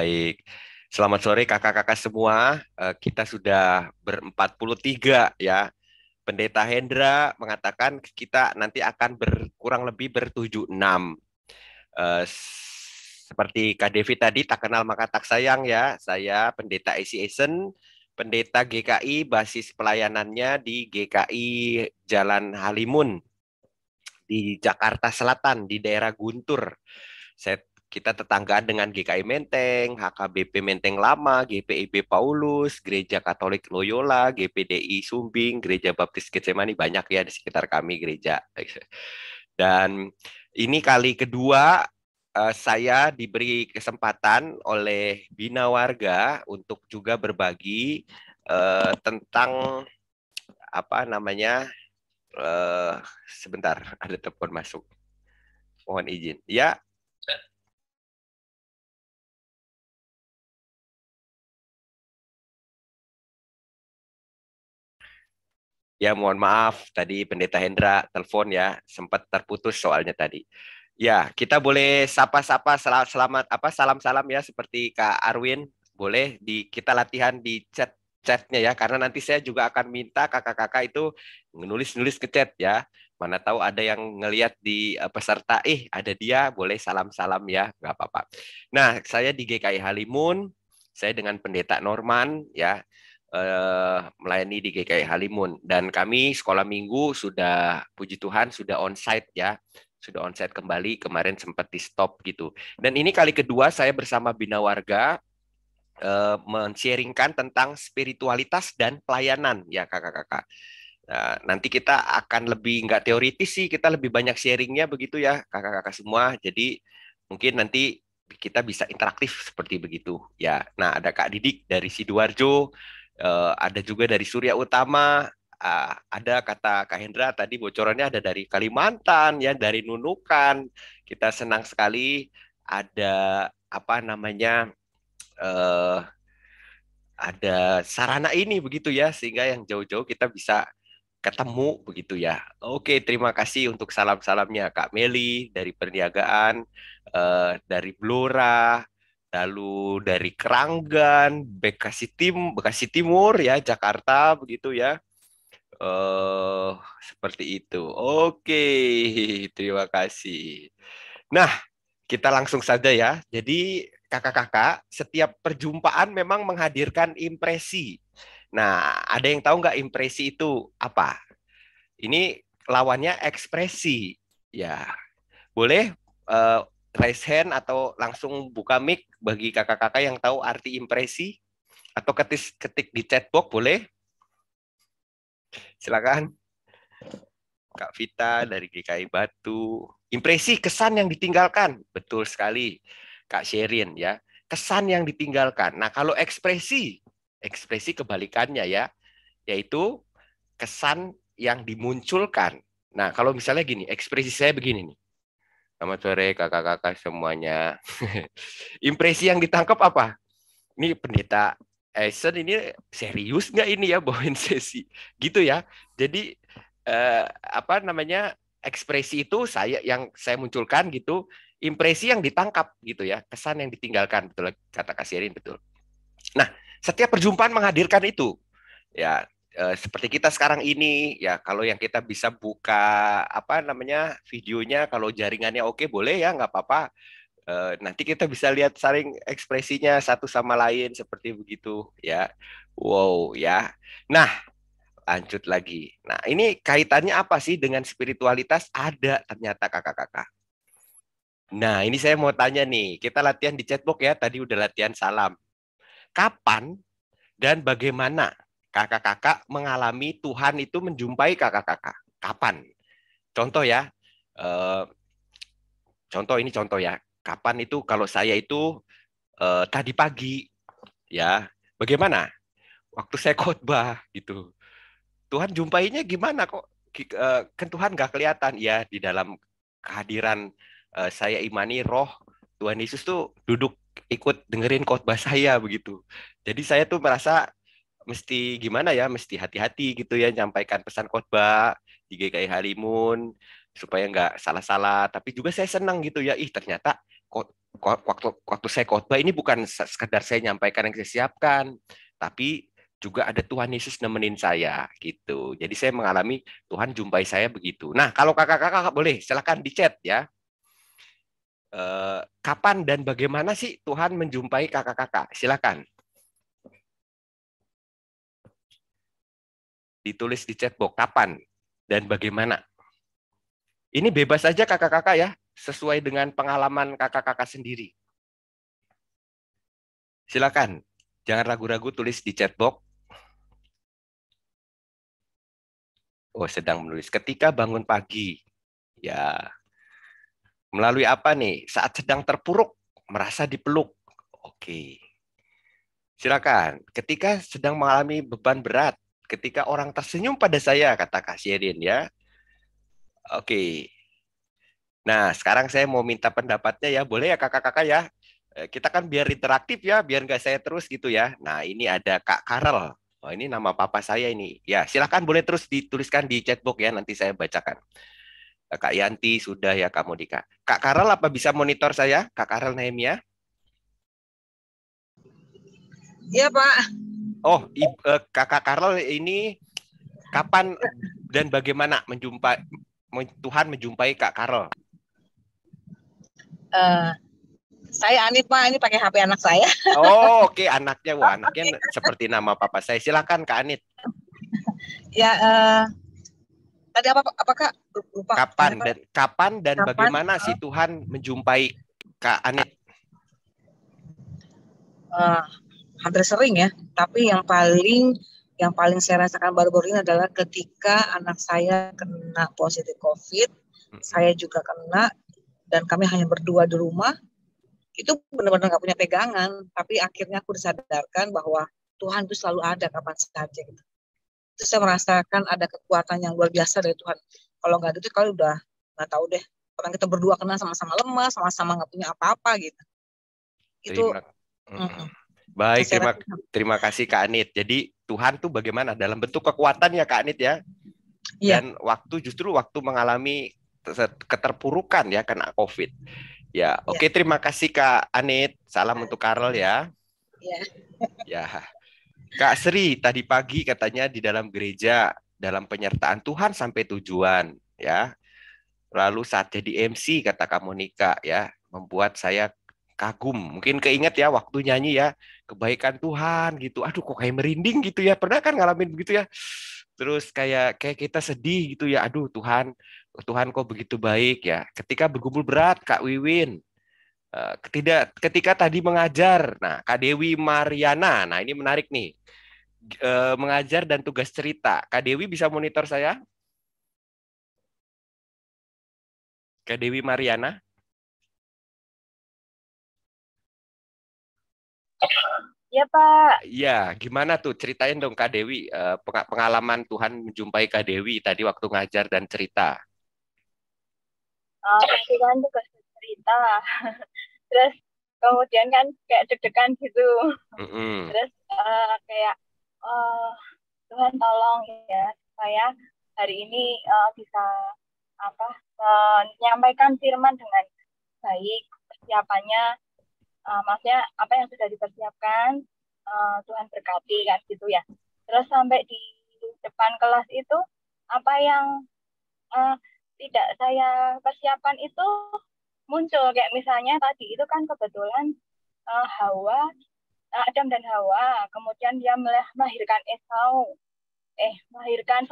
Baik. Selamat sore kakak-kakak semua. Kita sudah ber-43 ya. Pendeta Hendra mengatakan kita nanti akan kurang lebih ber-76. Seperti Kak Devi tadi, tak kenal maka tak sayang ya. Saya Pendeta Asian, Pendeta GKI, basis pelayanannya di GKI Jalan Halimun di Jakarta Selatan, di daerah Guntur. Kita tetanggaan dengan GKI Menteng, HKBP Menteng Lama, GPIB Paulus, Gereja Katolik Loyola, GPDI Sumbing, Gereja Baptis Getsemani, banyak ya di sekitar kami gereja. Dan ini kali kedua saya diberi kesempatan oleh Bina Warga untuk juga berbagi tentang apa namanya, eh, sebentar ada telepon masuk. Mohon izin. Ya, ya, mohon maaf tadi Pendeta Hendra telepon ya, sempat terputus soalnya tadi. Ya, kita boleh sapa-sapa selamat apa salam-salam ya seperti Kak Arwin. Boleh kita latihan di chatnya ya, karena nanti saya juga akan minta kakak-kakak itu menulis-nulis ke chat ya. Mana tahu ada yang ngelihat di peserta, ada dia, boleh salam-salam ya, nggak apa-apa. Nah, saya di GKI Halimun, saya dengan Pendeta Norman ya, melayani di GKI Halimun, dan kami sekolah minggu sudah puji Tuhan sudah onsite ya, sudah onsite kembali, kemarin sempat di stop gitu. Dan ini kali kedua saya bersama Bina Warga men-sharingkan tentang spiritualitas dan pelayanan ya kakak-kakak. Nah, nanti kita akan lebih nggak teoritis sih, kita lebih banyak sharingnya begitu ya kakak-kakak semua. Jadi mungkin nanti kita bisa interaktif seperti begitu ya. Nah, ada Kak Didik dari Sidoarjo, ada juga dari Surya Utama, ada kata Kak Hendra tadi bocorannya ada dari Kalimantan ya, dari Nunukan. Kita senang sekali ada apa namanya, eh, ada sarana ini begitu ya, sehingga yang jauh-jauh kita bisa ketemu begitu ya. Oke, terima kasih untuk salam-salamnya Kak Meli dari perniagaan, dari Blora, lalu dari Keranggan, Bekasi Timur ya, Jakarta begitu ya. Eh, seperti itu. Oke, terima kasih. Nah, kita langsung saja ya. Jadi kakak-kakak, setiap perjumpaan memang menghadirkan impresi. Nah, ada yang tahu nggak impresi itu apa? Ini lawannya ekspresi. Ya, boleh eh, raise hand atau langsung buka mic bagi kakak-kakak yang tahu arti impresi, atau ketik di chat box boleh. Silakan Kak Vita dari GKI Batu. Impresi kesan yang ditinggalkan. Betul sekali Kak Sherin ya. Kesan yang ditinggalkan. Nah, kalau ekspresi kebalikannya ya, yaitu kesan yang dimunculkan. Nah, kalau misalnya gini, ekspresi saya begini nih. Selamat sore kakak-kakak semuanya. Impresi yang ditangkap apa? Ini pendeta Eisen ini serius nggak ini ya bawain sesi gitu ya. Jadi apa namanya, ekspresi itu saya munculkan gitu, impresi yang ditangkap gitu ya, kesan yang ditinggalkan, betul kata Kak Sherin, betul. Nah, setiap perjumpaan menghadirkan itu ya, seperti kita sekarang ini ya, kalau yang kita bisa buka apa namanya videonya, kalau jaringannya oke boleh ya, nggak apa-apa. Nanti kita bisa lihat saling ekspresinya satu sama lain seperti begitu ya. Wow ya. Nah, lanjut lagi. Nah, ini kaitannya apa sih dengan spiritualitas? Ada ternyata kakak-kakak. Nah, ini saya mau tanya nih. Kita latihan di chatbox ya. Tadi udah latihan salam. Kapan dan bagaimana kakak-kakak mengalami Tuhan itu menjumpai kakak-kakak? Kapan? Contoh ya. Eh, contoh ya. Kapan itu kalau saya itu tadi pagi ya. Bagaimana? Waktu saya khotbah gitu. Tuhan jumpainya gimana kok? Kan Tuhan nggak kelihatan ya di dalam kehadiran, saya imani roh Tuhan Yesus tuh duduk ikut dengerin khotbah saya begitu. Jadi saya tuh merasa mesti gimana ya, mesti hati-hati gitu ya nyampaikan pesan khotbah di GKI Halimun supaya nggak salah-salah. Tapi juga saya senang gitu ya, ternyata kok waktu saya khotbah ini bukan sekedar saya nyampaikan yang saya siapkan, tapi juga ada Tuhan Yesus nemenin saya gitu. Jadi saya mengalami Tuhan jumpai saya begitu. Nah, kalau kakak-kakak boleh silakan di chat ya. Kapan dan bagaimana sih Tuhan menjumpai kakak-kakak? Silakan. Ditulis di chat box kapan dan bagaimana. Ini bebas aja kakak-kakak ya, sesuai dengan pengalaman kakak-kakak sendiri. Silakan. Jangan ragu-ragu tulis di chat box. Oh, sedang menulis. Ketika bangun pagi. Ya. Melalui apa nih? Saat sedang terpuruk, merasa dipeluk. Oke. Silakan. Ketika sedang mengalami beban berat, ketika orang tersenyum pada saya, kata Kak Sherin ya. Oke. Nah, sekarang saya mau minta pendapatnya ya. Boleh ya kakak-kakak ya? Kita kan biar interaktif ya, biar nggak saya terus gitu ya. Nah, ini ada Kak Karel. Oh, ini nama papa saya ini. Ya, silakan boleh terus dituliskan di chatbox ya, nanti saya bacakan. Kak Yanti sudah ya kamu di Kak. Kak Karel apa bisa monitor saya? Kak Karel Nehemia. Iya, Pak. Oh, Kakak Karel ini kapan dan bagaimana Tuhan menjumpai Kak Karel? Saya Anit, Pak. Ini pakai HP anak saya. Oh, oke. Anaknya. Wah, anaknya seperti nama papa saya. Silakan Kak Anit. Ya, tadi apakah lupa? Kapan dan bagaimana sih Tuhan menjumpai Kak Anit? Hampir sering ya. Tapi yang paling saya rasakan baru-baru ini adalah ketika anak saya kena positif COVID, saya juga kena, dan kami hanya berdua di rumah. Itu benar-benar nggak punya pegangan, tapi akhirnya aku disadarkan bahwa Tuhan itu selalu ada kapan saja gitu. Terus saya merasakan ada kekuatan yang luar biasa dari Tuhan. Kalau nggak gitu, kalau udah nggak tahu deh. Orang kita berdua kena sama-sama lemas, sama-sama nggak punya apa-apa gitu. Itu baik, terima kasih Kak Anit. Jadi Tuhan tuh bagaimana dalam bentuk kekuatan ya Kak Anit ya. Dan justru waktu mengalami keterpurukan ya kena COVID. Ya, oke. Terima kasih Kak Anit. Salam untuk Karel ya. Ya. Kak Sri tadi pagi katanya di dalam gereja dalam penyertaan Tuhan sampai tujuan ya. Lalu saat jadi MC kata Kak Monika ya, membuat saya kagum. Mungkin keinget ya waktu nyanyi ya, kebaikan Tuhan gitu. Aduh kok kayak merinding gitu ya. Pernah kan ngalamin begitu ya? Terus kayak kita sedih gitu ya. Aduh Tuhan kok begitu baik ya. Ketika bergumul berat Kak Wiwin, ketika tadi mengajar, nah Kak Dewi Mariana, nah ini menarik nih, mengajar dan tugas cerita. Kak Dewi bisa monitor saya? Kak Dewi Mariana? Ya Pak. Iya, gimana tuh ceritain dong Kak Dewi, pengalaman Tuhan menjumpai Kak Dewi tadi waktu ngajar dan cerita. Pasti kan tugas cerita. Terus kemudian kan kayak deg-degan gitu. Terus kayak Tuhan tolong ya saya hari ini bisa menyampaikan firman dengan baik, persiapannya maksudnya apa yang sudah dipersiapkan Tuhan berkati kan gitu ya. Terus sampai di depan kelas itu apa yang tidak saya persiapkan itu muncul, kayak misalnya tadi itu kan kebetulan Adam dan Hawa, kemudian dia melahirkan Esau, melahirkan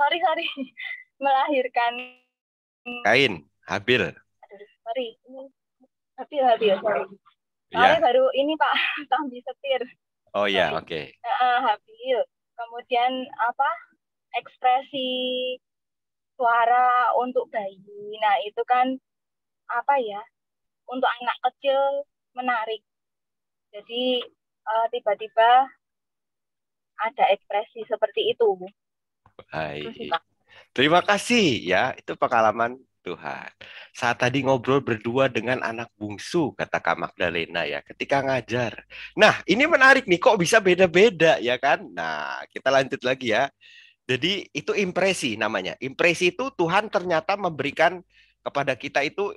Kain, Habil. Habil. Soalnya baru ini Pak, sambil setir. Oh ya, oke. Habil. Kemudian ekspresi suara untuk bayi. Nah, itu kan untuk anak kecil menarik. Jadi tiba-tiba ada ekspresi seperti itu. Baik. Terima kasih ya, itu pengalaman Tuhan. Saat tadi ngobrol berdua dengan anak bungsu, kata Kak Magdalena ya, ketika ngajar. Nah, ini menarik nih, kok bisa beda-beda ya kan? Nah, kita lanjut lagi ya. Jadi itu impresi namanya. Impresi itu Tuhan ternyata memberikan kepada kita itu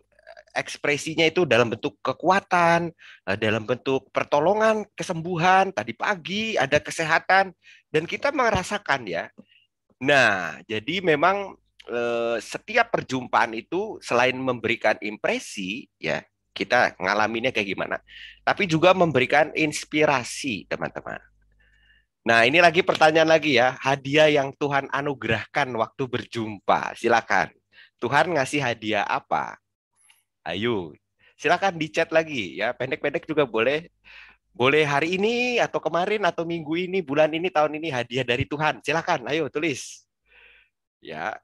ekspresinya itu dalam bentuk kekuatan, dalam bentuk pertolongan, kesembuhan, tadi pagi ada kesehatan, dan kita merasakan ya. Nah, jadi memang setiap perjumpaan itu selain memberikan impresi, ya kita ngalaminnya kayak gimana, tapi juga memberikan inspirasi, teman-teman. Nah, ini lagi pertanyaan lagi ya, hadiah yang Tuhan anugerahkan waktu berjumpa. Silakan. Tuhan ngasih hadiah apa? Ayo, silakan di chat lagi ya. Pendek-pendek juga boleh. Boleh hari ini atau kemarin atau minggu ini, bulan ini, tahun ini hadiah dari Tuhan. Silakan, ayo tulis. Ya,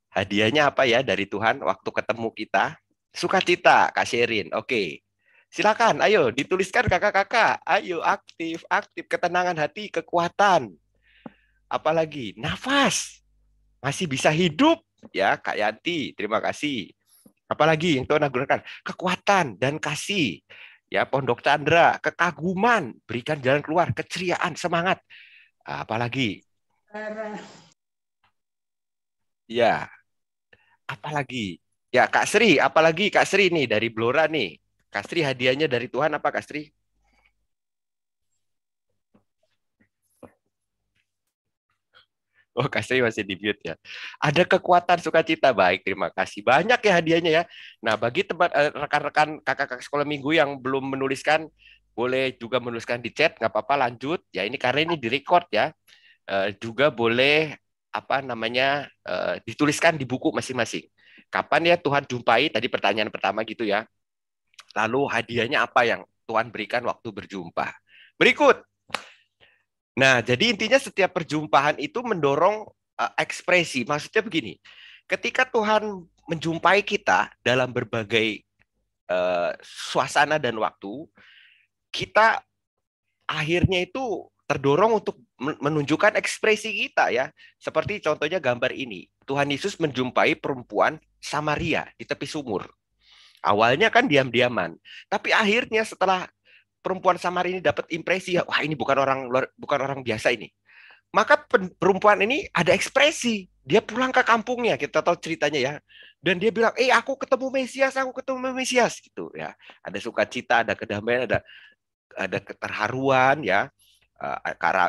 hadiahnya apa ya dari Tuhan waktu ketemu kita? Sukacita, Kak Sherin. Oke. Silakan, ayo dituliskan kakak-kakak. Ayo aktif, aktif, ketenangan hati, kekuatan. Apalagi nafas. Masih bisa hidup ya, Kak Yanti. Terima kasih. Apalagi yang Tuhan anugerahkan? Kekuatan dan kasih. Ya, Pondok Chandra, kekaguman, berikan jalan keluar, keceriaan, semangat. Apalagi? Ya, apalagi? Ya, Kak Sri, apalagi Kak Sri nih dari Blora nih. Kak Sri hadiahnya dari Tuhan apa Kak Sri? Oh, Kak Sri masih di mute ya. Ada kekuatan sukacita. Baik, terima kasih. Banyak ya hadiahnya ya. Nah, bagi tempat rekan-rekan kakak-kakak sekolah minggu yang belum menuliskan, boleh juga menuliskan di chat, nggak apa-apa, lanjut. Ya, ini karena ini direcord ya. Juga boleh apa namanya dituliskan di buku masing-masing. Kapan ya Tuhan jumpai? Tadi pertanyaan pertama gitu ya. Lalu hadiahnya apa yang Tuhan berikan waktu berjumpa? Berikut. Nah, jadi intinya setiap perjumpaan itu mendorong ekspresi. Maksudnya begini, ketika Tuhan menjumpai kita dalam berbagai suasana dan waktu, kita akhirnya itu terdorong untuk menunjukkan ekspresi kita ya. Seperti contohnya gambar ini. Tuhan Yesus menjumpai perempuan Samaria di tepi sumur. Awalnya kan diam-diaman, tapi akhirnya setelah perempuan Samaria ini dapat impresi ya, wah ini bukan orang biasa ini. Maka perempuan ini ada ekspresi. Dia pulang ke kampungnya, kita tahu ceritanya ya. Dan dia bilang, aku ketemu Mesias gitu ya. Ada sukacita, ada kedamaian, ada keterharuan ya.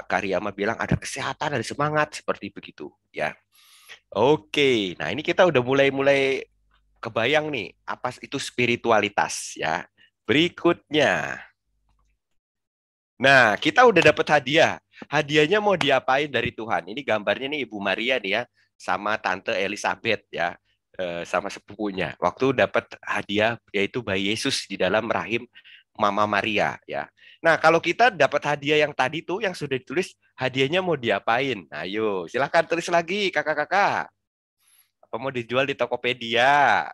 Karyama bilang ada kesehatan, ada semangat seperti begitu ya. Oke, nah ini kita udah mulai kebayang nih apa itu spiritualitas ya. Berikutnya. Nah, kita udah dapat hadiah. Hadiahnya mau diapain dari Tuhan? Ini gambarnya nih Ibu Maria nih ya, sama Tante Elizabeth ya, sama sepupunya. Waktu dapat hadiah yaitu bayi Yesus di dalam rahim Mama Maria ya. Nah, kalau kita dapat hadiah yang tadi tuh yang sudah ditulis, hadiahnya mau diapain? Ayo, silakan tulis lagi kakak-kakak. Apa mau dijual di Tokopedia?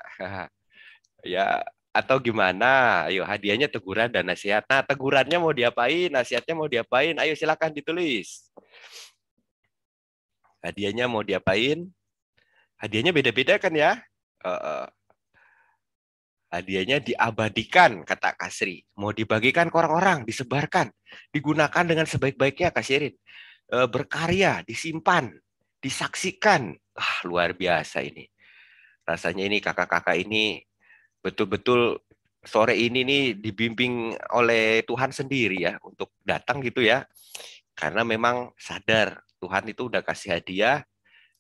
Ya, atau gimana? Ayo, hadiahnya teguran dan nasihat. Nah, tegurannya mau diapain? Nasihatnya mau diapain? Ayo, silakan ditulis. Hadiahnya mau diapain? Hadiahnya beda-beda kan ya? Hadiahnya diabadikan, kata Kasri. Mau dibagikan ke orang-orang, disebarkan. Digunakan dengan sebaik-baiknya, Kak Sherin. Berkarya, disimpan, disaksikan. Luar biasa ini. Rasanya ini kakak-kakak ini betul-betul sore ini nih dibimbing oleh Tuhan sendiri ya untuk datang gitu ya. Karena memang sadar Tuhan itu udah kasih hadiah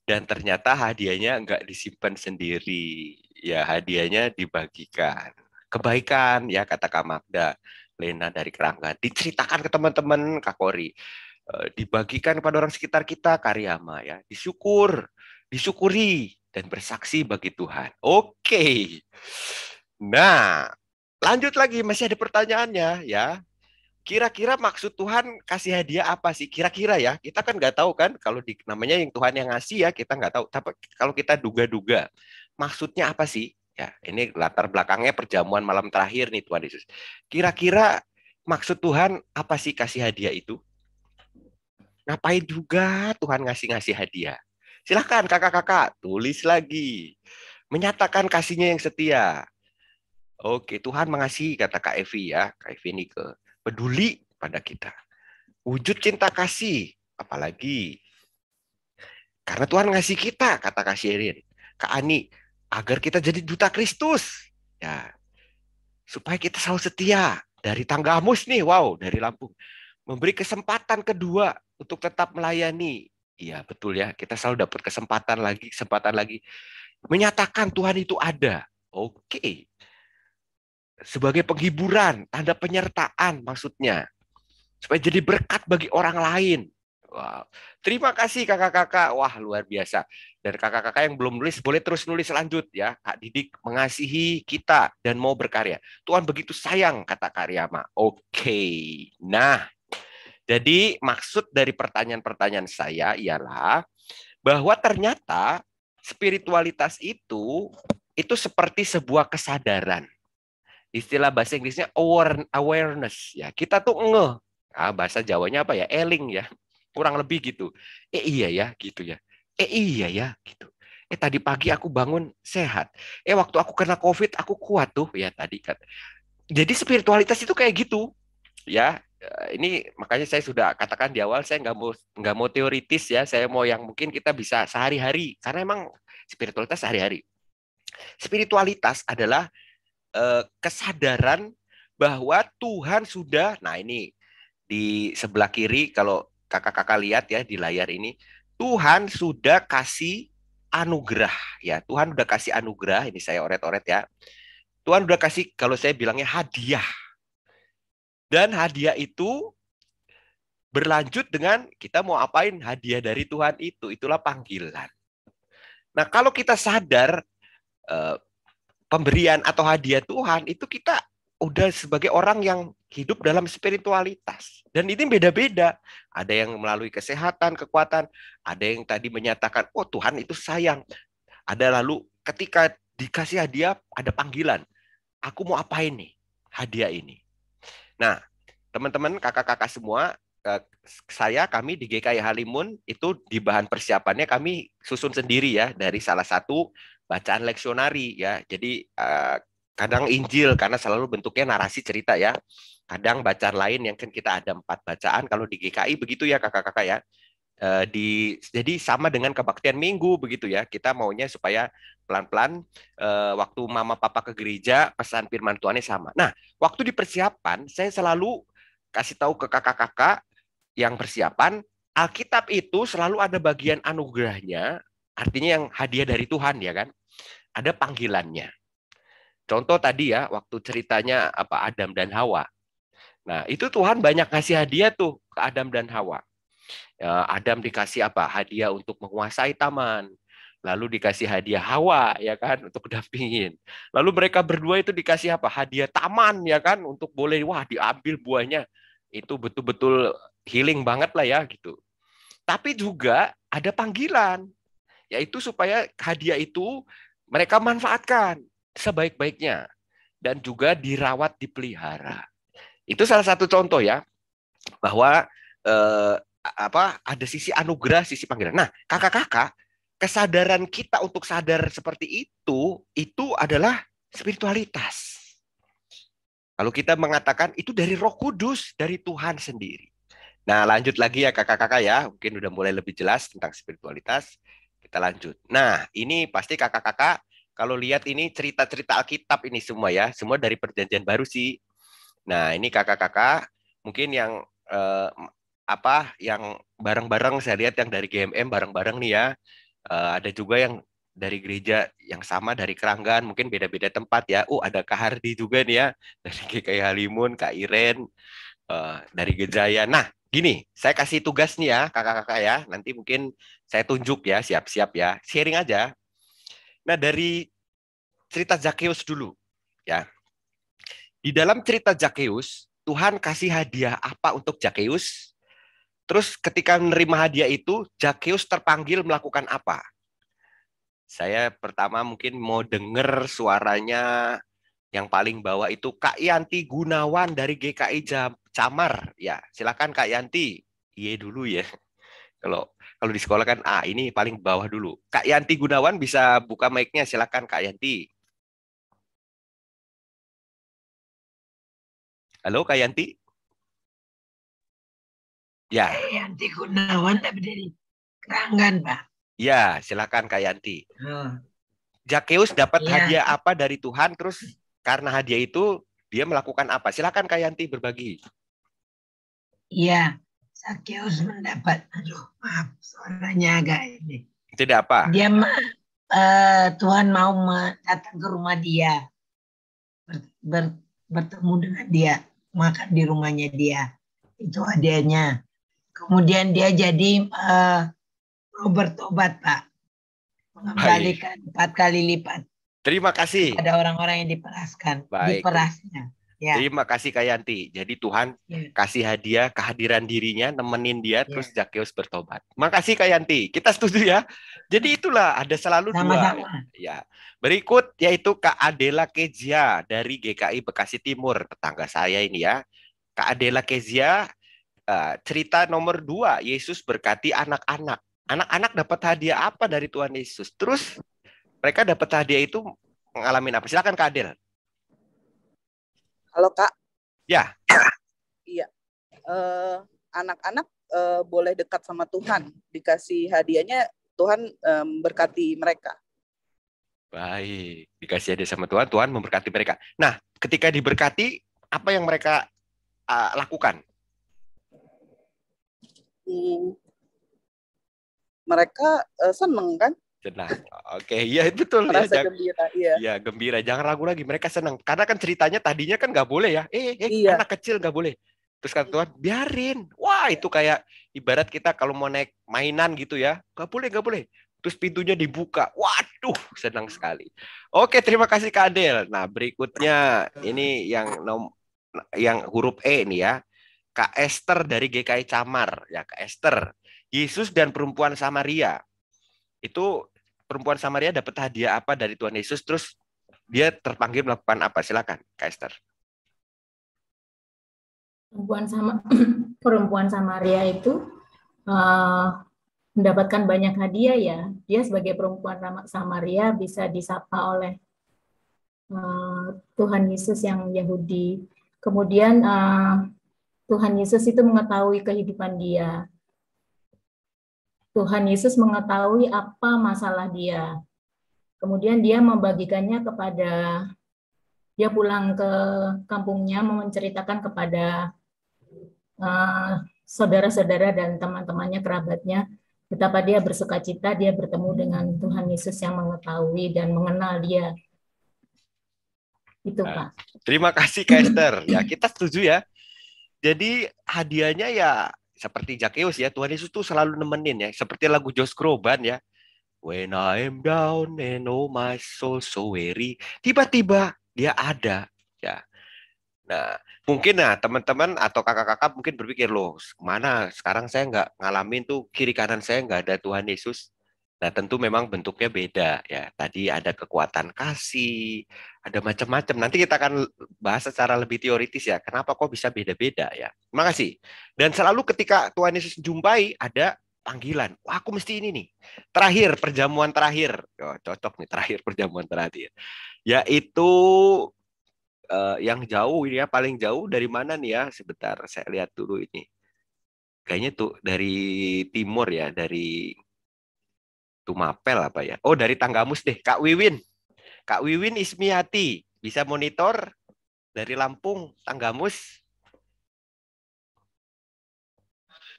dan ternyata hadiahnya enggak disimpan sendiri. Ya hadiahnya dibagikan. Kebaikan ya kata Kak Magda, Lena dari Keranggan. Diceritakan ke teman-teman Kak Kori. Dibagikan kepada orang sekitar kita Karyama ya. Disyukuri dan bersaksi bagi Tuhan. Oke. Nah, lanjut lagi, masih ada pertanyaannya ya. Kira-kira maksud Tuhan kasih hadiah apa sih? Kira-kira ya, kita kan nggak tahu kan, kalau namanya yang Tuhan yang ngasih ya, kita nggak tahu. Tapi kalau kita duga-duga, maksudnya apa sih? Ya, ini latar belakangnya perjamuan malam terakhir nih Tuhan Yesus. Kira-kira maksud Tuhan apa sih kasih hadiah itu? Ngapain juga Tuhan ngasih hadiah? Silahkan kakak-kakak, tulis lagi. Menyatakan kasihnya yang setia. Oke, Tuhan mengasihi, kata Kak Evi ya. Kak Evi ini peduli pada kita. Wujud cinta kasih, apalagi. Karena Tuhan ngasih kita, kata Kak Sherin. Kak Ani, agar kita jadi duta Kristus. Ya, supaya kita selalu setia. Dari Tangga Amus nih, wow, dari Lampung. Memberi kesempatan kedua untuk tetap melayani. Iya, betul ya. Kita selalu dapat kesempatan lagi. Menyatakan Tuhan itu ada. Oke. Sebagai penghiburan, tanda penyertaan maksudnya. Supaya jadi berkat bagi orang lain. Wow. Terima kasih kakak-kakak. Wah, luar biasa. Dan kakak-kakak yang belum nulis, boleh terus nulis lanjut ya. Kak Didik mengasihi kita dan mau berkarya. Tuhan begitu sayang, kata Kak Riyama. Oke. Nah, jadi maksud dari pertanyaan-pertanyaan saya ialah bahwa ternyata spiritualitas itu seperti sebuah kesadaran. Istilah bahasa Inggrisnya awareness ya. Kita tuh ngeh. Bahasa Jawanya apa ya? Eling ya. Kurang lebih gitu. Iya ya, gitu ya. Iya ya, gitu. Tadi pagi aku bangun sehat. Waktu aku kena COVID aku kuat tuh ya tadi kan. Jadi spiritualitas itu kayak gitu. Ya, ini makanya saya sudah katakan di awal saya nggak mau teoritis ya. Saya mau yang mungkin kita bisa sehari-hari karena emang spiritualitas sehari-hari. Spiritualitas adalah kesadaran bahwa Tuhan sudah, nah ini di sebelah kiri kalau kakak-kakak lihat ya di layar ini, Tuhan sudah kasih anugerah ya. Tuhan udah kasih anugerah, ini saya oret-oret ya. Tuhan udah kasih, kalau saya bilangnya hadiah. Dan hadiah itu berlanjut dengan kita mau apain hadiah dari Tuhan itu, itulah panggilan. Nah, kalau kita sadar pemberian atau hadiah Tuhan itu kita udah sebagai orang yang hidup dalam spiritualitas. Dan ini beda-beda. Ada yang melalui kesehatan, kekuatan. Ada yang tadi menyatakan, oh Tuhan itu sayang. Ada lalu ketika dikasih hadiah, ada panggilan. Aku mau apain nih hadiah ini. Nah, teman-teman, kakak-kakak semua, kami di GKI Halimun itu di bahan persiapannya kami susun sendiri ya dari salah satu bacaan leksionari ya. Jadi kadang Injil karena selalu bentuknya narasi cerita ya. Kadang bacaan lain yang kan kita ada 4 bacaan kalau di GKI begitu ya kakak-kakak ya. Jadi sama dengan kebaktian minggu begitu ya. Kita maunya supaya pelan-pelan waktu mama papa ke gereja pesan firman Tuhannya sama. Nah, waktu di persiapan saya selalu kasih tahu ke kakak-kakak yang persiapan, Alkitab itu selalu ada bagian anugerahnya, artinya yang hadiah dari Tuhan ya kan. Ada panggilannya. Contoh tadi ya, waktu ceritanya apa Adam dan Hawa. Nah, itu Tuhan banyak ngasih hadiah tuh ke Adam dan Hawa. Adam dikasih apa? Hadiah untuk menguasai taman. Lalu dikasih hadiah Hawa ya kan untuk dampingin. Lalu mereka berdua itu dikasih apa? Hadiah taman ya kan untuk boleh diambil buahnya. Itu betul-betul healing banget lah ya gitu. Tapi juga ada panggilan, yaitu supaya hadiah itu mereka manfaatkan sebaik-baiknya dan juga dirawat, dipelihara. Itu salah satu contoh ya bahwa ada sisi anugerah, sisi panggilan. Nah, kakak-kakak, kesadaran kita untuk sadar seperti itu adalah spiritualitas. Kalau kita mengatakan itu dari Roh Kudus, dari Tuhan sendiri. Nah, lanjut lagi ya kakak-kakak ya. Mungkin udah mulai lebih jelas tentang spiritualitas. Kita lanjut. Nah, ini pasti kakak-kakak kalau lihat ini cerita-cerita Alkitab ini semua ya. Semua dari Perjanjian Baru sih. Nah, ini kakak-kakak mungkin yang yang bareng-bareng saya lihat yang dari GMM bareng-bareng nih ya. Ada juga yang dari gereja yang sama dari Keranggan, mungkin beda-beda tempat ya. Ada Kak Hardi juga nih ya, dari GKI Halimun, Kak Iren, dari Gejaya. Nah, gini, saya kasih tugas nih ya, kakak-kakak ya. Nanti mungkin saya tunjuk ya, siap-siap ya. Sharing aja. Nah, dari cerita Zakeus dulu ya. Di dalam cerita Zakeus, Tuhan kasih hadiah apa untuk Zakeus? Terus ketika menerima hadiah itu, Zakeus terpanggil melakukan apa? Saya pertama mungkin mau denger suaranya yang paling bawah itu Kak Yanti Gunawan dari GKI Camar. Ya, silakan Kak Yanti. Iya dulu ya. Kalau di sekolah kan ini paling bawah dulu. Kak Yanti Gunawan bisa buka mic-nya, silakan Kak Yanti. Halo Kak Yanti. Ya. Kak Yanti Gunawan tapi dari Keranggan, Pak. Ya, silakan Kak Yanti. Zakeus dapat hadiah apa dari Tuhan? Terus karena hadiah itu dia melakukan apa? Silakan Kak Yanti berbagi. Iya, Sakeus mendapat, maaf suaranya agak ini. Tidak apa. Dia Tuhan mau datang ke rumah dia, bertemu dengan dia, makan di rumahnya dia. Itu hadiahnya. Kemudian dia jadi bertobat, Pak. Mengembalikan 4 kali lipat. Terima kasih. Ada orang-orang yang diperaskan. Baik. Diperasnya. Ya. Terima kasih Kak Yanti. Jadi Tuhan kasih hadiah kehadiran dirinya, nemenin dia, terus Zakeus bertobat. Makasih Kak Yanti. Kita setuju ya. Jadi itulah ada selalu Sama-sama. dua. Ya. Berikut yaitu Kak Adela Kezia dari GKI Bekasi Timur, tetangga saya ini ya. Kak Adela Kezia, cerita nomor 2, Yesus berkati anak-anak. Anak-anak dapat hadiah apa dari Tuhan Yesus? Terus mereka dapat hadiah itu mengalami apa? Silakan Kak Adel. Halo Kak. Ya. Iya. Anak-anak boleh dekat sama Tuhan. Dikasih hadiahnya Tuhan memberkati mereka. Baik. Dikasih hadiah sama Tuhan, Tuhan memberkati mereka. Nah, ketika diberkati, apa yang mereka lakukan? Mereka senang kan? Senang. Oke, iya betul. Merasa gembira. Iya. Ya, gembira. Jangan ragu lagi. Mereka senang. Karena kan ceritanya tadinya kan nggak boleh ya. Iya. Anak kecil nggak boleh. Terus kata Tuhan, biarin. Wah, itu kayak ibarat kita kalau mau naik mainan gitu ya. Nggak boleh, nggak boleh. Terus pintunya dibuka. Waduh, senang sekali. Oke, terima kasih Kak Adel. Nah, berikutnya ini yang huruf E nih ya. Kak Esther dari GKI Camar. Ya, Kak Esther. Yesus dan perempuan Samaria. Itu perempuan Samaria dapat hadiah apa dari Tuhan Yesus, terus dia terpanggil melakukan apa? Silakan, Kak Esther. Perempuan Samaria itu mendapatkan banyak hadiah ya. Dia sebagai perempuan Samaria bisa disapa oleh Tuhan Yesus yang Yahudi. Kemudian Tuhan Yesus itu mengetahui kehidupan dia. Tuhan Yesus mengetahui apa masalah dia. Kemudian dia membagikannya kepada, dia pulang ke kampungnya menceritakan kepada saudara-saudara dan teman-temannya, kerabatnya, betapa dia bersukacita, dia bertemu dengan Tuhan Yesus yang mengetahui dan mengenal dia. Itu Pak. Terima kasih Kak Esther. Ya, kita setuju ya. Jadi hadiahnya ya seperti Zakeus ya, Tuhan Yesus tuh selalu nemenin ya, seperti lagu Josh Groban ya. When I am down and oh my soul so weary, tiba-tiba dia ada ya. Nah, mungkin teman-teman atau kakak-kakak mungkin berpikir loh, mana sekarang saya nggak ngalamin tuh, kiri kanan saya nggak ada Tuhan Yesus. Nah, tentu memang bentuknya beda ya. Tadi ada kekuatan kasih, ada macam-macam. Nanti kita akan bahas secara lebih teoritis ya. Kenapa kok bisa beda-beda ya. Terima kasih. Dan selalu ketika Tuhan Yesus jumpai ada panggilan. Wah, aku mesti ini nih. Terakhir, perjamuan terakhir. Oh, cocok nih, terakhir perjamuan terakhir. Yaitu yang jauh ini ya, paling jauh dari mana nih ya? Sebentar, saya lihat dulu ini. Kayaknya tuh dari timur ya, dari Tumapel apa ya? Oh, dari Tanggamus deh, Kak Wiwin. Kak Wiwin Ismiati, bisa monitor dari Lampung, Tanggamus?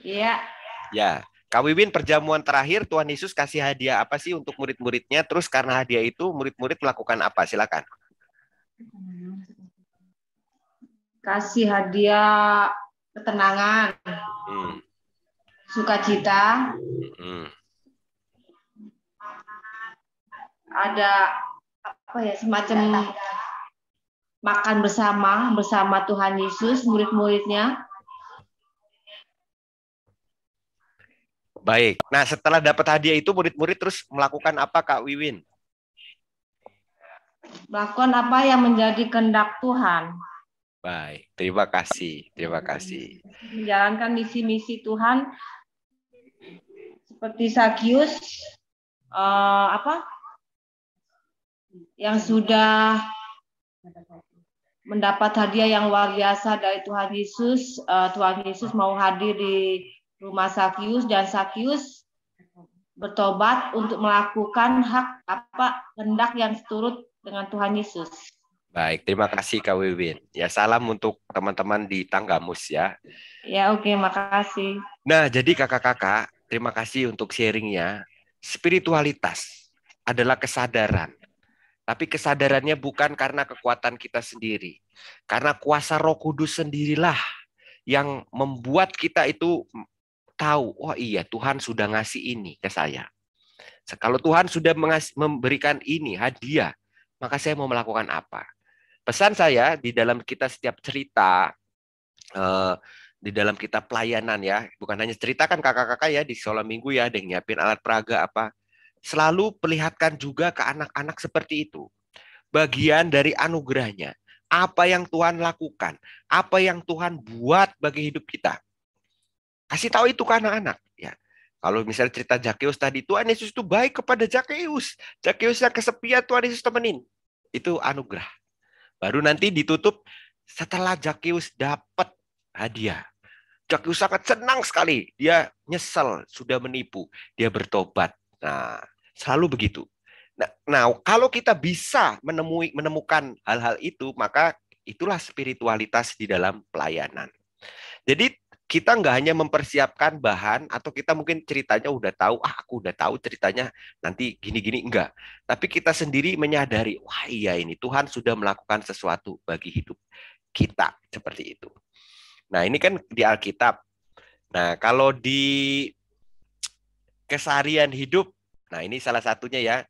Iya. Ya, Kak Wiwin, perjamuan terakhir Tuhan Yesus kasih hadiah apa sih untuk murid-muridnya? Terus karena hadiah itu murid-murid melakukan apa? Silakan. Kasih hadiah ketenangan, sukacita. Ada apa ya, semacam makan bersama Tuhan Yesus, murid-muridnya. Baik. Nah, setelah dapat hadiah itu murid-murid terus melakukan apa, Kak Wiwin? Melakukan apa yang menjadi kehendak Tuhan. Baik, terima kasih. Terima kasih. Menjalankan misi-misi Tuhan seperti Zakeus yang sudah mendapat hadiah yang luar biasa dari Tuhan Yesus. Tuhan Yesus mau hadir di rumah Zakeus dan Zakeus bertobat untuk melakukan kehendak yang seturut dengan Tuhan Yesus. Baik, terima kasih Kak Wiwin. Ya, salam untuk teman-teman di Tanggamus ya. Ya, oke, makasih. Nah, jadi kakak-kakak, terima kasih untuk sharingnya. Spiritualitas adalah kesadaran. Tapi kesadarannya bukan karena kekuatan kita sendiri. Karena kuasa Roh Kudus sendirilah yang membuat kita itu tahu, oh iya Tuhan sudah ngasih ini ke saya. Kalau Tuhan sudah memberikan ini hadiah, maka saya mau melakukan apa? Pesan saya di dalam kita setiap cerita, di dalam kita pelayanan ya, bukan hanya cerita kan kakak-kakak ya di sekolah minggu ya, ada yang nyiapin alat peraga apa, selalu perlihatkan juga ke anak-anak seperti itu. Bagian dari anugerahnya, apa yang Tuhan lakukan, apa yang Tuhan buat bagi hidup kita. Kasih tahu itu ke anak-anak ya. Kalau misalnya cerita Zakeus tadi, Tuhan Yesus itu baik kepada Zakeus. Zakeus yang kesepian Tuhan Yesus temenin. Itu anugerah. Baru nanti ditutup setelah Zakeus dapat hadiah. Zakeus sangat senang sekali. Dia nyesel sudah menipu. Dia bertobat. Nah, selalu begitu. Nah, kalau kita bisa menemukan hal-hal itu, maka itulah spiritualitas di dalam pelayanan. Jadi kita nggak hanya mempersiapkan bahan atau kita mungkin ceritanya udah tahu, aku udah tahu ceritanya nanti gini-gini, enggak. Tapi kita sendiri menyadari, wah iya ini Tuhan sudah melakukan sesuatu bagi hidup kita seperti itu. Nah ini kan di Alkitab. Nah kalau di keseharian hidup, nah ini salah satunya ya,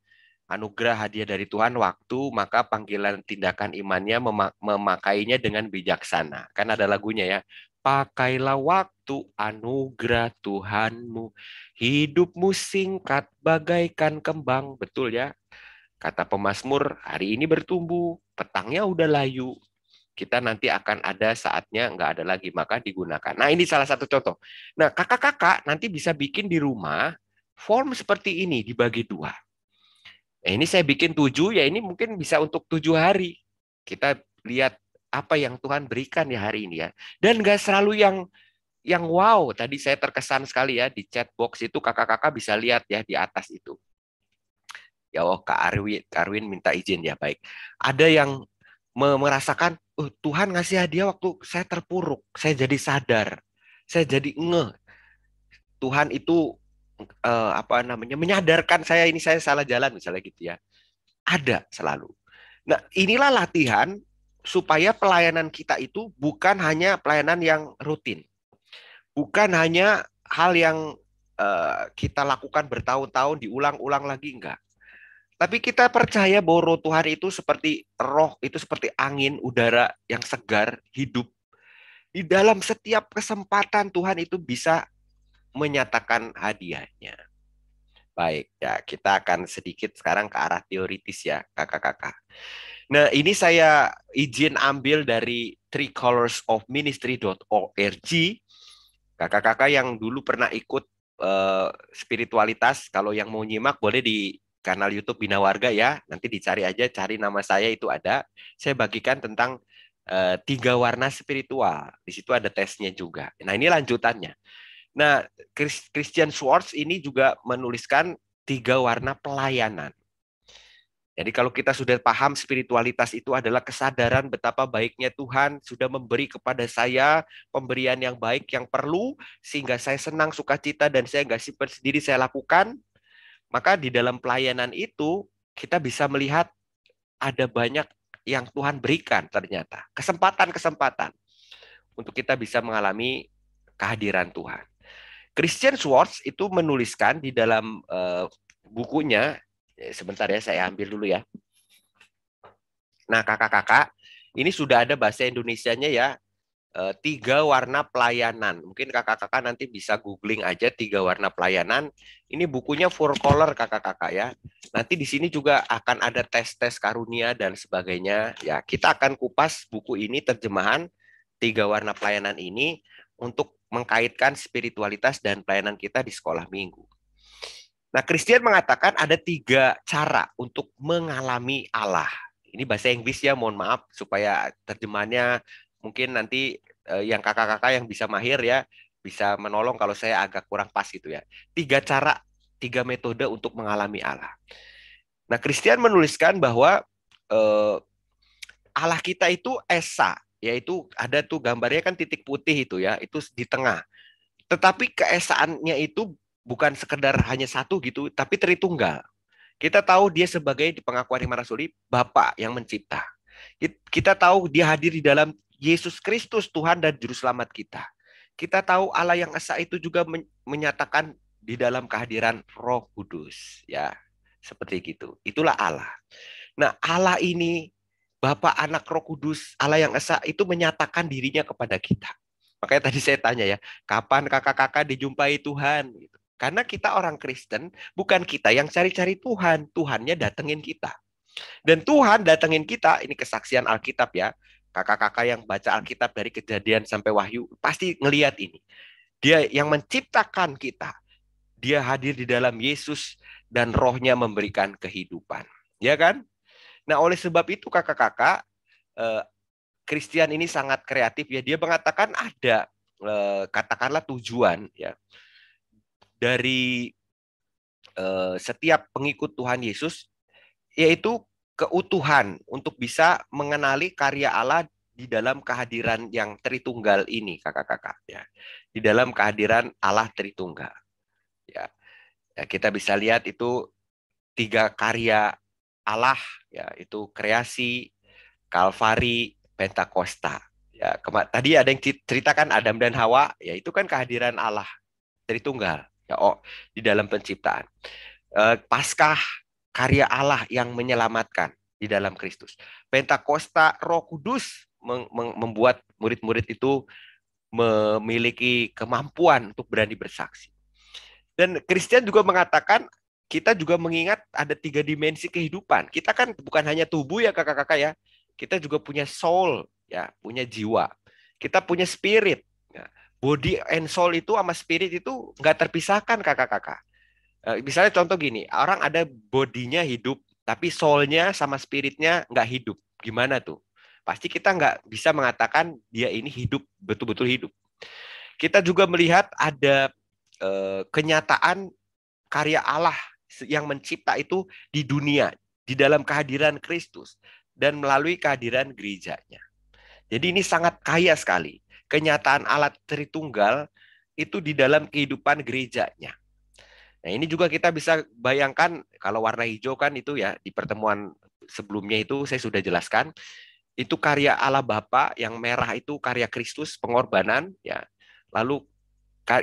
anugerah hadiah dari Tuhan waktu, maka panggilan tindakan imannya memakainya dengan bijaksana. Kan ada lagunya ya. Pakailah waktu anugerah Tuhanmu, hidupmu singkat bagaikan kembang. Betul ya? Kata pemazmur, hari ini bertumbuh, petangnya udah layu. Kita nanti akan ada saatnya nggak ada lagi, maka digunakan. Nah ini salah satu contoh. Nah kakak-kakak nanti bisa bikin di rumah form seperti ini dibagi 2. Ini saya bikin 7, ya ini mungkin bisa untuk 7 hari. Kita lihat apa yang Tuhan berikan ya hari ini ya. Dan nggak selalu yang wow. Tadi saya terkesan sekali ya di chat box itu kakak-kakak bisa lihat ya di atas itu. Ya Kak Arwin minta izin ya baik. Ada yang merasakan Tuhan ngasih hadiah waktu saya terpuruk, saya jadi sadar, saya jadi ngeh. Tuhan itu menyadarkan saya ini saya salah jalan misalnya gitu ya. Ada selalu. Nah, inilah latihan supaya pelayanan kita itu bukan hanya pelayanan yang rutin. Bukan hanya hal yang kita lakukan bertahun-tahun diulang-ulang lagi, enggak. Tapi kita percaya bahwa roh Tuhan itu seperti roh, itu seperti angin, udara yang segar, hidup. Di dalam setiap kesempatan Tuhan itu bisa menyatakan hadiahnya. Baik, ya kita akan sedikit sekarang ke arah teoritis ya, kakak-kakak. Nah, ini saya izin ambil dari threecolorsofministry.org. Kakak-kakak yang dulu pernah ikut spiritualitas, kalau yang mau nyimak boleh di kanal YouTube Bina Warga ya. Nanti dicari aja, cari nama saya itu ada. Saya bagikan tentang 3 warna spiritual. Di situ ada tesnya juga. Nah, ini lanjutannya. Nah, Christian Schwartz ini juga menuliskan 3 warna pelayanan. Jadi kalau kita sudah paham spiritualitas itu adalah kesadaran betapa baiknya Tuhan sudah memberi kepada saya pemberian yang baik yang perlu, sehingga saya senang, sukacita, dan saya nggak simpan sendiri, saya lakukan. Maka di dalam pelayanan itu kita bisa melihat ada banyak yang Tuhan berikan ternyata. Kesempatan-kesempatan untuk kita bisa mengalami kehadiran Tuhan. Christian Schwartz itu menuliskan di dalam bukunya, sebentar ya saya ambil dulu ya. Nah kakak-kakak, ini sudah ada bahasa Indonesianya ya, 3 warna pelayanan. Mungkin kakak-kakak nanti bisa googling aja 3 warna pelayanan. Ini bukunya full color kakak-kakak ya. Nanti di sini juga akan ada tes-tes karunia dan sebagainya. Ya kita akan kupas buku ini terjemahan 3 warna pelayanan ini untuk mengkaitkan spiritualitas dan pelayanan kita di sekolah minggu. Nah, Christian mengatakan ada 3 cara untuk mengalami Allah. Ini bahasa Inggris ya, mohon maaf supaya terjemahannya mungkin nanti yang kakak-kakak yang bisa mahir ya bisa menolong kalau saya agak kurang pas gitu ya. 3 cara, 3 metode untuk mengalami Allah. Nah, Christian menuliskan bahwa Allah kita itu esa, yaitu ada tuh gambarnya kan titik putih itu ya, itu di tengah. Tetapi keesaannya itu bukan sekedar hanya satu gitu, tapi Tritunggal. Kita tahu dia sebagai di pengakuan Iman Rasuli Bapa yang mencipta. Kita tahu dia hadir di dalam Yesus Kristus Tuhan dan Juru Selamat kita. Kita tahu Allah yang esa itu juga menyatakan di dalam kehadiran Roh Kudus, ya. Seperti gitu. Itulah Allah. Nah, Allah ini Bapa, Anak, Roh Kudus, Allah yang esa itu menyatakan dirinya kepada kita. Makanya tadi saya tanya ya, kapan kakak-kakak dijumpai Tuhan? Karena kita orang Kristen, bukan kita yang cari-cari Tuhan. Tuhannya datengin kita. Dan Tuhan datengin kita, ini kesaksian Alkitab ya. Kakak-kakak yang baca Alkitab dari Kejadian sampai Wahyu, pasti ngelihat ini. Dia yang menciptakan kita. Dia hadir di dalam Yesus dan Roh-Nya memberikan kehidupan. Ya kan? Nah, oleh sebab itu kakak-kakak, Kristian ini sangat kreatif ya. Dia mengatakan ada katakanlah tujuan ya dari setiap pengikut Tuhan Yesus, yaitu keutuhan untuk bisa mengenali karya Allah di dalam kehadiran yang Tritunggal ini, kakak-kakak ya. Di dalam kehadiran Allah Tritunggal. Ya. Ya, kita bisa lihat itu 3 karya Allah ya, itu kreasi, Kalvari, Pentakosta. Ya, tadi ada yang ceritakan Adam dan Hawa, ya itu kan kehadiran Allah Tritunggal ya, di dalam penciptaan. Paskah, karya Allah yang menyelamatkan di dalam Kristus. Pentakosta, Roh Kudus membuat murid-murid itu memiliki kemampuan untuk berani bersaksi. Dan Kristian juga mengatakan kita juga mengingat ada 3 dimensi kehidupan. Kita kan bukan hanya tubuh ya kakak-kakak ya. Kita juga punya soul ya, punya jiwa. Kita punya spirit. Ya. Body and soul itu sama spirit itu nggak terpisahkan kakak-kakak. Misalnya contoh gini, orang ada bodinya hidup, tapi soul-nya sama spiritnya nggak hidup. Gimana tuh? Pasti kita nggak bisa mengatakan dia ini hidup, betul-betul hidup. Kita juga melihat ada kenyataan karya Allah yang mencipta itu di dunia, di dalam kehadiran Kristus, dan melalui kehadiran gerejanya. Jadi ini sangat kaya sekali. Kenyataan Allah Tritunggal itu di dalam kehidupan gerejanya. Nah, ini juga kita bisa bayangkan kalau warna hijau kan itu ya di pertemuan sebelumnya itu saya sudah jelaskan. Itu karya Allah Bapa, yang merah itu karya Kristus, pengorbanan ya. Lalu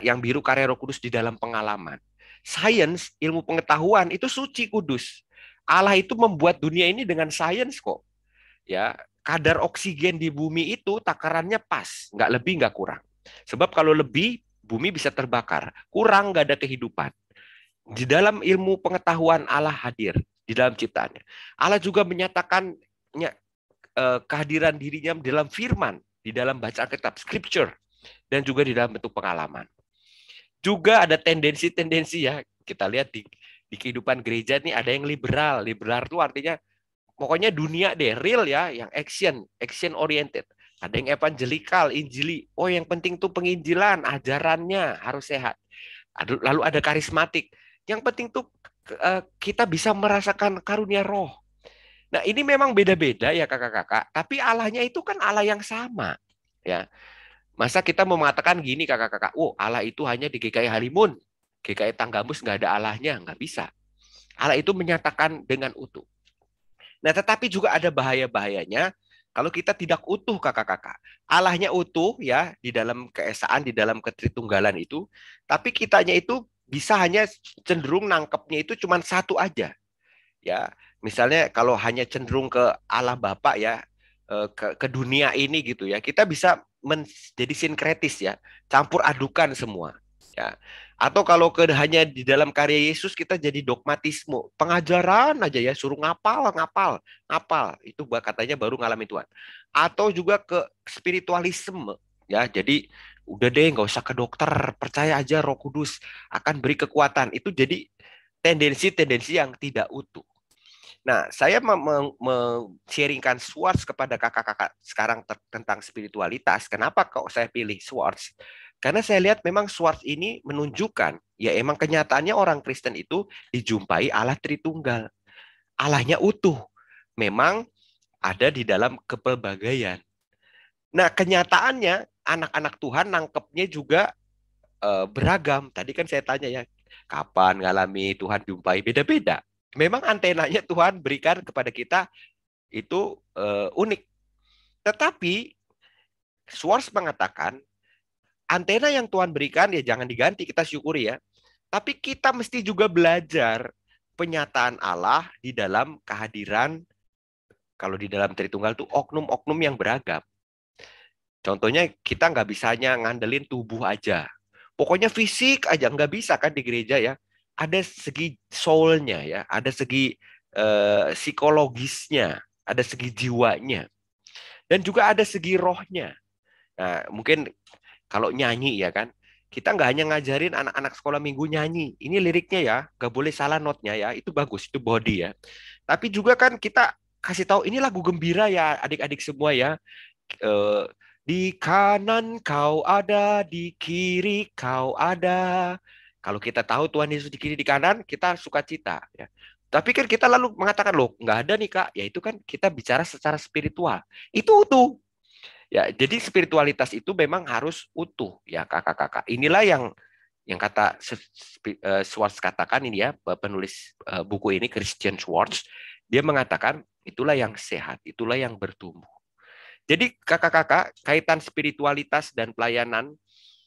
yang biru karya Roh Kudus di dalam pengalaman. Sains, ilmu pengetahuan itu suci kudus. Allah itu membuat dunia ini dengan sains kok. Ya, kadar oksigen di bumi itu takarannya pas, nggak lebih nggak kurang. Sebab kalau lebih bumi bisa terbakar, kurang nggak ada kehidupan. Di dalam ilmu pengetahuan Allah hadir di dalam ciptaannya. Allah juga menyatakan kehadiran dirinya dalam firman, di dalam bacaan kitab, scripture, dan juga di dalam bentuk pengalaman. Juga ada tendensi-tendensi ya, kita lihat di kehidupan gereja ini ada yang liberal. Liberal itu artinya pokoknya dunia deh, real ya, yang action oriented. Ada yang evangelikal, injili. Oh, yang penting tuh penginjilan, ajarannya harus sehat. Lalu ada karismatik. Yang penting tuh kita bisa merasakan karunia roh. Nah, ini memang beda-beda ya kakak-kakak, tapi Allahnya itu kan Allah yang sama. Ya. Masa kita mau mengatakan gini kakak-kakak, oh Allah itu hanya di GKI Halimun, GKI Tanggamus nggak ada Allahnya, nggak bisa. Allah itu menyatakan dengan utuh. Nah, tetapi juga ada bahaya-bahayanya kalau kita tidak utuh kakak-kakak. Allahnya utuh ya di dalam keesaan, di dalam ketritunggalan itu, tapi kitanya itu bisa hanya cenderung nangkepnya itu cuma satu aja. Ya, misalnya kalau hanya cenderung ke Allah Bapa ya, ke dunia ini gitu ya, kita bisa menjadi sinkretis ya, campur adukan semua. Ya. Atau kalau hanya di dalam karya Yesus kita jadi dogmatisme, pengajaran aja ya, suruh ngapal. Itu katanya baru ngalamin Tuhan. Atau juga ke spiritualisme ya, jadi udah deh nggak usah ke dokter, percaya aja Roh Kudus akan beri kekuatan. Itu jadi tendensi-tendensi yang tidak utuh. Nah, saya sharingkan Swartz kepada kakak-kakak sekarang tentang spiritualitas. Kenapa kok saya pilih Swartz? Karena saya lihat memang Swartz ini menunjukkan, ya emang kenyataannya orang Kristen itu dijumpai Allah Tritunggal. Allahnya utuh. Memang ada di dalam kepelbagaian. Nah, kenyataannya anak-anak Tuhan nangkepnya juga beragam. Tadi kan saya tanya ya, kapan ngalami Tuhan jumpai, beda-beda. Memang antenanya Tuhan berikan kepada kita itu unik. Tetapi Schwartz mengatakan antena yang Tuhan berikan ya jangan diganti, kita syukuri ya. Tapi kita mesti juga belajar penyataan Allah di dalam kehadiran, kalau di dalam Tritunggal itu oknum-oknum yang beragam. Contohnya kita nggak bisanya ngandelin tubuh aja. Pokoknya fisik aja nggak bisa kan di gereja ya. Ada segi soul-nya ya, ada segi psikologisnya, ada segi jiwanya. Dan juga ada segi rohnya. Nah, mungkin kalau nyanyi ya kan, kita nggak hanya ngajarin anak-anak sekolah minggu nyanyi. Ini liriknya ya, nggak boleh salah notnya ya. Itu bagus, itu body ya. Tapi juga kan kita kasih tahu ini lagu gembira ya adik-adik semua ya. Di kanan kau ada, di kiri kau ada. Kalau kita tahu Tuhan Yesus di kiri di kanan, kita sukacita ya. Tapi kan kita lalu mengatakan loh nggak ada nih Kak. Ya itu kan kita bicara secara spiritual. Itu utuh. Ya, jadi spiritualitas itu memang harus utuh ya kakak-kakak. Inilah yang kata Schwartz katakan ini ya, penulis buku ini Christian Schwartz, dia mengatakan itulah yang sehat, itulah yang bertumbuh. Jadi kakak-kakak, kaitan spiritualitas dan pelayanan,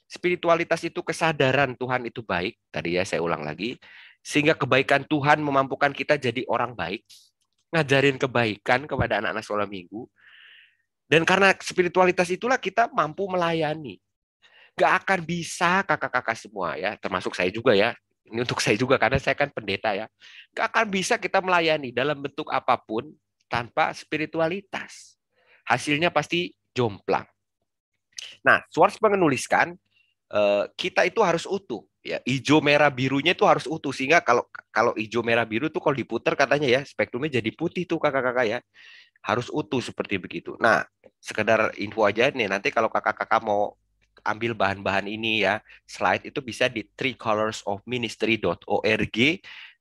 spiritualitas itu kesadaran Tuhan itu baik, tadi ya saya ulang lagi, sehingga kebaikan Tuhan memampukan kita jadi orang baik, ngajarin kebaikan kepada anak-anak sekolah minggu. Dan karena spiritualitas itulah kita mampu melayani. Gak akan bisa kakak-kakak semua ya, termasuk saya juga ya. Ini untuk saya juga karena saya kan pendeta ya. Gak akan bisa kita melayani dalam bentuk apapun tanpa spiritualitas. Hasilnya pasti jomplang. Nah, Schwartz menuliskan kita itu harus utuh. Ya, hijau merah birunya itu harus utuh sehingga kalau hijau merah biru tuh kalau diputar katanya ya spektrumnya jadi putih tuh kakak-kakak ya. Harus utuh seperti begitu. Nah, sekedar info aja nih, nanti kalau kakak-kakak mau ambil bahan-bahan ini ya, slide itu bisa di threecolorsofministry.org.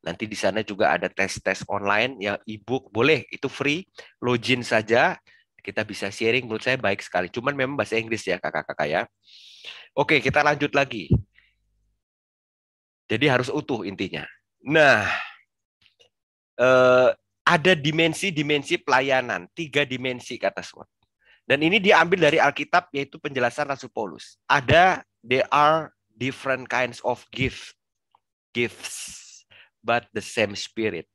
Nanti di sana juga ada tes-tes online, ya e-book boleh, itu free, login saja, kita bisa sharing, menurut saya baik sekali. Cuman memang bahasa Inggris ya kakak-kakak ya. Oke, kita lanjut lagi. Jadi harus utuh intinya. Nah, ada dimensi-dimensi pelayanan, 3 dimensi kata Schwartz. Dan ini diambil dari Alkitab yaitu penjelasan Rasul Paulus. There are different kinds of gifts, but the same spirit.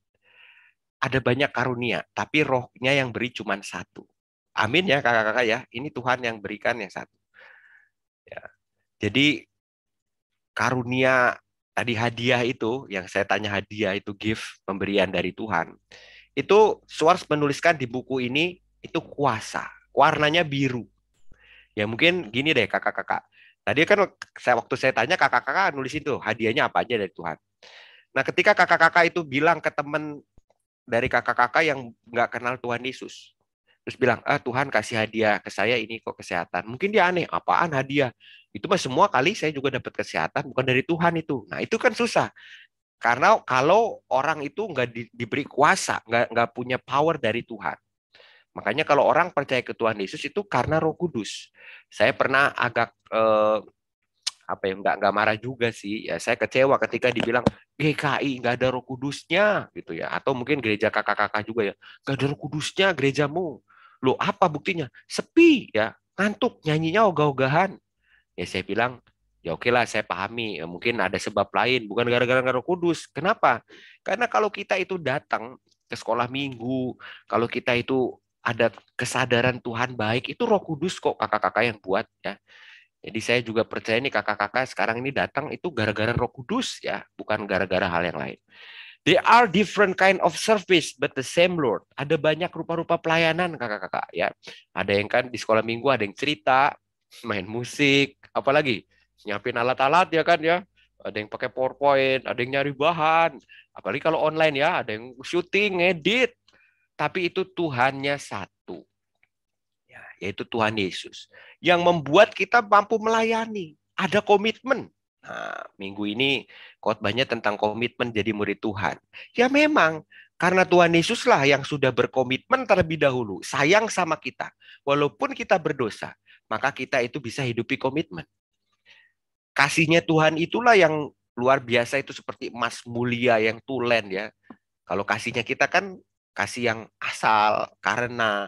Ada banyak karunia, tapi rohnya yang beri cuma satu. Amin ya kakak-kakak ya. Ini Tuhan yang berikan yang satu. Ya. Jadi karunia tadi hadiah itu, yang saya tanya hadiah itu gift, pemberian dari Tuhan. Itu Schwartz menuliskan di buku ini, itu kuasa. Warnanya biru. Ya mungkin gini deh kakak-kakak. Tadi kan waktu saya tanya kakak-kakak nulis itu, hadiahnya apa aja dari Tuhan. Nah ketika kakak-kakak itu bilang ke teman dari kakak-kakak yang nggak kenal Tuhan Yesus. Terus bilang, Tuhan kasih hadiah ke saya ini kok kesehatan. Mungkin dia aneh, apaan hadiah? Itu mah semua kali saya juga dapat kesehatan, bukan dari Tuhan itu. Nah itu kan susah. Karena kalau orang itu nggak diberi kuasa, nggak punya power dari Tuhan. Makanya kalau orang percaya ke Tuhan Yesus itu karena Roh Kudus. Saya pernah agak nggak marah juga sih. Ya saya kecewa ketika dibilang GKI nggak ada Roh Kudusnya gitu ya. Atau mungkin gereja kakak-kakak juga ya, nggak ada Roh Kudusnya gerejamu. Loh apa buktinya? Sepi ya, ngantuk, nyanyinya ogah-ogahan. Ya saya bilang, ya oke lah saya pahami, ya, mungkin ada sebab lain, bukan gara-gara Roh Kudus. Kenapa? Karena kalau kita itu datang ke sekolah minggu, kalau kita itu ada kesadaran Tuhan baik, itu Roh Kudus kok kakak-kakak yang buat ya. Jadi saya juga percaya nih kakak-kakak sekarang ini datang itu gara-gara Roh Kudus ya, bukan gara-gara hal yang lain. There are different kind of service, but the same Lord. Ada banyak rupa-rupa pelayanan kakak-kakak ya. Ada yang kan di sekolah minggu ada yang cerita, main musik, apalagi nyiapin alat-alat ya kan ya. Ada yang pakai PowerPoint, ada yang nyari bahan. Apalagi kalau online ya, ada yang syuting, ngedit. Tapi itu Tuhannya satu. Ya, yaitu Tuhan Yesus. Yang membuat kita mampu melayani. Ada komitmen. Nah, minggu ini khotbahnya tentang komitmen jadi murid Tuhan. Ya memang, karena Tuhan Yesuslah yang sudah berkomitmen terlebih dahulu, sayang sama kita. Walaupun kita berdosa, maka kita itu bisa hidupi komitmen. Kasihnya Tuhan itulah yang luar biasa, itu seperti emas mulia yang tulen ya. Kalau kasihnya kita kan kasih yang asal, karena,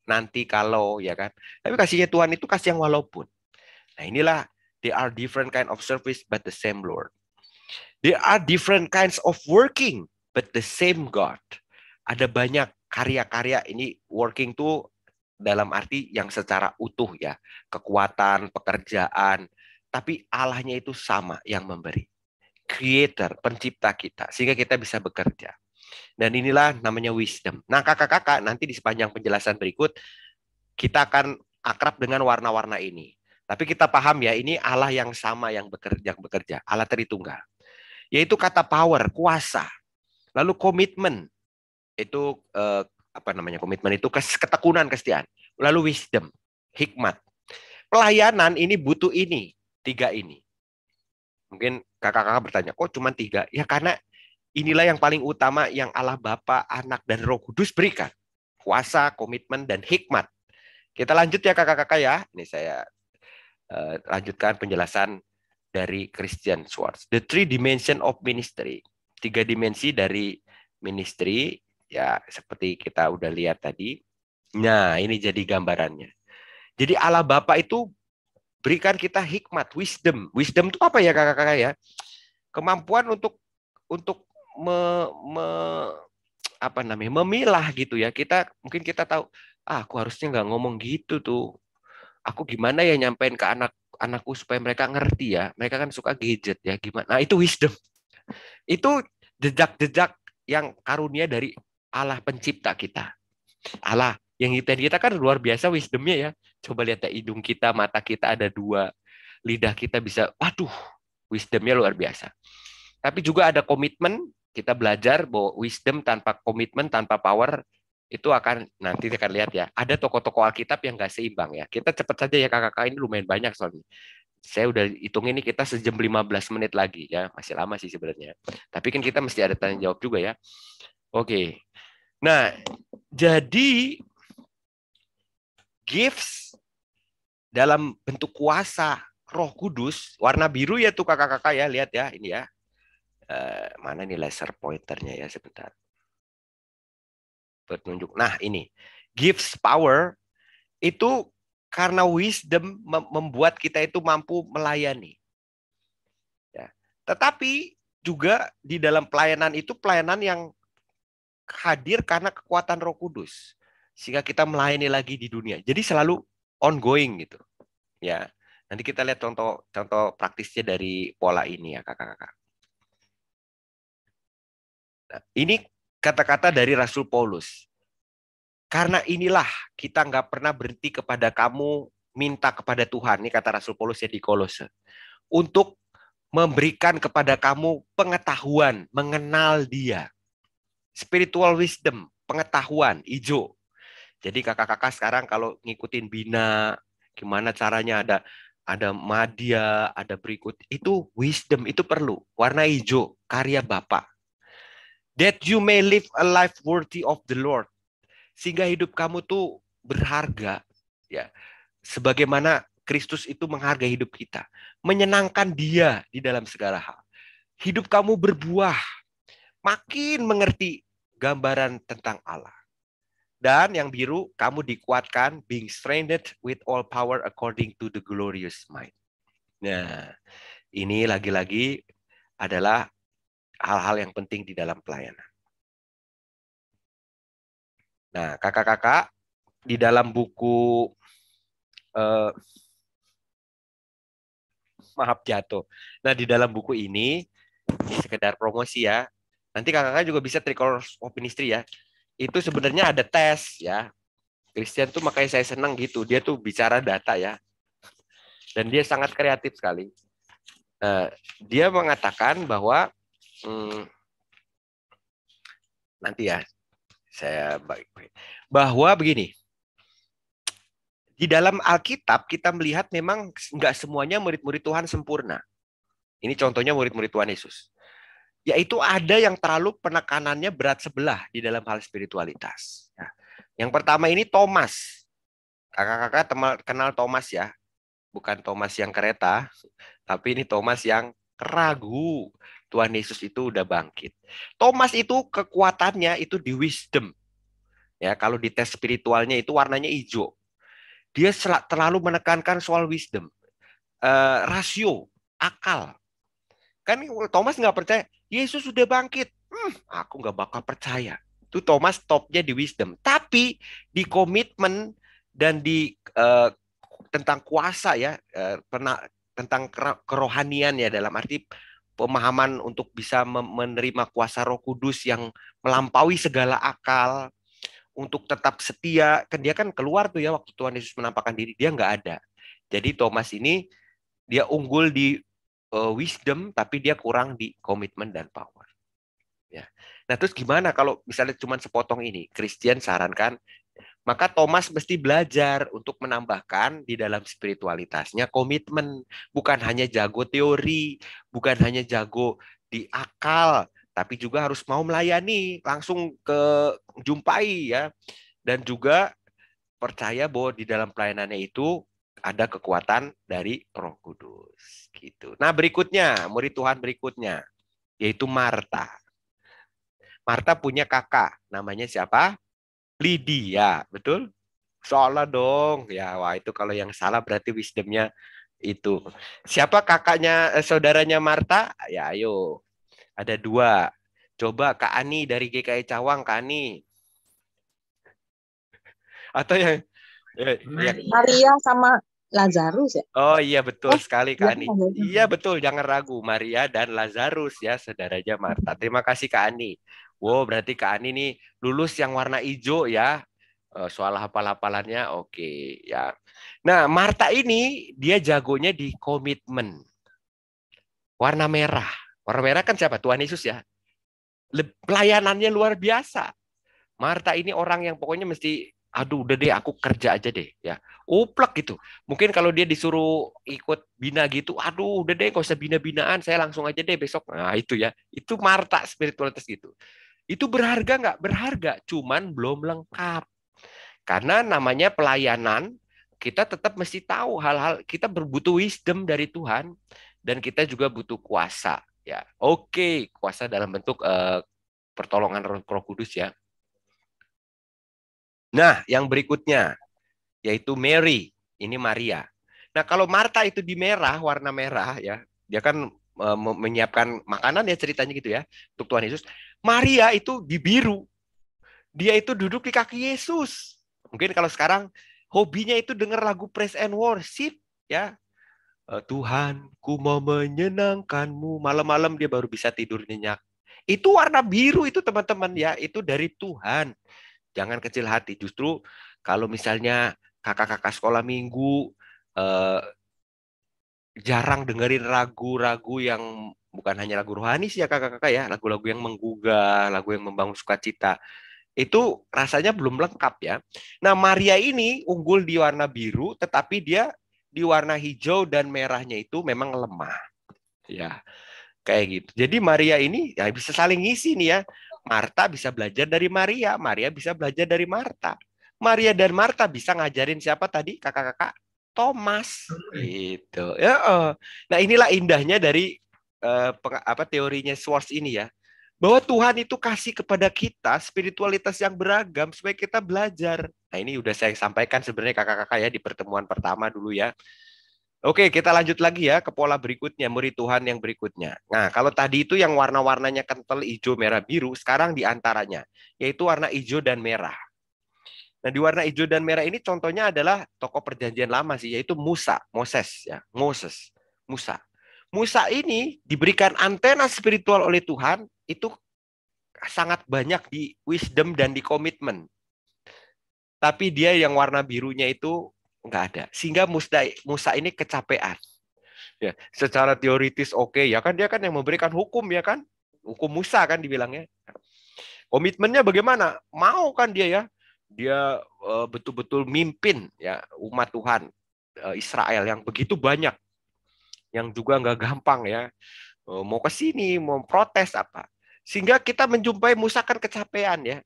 nanti, kalau, ya kan. Tapi kasihnya Tuhan itu kasih yang walaupun. Nah inilah, there are different kind of service but the same Lord. There are different kinds of working but the same God. Ada banyak karya-karya ini working tuh dalam arti yang secara utuh ya. Kekuatan, pekerjaan. Tapi Allahnya itu sama yang memberi. Creator, pencipta kita. Sehingga kita bisa bekerja. Dan inilah namanya wisdom. Nah kakak-kakak nanti di sepanjang penjelasan berikut kita akan akrab dengan warna-warna ini. Tapi kita paham ya, ini Allah yang sama yang bekerja, Allah Tritunggal. Yaitu kata power, kuasa. Lalu komitmen, itu komitmen itu ketekunan, kesetiaan. Lalu wisdom, hikmat. Pelayanan ini butuh ini, 3 ini. Mungkin kakak-kakak bertanya, kok cuma 3? Ya karena inilah yang paling utama yang Allah Bapa, Anak, dan Roh Kudus berikan. Kuasa, komitmen, dan hikmat. Kita lanjut ya kakak-kakak ya. Ini saya lanjutkan penjelasan dari Christian Schwartz. The 3 dimension of ministry. 3 dimensi dari ministry. Ya, seperti kita udah lihat tadi. Nah, ini jadi gambarannya. Jadi Allah Bapa itu berikan kita hikmat, wisdom. Wisdom itu apa ya kakak-kakak ya? Kemampuan untuk memilah gitu ya. Mungkin kita tahu, aku harusnya nggak ngomong gitu tuh. Aku gimana ya nyampein ke anakku supaya mereka ngerti ya. Mereka kan suka gadget ya, gimana. Nah, itu wisdom. Itu jejak-jejak yang karunia dari Allah pencipta kita. Allah yang nyiptain kita kan luar biasa wisdomnya ya. Coba lihat ya, hidung kita, mata kita ada 2. Lidah kita bisa, waduh, wisdomnya luar biasa. Tapi juga ada komitmen, kita belajar bahwa wisdom tanpa komitmen, tanpa power, itu akan, nanti kita akan lihat ya, ada tokoh-tokoh Alkitab yang nggak seimbang ya. Kita cepat saja ya kakak-kakak, ini lumayan banyak soalnya. Saya udah hitung ini kita sejam 15 menit lagi ya, masih lama sih sebenarnya. Tapi kan kita mesti ada tanya jawab juga ya. Oke. Nah, jadi gifts dalam bentuk kuasa Roh Kudus, warna biru ya tuh kakak-kakak ya, lihat ya, ini ya. Mana nih laser pointernya ya, sebentar. Petunjuk. Nah, ini gives power itu karena wisdom membuat kita itu mampu melayani. Ya. Tetapi juga di dalam pelayanan itu pelayanan yang hadir karena kekuatan Roh Kudus, sehingga kita melayani lagi di dunia. Jadi selalu ongoing gitu. Ya. Nanti kita lihat contoh praktisnya dari pola ini ya kakak-kakak. Nah, ini kata-kata dari Rasul Paulus. Karena inilah kita nggak pernah berhenti kepada kamu minta kepada Tuhan. Ini kata Rasul Paulus ya di Kolose. Untuk memberikan kepada kamu pengetahuan, mengenal Dia. Spiritual wisdom, pengetahuan, hijau. Jadi kakak-kakak sekarang kalau ngikutin Bina, gimana caranya ada madya, ada berikut. Itu wisdom, itu perlu. Warna hijau, karya Bapa. That you may live a life worthy of the Lord. Sehingga hidup kamu tuh berharga. Ya, sebagaimana Kristus itu menghargai hidup kita. Menyenangkan Dia di dalam segala hal. Hidup kamu berbuah. Makin mengerti gambaran tentang Allah. Dan yang biru, kamu dikuatkan, being strengthened with all power according to the glorious might. Nah, ini lagi-lagi adalah hal-hal yang penting di dalam pelayanan. Nah, kakak-kakak, di dalam buku maaf jatuh. Nah, di dalam buku ini sekedar promosi ya. Nanti kakak-kakak juga bisa Tricolor of Ministry ya. Itu sebenarnya ada tes ya. Christian tuh makanya saya senang gitu. Dia tuh bicara data ya. Dan dia sangat kreatif sekali. Dia mengatakan bahwa nanti ya saya bahwa begini, di dalam Alkitab kita melihat memang nggak semuanya murid-murid Tuhan sempurna. Ini contohnya murid-murid Tuhan Yesus. Yaitu ada yang terlalu penekanannya berat sebelah di dalam hal spiritualitas. Ya. Yang pertama ini Thomas. Kakak-kakak kenal Thomas ya. Bukan Thomas yang kereta, tapi ini Thomas yang ragu. Tuhan Yesus itu udah bangkit. Thomas itu kekuatannya itu di wisdom. Ya, kalau di tes spiritualnya itu warnanya hijau. Dia terlalu menekankan soal wisdom. Rasio, akal. Kan Thomas nggak percaya, Yesus sudah bangkit. Aku nggak bakal percaya. Itu Thomas topnya di wisdom. Tapi di komitmen dan di tentang kuasa ya, tentang kerohanian ya, dalam arti pemahaman untuk bisa menerima kuasa Roh Kudus yang melampaui segala akal, untuk tetap setia. Kan dia kan keluar tuh ya waktu Tuhan Yesus menampakkan diri, dia nggak ada. Jadi Thomas ini dia unggul di wisdom, tapi dia kurang di komitmen dan power. Ya. Nah terus gimana kalau misalnya cuma sepotong ini? Christian sarankan, maka Thomas mesti belajar untuk menambahkan di dalam spiritualitasnya komitmen. Bukan hanya jago teori, bukan hanya jago di akal, tapi juga harus mau melayani, langsung ke jumpai ya. Dan juga percaya bahwa di dalam pelayanannya itu ada kekuatan dari Roh Kudus gitu. Nah, berikutnya, murid Tuhan berikutnya yaitu Marta. Marta punya kakak, namanya siapa? Lydia, betul? Salah dong. Ya, wah itu kalau yang salah berarti wisdomnya itu. Siapa kakaknya, saudaranya Marta? Ya, ayo. Ada 2. Coba Kak Ani dari GKI Cawang, Kak Ani. Atau yang Maria sama Lazarus ya? Oh iya betul sekali Kak Ani. Iya betul, jangan ragu. Maria dan Lazarus ya, saudaranya Marta. Terima kasih Kak Ani. Wow, berarti Kak Ani nih lulus yang warna hijau ya. Soal hafal-hafalannya oke ya. Nah, Marta ini dia jagonya di komitmen. Warna merah. Warna merah kan siapa? Tuhan Yesus ya. Pelayanannya luar biasa. Marta ini orang yang pokoknya mesti, aduh udah deh aku kerja aja deh ya. Uplek gitu. Mungkin kalau dia disuruh ikut bina gitu, aduh udah deh gak usah bina-binaan, saya langsung aja deh besok. Nah itu ya. Itu Marta spiritualitas gitu. Itu berharga nggak? Berharga, cuman belum lengkap. Karena namanya pelayanan, kita tetap mesti tahu hal-hal, kita berbutuh wisdom dari Tuhan, dan kita juga butuh kuasa. Ya, oke, kuasa dalam bentuk pertolongan Roh Kudus ya. Nah, yang berikutnya, yaitu Mary, ini Maria. Nah, kalau Marta itu di merah, warna merah ya, dia kan menyiapkan makanan ya ceritanya gitu ya, untuk Tuhan Yesus. Maria itu di biru. Dia itu duduk di kaki Yesus. Mungkin kalau sekarang hobinya itu dengar lagu praise and worship ya. Tuhan, ku mau menyenangkanmu. Malam-malam dia baru bisa tidur nyenyak. Itu warna biru itu teman-teman ya. Itu dari Tuhan. Jangan kecil hati. Justru kalau misalnya kakak-kakak sekolah minggu jarang dengerin ragu-ragu yang bukan hanya lagu rohani sih ya kakak-kakak ya, lagu-lagu yang menggugah, lagu yang membangun sukacita, itu rasanya belum lengkap ya. Nah Maria ini unggul di warna biru, tetapi dia di warna hijau dan merahnya itu memang lemah, ya kayak gitu. Jadi Maria ini ya bisa saling ngisi nih ya. Marta bisa belajar dari Maria, Maria bisa belajar dari Marta. Maria dan Marta bisa ngajarin siapa tadi kakak-kakak? Thomas, gitu. Ya, nah inilah indahnya dari teorinya Schwartz ini ya, bahwa Tuhan itu kasih kepada kita spiritualitas yang beragam supaya kita belajar. Nah ini udah saya sampaikan sebenarnya kakak-kakak ya di pertemuan pertama dulu ya. Oke, kita lanjut lagi ya ke pola berikutnya, murid Tuhan yang berikutnya. Nah, kalau tadi itu yang warna-warnanya kental hijau, merah, biru, sekarang di antaranya yaitu warna hijau dan merah. Nah, di warna hijau dan merah ini contohnya adalah tokoh perjanjian lama sih, yaitu Musa, Musa. Musa ini diberikan antena spiritual oleh Tuhan, itu sangat banyak di wisdom dan di komitmen. Tapi dia yang warna birunya itu nggak ada. Sehingga Musa ini kecapean. Ya, secara teoritis oke, ya kan dia kan yang memberikan hukum ya kan? Hukum Musa kan dibilangnya. Komitmennya bagaimana? Mau kan dia ya? Dia betul-betul mimpin ya umat Tuhan Israel yang begitu banyak. yang juga nggak gampang ya. Mau ke sini, mau protes apa. Sehingga kita menjumpai Musa kan kecapean ya.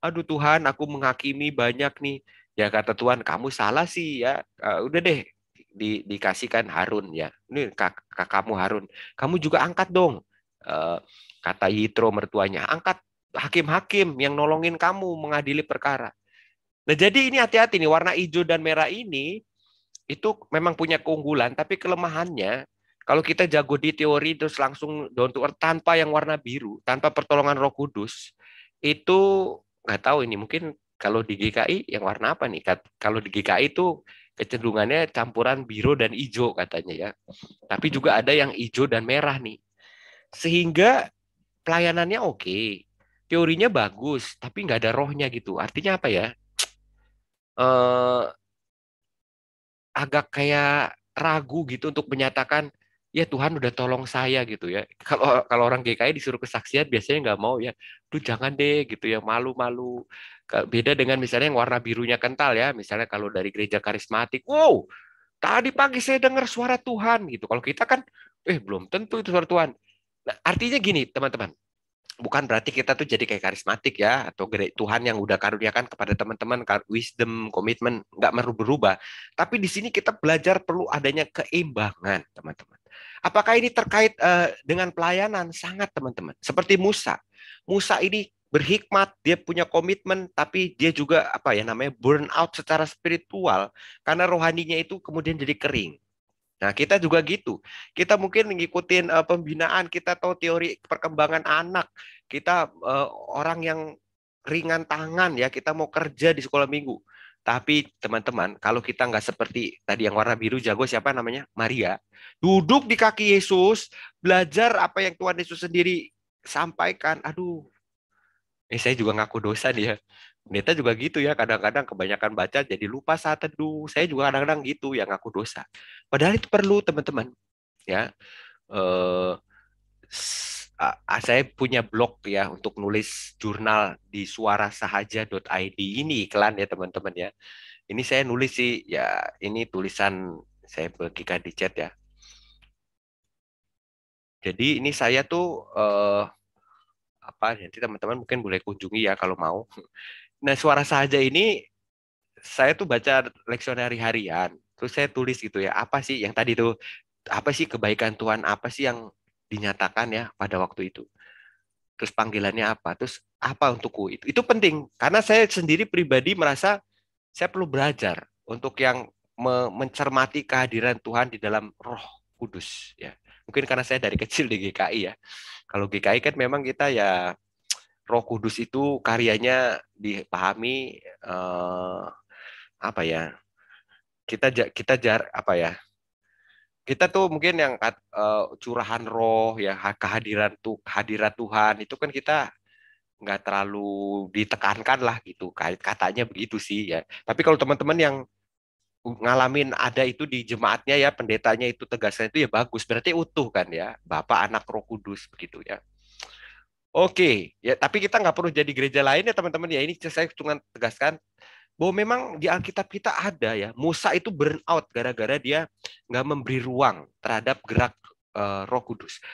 Aduh Tuhan, aku menghakimi banyak nih. Ya kata Tuhan, kamu salah sih ya. Udah deh, dikasihkan Harun ya. Ini kakakmu Harun. Kamu juga angkat dong. Kata Yitro mertuanya, angkat hakim-hakim yang nolongin kamu mengadili perkara. Nah jadi ini hati-hati nih, warna hijau dan merah ini itu memang punya keunggulan, tapi kelemahannya kalau kita jago di teori terus langsung down to earth tanpa yang warna biru, tanpa pertolongan Roh Kudus, itu nggak tahu ini mungkin kalau di GKI yang warna apa nih? Kalau di GKI itu kecenderungannya campuran biru dan hijau katanya ya. Tapi juga ada yang hijau dan merah nih. Sehingga pelayanannya oke, teorinya bagus, tapi nggak ada rohnya gitu. Artinya apa ya? Agak kayak ragu gitu untuk menyatakan ya Tuhan udah tolong saya gitu ya. Kalau orang GKI disuruh kesaksian biasanya nggak mau ya. Duh jangan deh gitu ya, malu-malu. Beda dengan misalnya yang warna birunya kental ya. Misalnya kalau dari gereja karismatik, wow, tadi pagi saya dengar suara Tuhan gitu. Kalau kita kan belum tentu itu suara Tuhan. Nah, artinya gini teman-teman. Bukan berarti kita tuh jadi kayak karismatik ya, atau Tuhan yang udah karuniakan kepada teman-teman wisdom, komitmen, nggak perlu berubah. Tapi di sini kita belajar perlu adanya keimbangan, teman-teman. Apakah ini terkait dengan pelayanan? Sangat, teman-teman. Seperti Musa. Musa ini berhikmat, dia punya komitmen, tapi dia juga burn out secara spiritual karena rohaninya itu kemudian jadi kering. Nah, kita juga gitu. Kita mungkin ngikutin pembinaan, kita tahu teori perkembangan anak. Kita orang yang ringan tangan ya, kita mau kerja di sekolah minggu. Tapi teman-teman, kalau kita nggak seperti tadi yang warna biru jago siapa namanya? Maria. Duduk di kaki Yesus, belajar apa yang Tuhan Yesus sendiri sampaikan. Aduh, saya juga ngaku dosa nih ya. Pendeta juga gitu ya, kadang-kadang kebanyakan baca jadi lupa saat teduh. Saya juga kadang-kadang gitu yang ngaku dosa. Padahal itu perlu teman-teman. Ya, saya punya blog ya untuk nulis jurnal di suarasahaja.id. Ini iklan ya teman-teman ya. Ini saya nulis sih ya, ini tulisan saya bagikan di chat ya. Jadi ini saya tuh nanti teman-teman mungkin boleh kunjungi ya kalau mau. Nah, Suara Sahaja ini saya tuh baca leksionari harian. Terus saya tulis gitu ya, apa sih yang tadi tuh, apa sih kebaikan Tuhan, apa sih yang dinyatakan ya pada waktu itu. Terus panggilannya apa, terus apa untukku. Itu penting, karena saya sendiri pribadi merasa saya perlu belajar untuk yang mencermati kehadiran Tuhan di dalam Roh Kudus. Ya. Mungkin karena saya dari kecil di GKI ya. Kalau GKI kan memang kita ya, Roh Kudus itu karyanya dipahami kita tuh mungkin yang curahan roh ya, kehadiran Tuhan itu kan kita nggak terlalu ditekankan lah gitu, katanya begitu sih ya. Tapi kalau teman-teman yang ngalamin ada itu di jemaatnya ya, pendetanya itu tegaskan itu ya bagus, berarti utuh kan ya, Bapa, Anak, Roh Kudus begitu ya. Oke, ya tapi kita nggak perlu jadi gereja lain ya teman-teman ya. Ini saya cuma tegaskan bahwa memang di Alkitab kita ada ya. Musa itu burn out gara-gara dia nggak memberi ruang terhadap gerak Roh Kudus.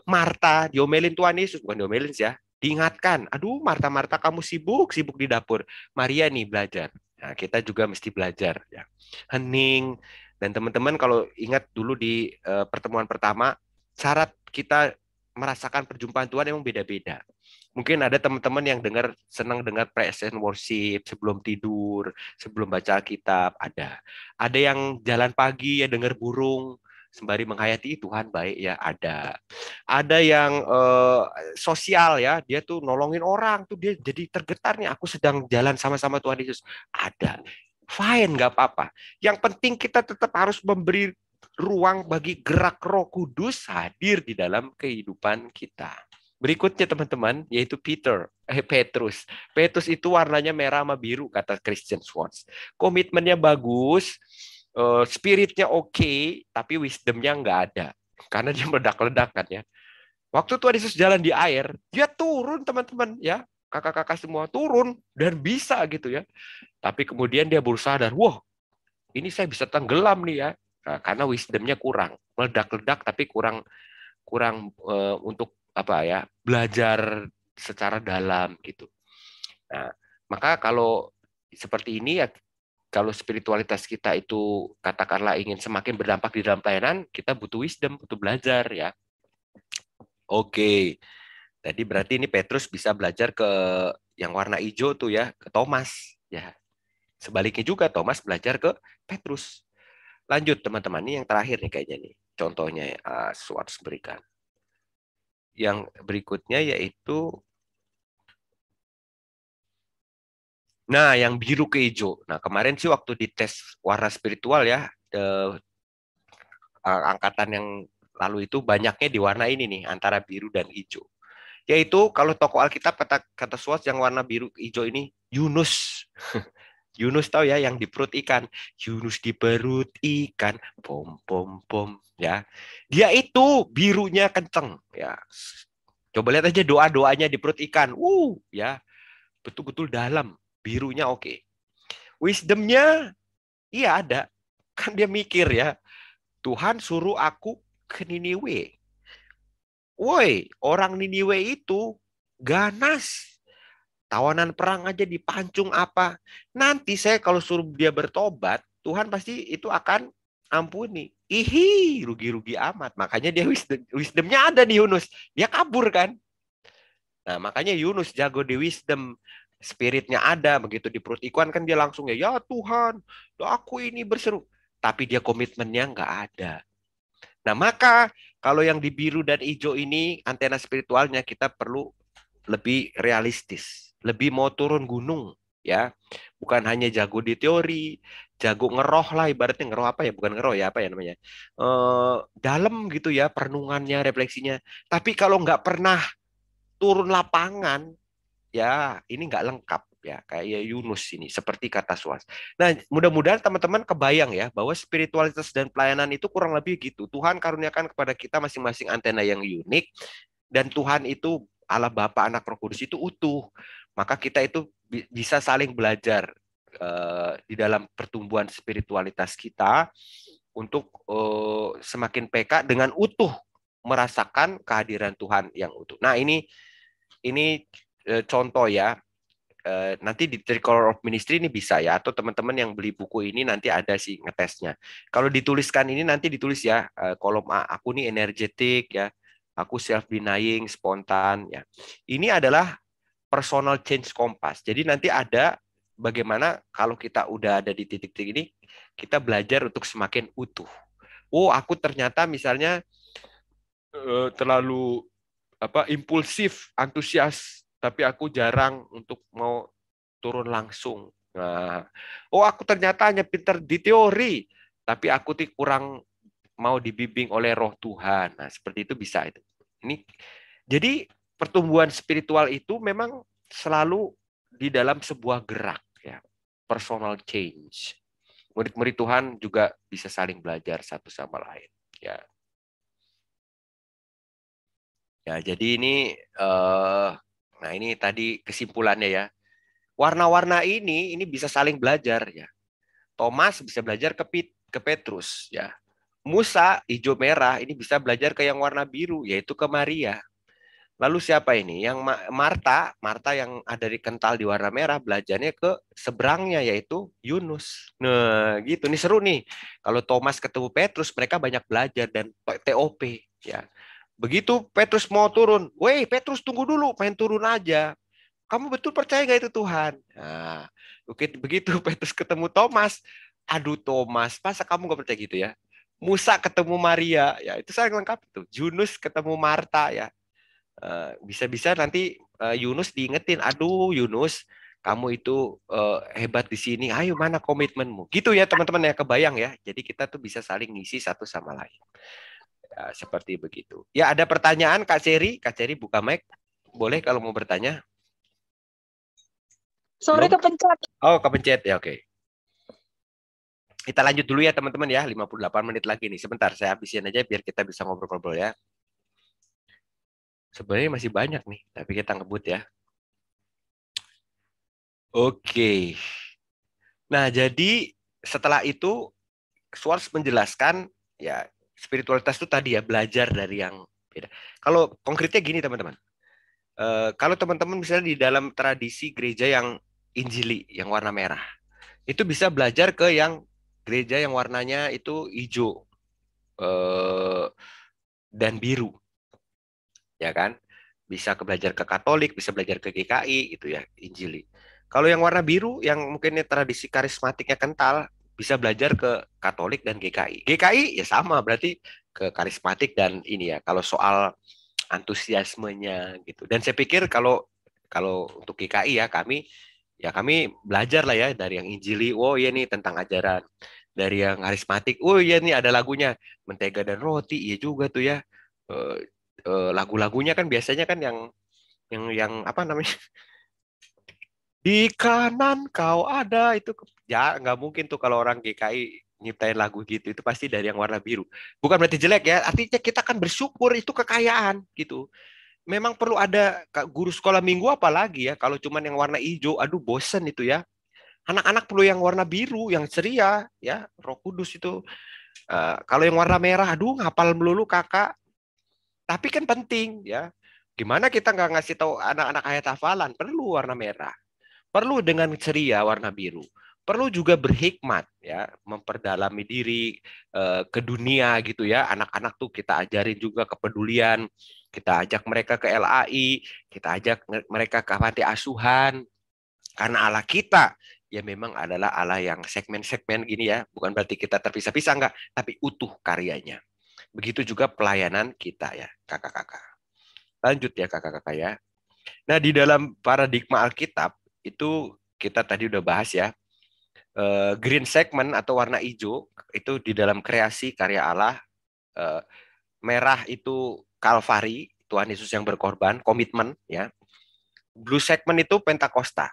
Marta diomelin Tuhan Yesus, bukan diomelin ya, diingatkan. Aduh Marta, kamu sibuk di dapur. Maria nih belajar. Nah, kita juga mesti belajar ya. Hening. Dan teman-teman kalau ingat dulu di pertemuan pertama, syarat kita merasakan perjumpaan Tuhan memang beda-beda. Mungkin ada teman-teman yang senang dengar praise and worship sebelum tidur, sebelum baca Alkitab, ada. Ada yang jalan pagi ya dengar burung sembari menghayati Tuhan baik ya, ada. Ada yang sosial ya, dia tuh nolongin orang tuh dia jadi tergetar nih, aku sedang jalan sama-sama Tuhan Yesus. Ada. Fine, nggak apa-apa. Yang penting kita tetap harus memberi ruang bagi gerak Roh Kudus hadir di dalam kehidupan kita. Berikutnya teman-teman, yaitu Petrus. Petrus itu warnanya merah sama biru, kata Christian Schwartz. Komitmennya bagus, spiritnya oke, tapi wisdomnya nggak ada. Karena dia meledak-ledak kan ya. Waktu Tuhan Yesus jalan di air, dia turun teman-teman ya. Kakak-kakak semua turun dan bisa gitu ya. Tapi kemudian dia baru sadar, wah ini saya bisa tenggelam nih ya. Nah, karena wisdomnya kurang, meledak-ledak tapi kurang untuk apa ya, belajar secara dalam gitu. Nah, maka kalau seperti ini ya, kalau spiritualitas kita itu katakanlah ingin semakin berdampak di dalam pelayanan, kita butuh wisdom, butuh belajar ya. Oke. Jadi berarti ini Petrus bisa belajar ke yang warna hijau tuh ya, ke Thomas ya. Sebaliknya juga Thomas belajar ke Petrus. Lanjut teman-teman, ini yang terakhir nih kayaknya nih. Contohnya Swartz berikan. Yang berikutnya yaitu yang biru ke hijau. Nah, kemarin sih waktu dites warna spiritual ya, angkatan yang lalu itu banyaknya di warna ini nih, antara biru dan hijau. Yaitu kalau tokoh Alkitab kata Swartz yang warna biru hijau ini Yunus. Yunus tahu ya, yang di perut ikan. Yunus di perut ikan, pom pom pom ya. Dia itu birunya kenceng ya. Coba lihat aja doa-doanya di perut ikan. Ya. Betul-betul dalam, birunya oke. Wisdomnya iya ada. Kan dia mikir ya, Tuhan suruh aku ke Niniwe. Woi, orang Niniwe itu ganas. Tawanan perang aja dipancung apa. Nanti saya kalau suruh dia bertobat, Tuhan pasti itu akan ampuni. Rugi-rugi amat. Makanya dia wisdomnya ada nih Yunus. Dia kabur kan. Nah, makanya Yunus jago di wisdom. Spiritnya ada. Begitu di perut ikan kan dia langsung ya Tuhan, aku ini berseru. Tapi dia komitmennya nggak ada. Nah, maka kalau yang di biru dan hijau ini, antena spiritualnya kita perlu lebih realistis, lebih mau turun gunung, ya, bukan hanya jago di teori, jago ngeroh lah, ibaratnya ngeroh apa ya, bukan ngeroh ya, apa ya namanya, dalam gitu ya, perenungannya, refleksinya. Tapi kalau nggak pernah turun lapangan, ya ini nggak lengkap. Ya, kayak Yunus ini, seperti kata Swartz. Nah, mudah-mudahan teman-teman kebayang ya, bahwa spiritualitas dan pelayanan itu kurang lebih gitu. Tuhan karuniakan kepada kita masing-masing antena yang unik, dan Tuhan itu, Allah Bapa, Anak, Roh Kudus itu utuh. Maka kita itu bisa saling belajar di dalam pertumbuhan spiritualitas kita untuk semakin peka dengan utuh merasakan kehadiran Tuhan yang utuh. Nah, ini contoh ya. Nanti di Tricolor of Ministry ini bisa ya, atau teman-teman yang beli buku ini nanti ada sih ngetesnya. Kalau dituliskan ini nanti ditulis ya, kolom A, aku nih energetik ya, aku self denying, spontan ya. Ini adalah personal change compass. Jadi nanti ada bagaimana kalau kita udah ada di titik-titik ini, kita belajar untuk semakin utuh. Aku ternyata misalnya terlalu impulsif, antusias, tapi aku jarang untuk mau turun langsung. Nah, aku ternyata hanya pintar di teori, tapi aku kurang mau dibimbing oleh Roh Tuhan. Nah, seperti itu bisa itu. Jadi pertumbuhan spiritual itu memang selalu di dalam sebuah gerak ya, personal change. Murid-murid Tuhan juga bisa saling belajar satu sama lain. Ya. Ya, jadi ini nah ini tadi kesimpulannya ya. Warna-warna ini bisa saling belajar ya. Thomas bisa belajar ke Petrus ya. Musa hijau merah ini bisa belajar ke yang warna biru, yaitu ke Maria. Lalu siapa ini? Yang Marta yang ada di kental di warna merah belajarnya ke seberangnya, yaitu Yunus. Nah, gitu. Ini seru nih. Kalau Thomas ketemu Petrus, mereka banyak belajar dan TOP ya. Begitu Petrus mau turun, weh Petrus tunggu dulu, main turun aja. Kamu betul percaya gak itu Tuhan? Nah, begitu Petrus ketemu Thomas, aduh Thomas, masa kamu gak percaya gitu ya? Musa ketemu Maria, ya itu saya lengkap itu. Yunus ketemu Marta ya. Bisa-bisa nanti Yunus diingetin, aduh Yunus, kamu itu hebat di sini. Ayo mana komitmenmu? Gitu ya teman-teman ya, kebayang ya. Jadi kita tuh bisa saling ngisi satu sama lain. Ya, seperti begitu. Ya, ada pertanyaan Kak Ceri? Kak Ceri buka mic. Boleh kalau mau bertanya. Sorry, kepencet. Oh, kepencet ya, oke. Kita lanjut dulu ya teman-teman ya, 58 menit lagi nih. Sebentar, saya habisin aja biar kita bisa ngobrol-ngobrol ya. Sebenarnya masih banyak nih, tapi kita ngebut ya. Oke. Nah, jadi setelah itu Schwartz menjelaskan ya spiritualitas itu tadi ya belajar dari yang beda. Kalau konkretnya gini teman-teman, kalau teman-teman misalnya di dalam tradisi gereja yang Injili yang warna merah, itu bisa belajar ke yang gereja yang warnanya itu hijau dan biru, ya kan? Bisa belajar ke Katolik, bisa belajar ke GKI gitu ya, Injili. Kalau yang warna biru, yang mungkin tradisi karismatiknya kental, bisa belajar ke Katolik dan GKI. GKI ya sama, berarti ke karismatik dan ini ya. Kalau soal antusiasmenya gitu. Dan saya pikir kalau untuk GKI ya kami belajar lah ya dari yang Injili. Oh iya nih tentang ajaran. Dari yang karismatik. Oh iya nih ada lagunya Mentega dan Roti. Iya juga tuh ya. Lagu-lagunya kan biasanya kan yang apa namanya? Di kanan kau ada itu ya nggak mungkin tuh kalau orang GKI nyiptain lagu gitu, itu pasti dari yang warna biru. Bukan berarti jelek ya, artinya kita kan bersyukur itu kekayaan gitu. Memang perlu ada guru sekolah minggu apalagi ya, kalau cuman yang warna hijau, aduh bosen itu ya. Anak-anak perlu yang warna biru, yang ceria ya, Roh Kudus itu. Kalau yang warna merah, aduh ngapal melulu kakak. Tapi kan penting ya. Gimana kita nggak ngasih tahu anak-anak ayat hafalan? Perlu warna merah. Perlu dengan ceria warna biru. Perlu juga berhikmat ya, memperdalami diri ke dunia gitu ya. Anak-anak tuh kita ajarin juga kepedulian, kita ajak mereka ke LAI, kita ajak mereka ke panti asuhan. Karena Allah kita ya memang adalah Allah yang segmen-segmen gini ya, bukan berarti kita terpisah-pisah enggak, tapi utuh karyanya. Begitu juga pelayanan kita ya, kakak-kakak. Lanjut ya kakak-kakak ya. Nah, di dalam paradigma Alkitab itu kita tadi udah bahas ya. Green segment atau warna hijau itu di dalam kreasi karya Allah, merah itu Kalvari, Tuhan Yesus yang berkorban, komitmen ya. Blue segment itu Pentakosta.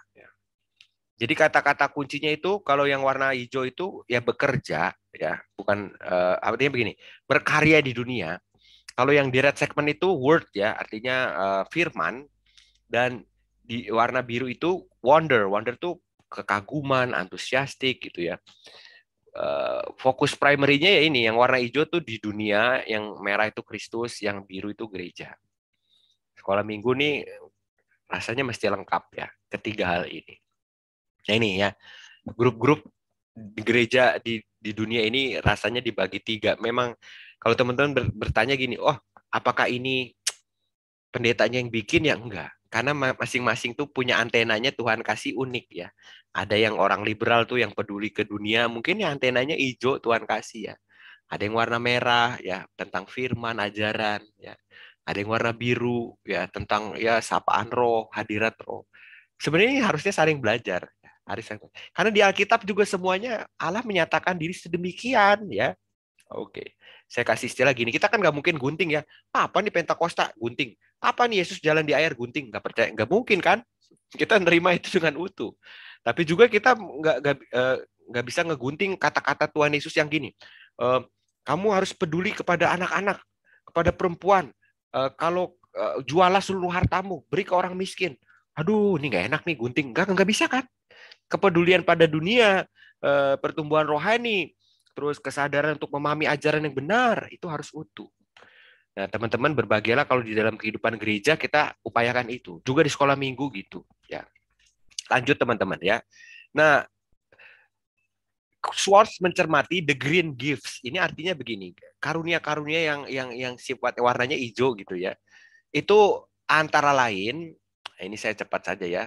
Jadi kata-kata kuncinya itu kalau yang warna hijau itu ya bekerja ya, bukan artinya begini, berkarya di dunia. Kalau yang di red segment itu word ya, artinya firman, dan di warna biru itu wonder itu kekaguman, antusiastik gitu ya. Fokus primernya ya ini, yang warna hijau tuh di dunia, yang merah itu Kristus, yang biru itu gereja. Sekolah minggu nih rasanya mesti lengkap ya, ketiga hal ini. Nah ini ya, grup-grup gereja di dunia ini rasanya dibagi 3. Memang kalau teman-teman bertanya gini, oh apakah ini pendetanya yang bikin ya? Enggak. Karena masing-masing tuh punya antenanya Tuhan kasih unik ya. Ada yang orang liberal tuh yang peduli ke dunia, mungkin ya antenanya hijau Tuhan kasih ya. Ada yang warna merah ya tentang firman, ajaran ya. Ada yang warna biru ya tentang ya sapaan roh, hadirat roh. Sebenarnya harusnya saling belajar. Karena di Alkitab juga semuanya Allah menyatakan diri sedemikian ya. Oke. Saya kasih istilah gini, kita kan nggak mungkin gunting ya. Apa nih Pentakosta? Gunting. Apa nih Yesus jalan di air? Gunting. Nggak percaya, nggak mungkin kan? Kita nerima itu dengan utuh. Tapi juga kita nggak bisa ngegunting kata-kata Tuhan Yesus yang gini. Kamu harus peduli kepada anak-anak, kepada perempuan. Kalau jualah seluruh hartamu, beri ke orang miskin. Aduh, ini nggak enak nih gunting. Nggak bisa kan? Kepedulian pada dunia, pertumbuhan rohani, terus kesadaran untuk memahami ajaran yang benar, itu harus utuh. Nah, teman-teman berbahagialah kalau di dalam kehidupan gereja kita upayakan itu. Juga di sekolah minggu gitu. Ya. Lanjut teman-teman ya. Nah, Schwartz mencermati the green gifts. Ini artinya begini, karunia-karunia yang sifat warnanya hijau gitu ya. Itu antara lain, ini saya cepat saja ya.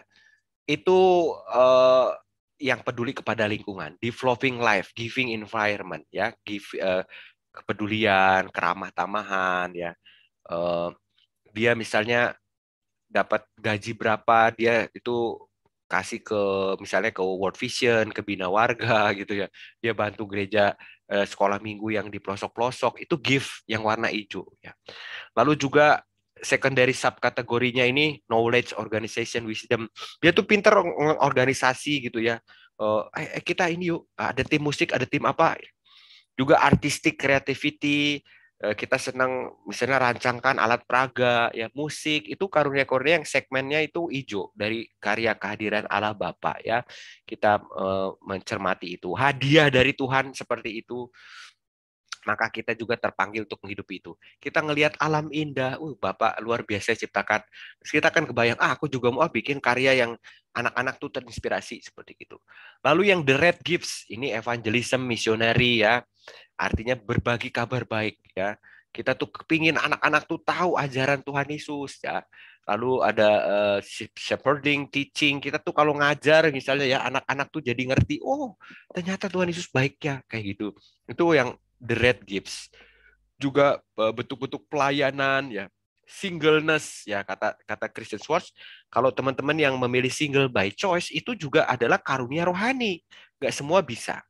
Itu yang peduli kepada lingkungan, developing life, giving environment ya, kepedulian, keramah tamahan ya. Dia misalnya dapat gaji berapa, dia itu kasih ke misalnya ke World Vision, ke Bina Warga gitu ya. Dia bantu gereja sekolah minggu yang di pelosok-pelosok, itu gift yang warna hijau ya. Lalu juga secondary subkategorinya ini knowledge, organization, wisdom. Dia tuh pinter organisasi gitu ya. Kita ini yuk, ada tim musik, ada tim apa. Juga artistic, creativity, Kita senang misalnya rancangkan alat peraga, ya musik, itu karunia-karunia yang segmennya itu hijau dari karya kehadiran Allah Bapa ya. Kita mencermati itu. Hadiah dari Tuhan seperti itu. Maka kita juga terpanggil untuk menghidupi itu. Kita ngelihat alam indah, Bapak luar biasa ciptakan. Terus kita kan kebayang, aku juga mau bikin karya yang anak-anak tuh terinspirasi seperti itu. Lalu yang the red gifts, ini evangelism missionary ya. Artinya berbagi kabar baik ya. Kita tuh kepingin anak-anak tuh tahu ajaran Tuhan Yesus ya. Lalu ada shepherding, teaching. Kita tuh kalau ngajar misalnya ya, anak-anak tuh jadi ngerti, oh ternyata Tuhan Yesus baik ya, kayak gitu. Itu yang the red gifts. Juga bentuk-bentuk pelayanan ya, singleness ya, kata Christian Schwartz, kalau teman-teman yang memilih single by choice itu juga adalah karunia rohani. Nggak semua bisa.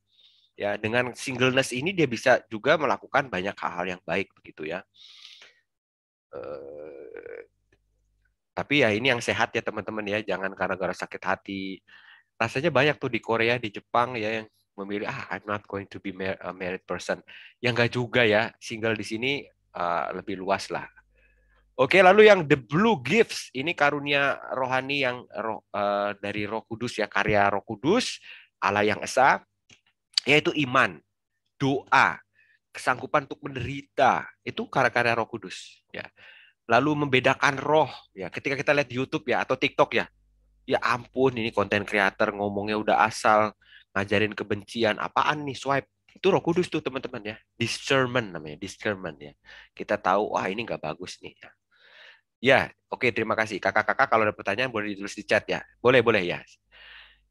Ya, dengan singleness ini dia bisa juga melakukan banyak hal-hal yang baik begitu ya. Tapi ya ini yang sehat ya teman-teman ya, jangan gara-gara sakit hati. Rasanya banyak tuh di Korea, di Jepang ya yang memilih I'm not going to be a married person. Yang enggak juga ya, single di sini lebih luas lah. Oke, lalu yang the blue gifts, ini karunia rohani yang dari Roh Kudus ya, karya Roh Kudus, Allah yang Esa, yaitu iman, doa, kesanggupan untuk menderita, itu karya-karya Roh Kudus ya. Lalu membedakan roh ya, ketika kita lihat di YouTube ya atau TikTok ya. Ya ampun, ini konten kreator ngomongnya udah asal, ngajarin kebencian, apaan nih swipe. Itu Roh Kudus tuh teman-teman ya. Discernment namanya, discernment ya. Kita tahu, wah ini nggak bagus nih. Ya, oke, terima kasih. Kakak-kakak kalau ada pertanyaan boleh ditulis di chat ya. Boleh ya.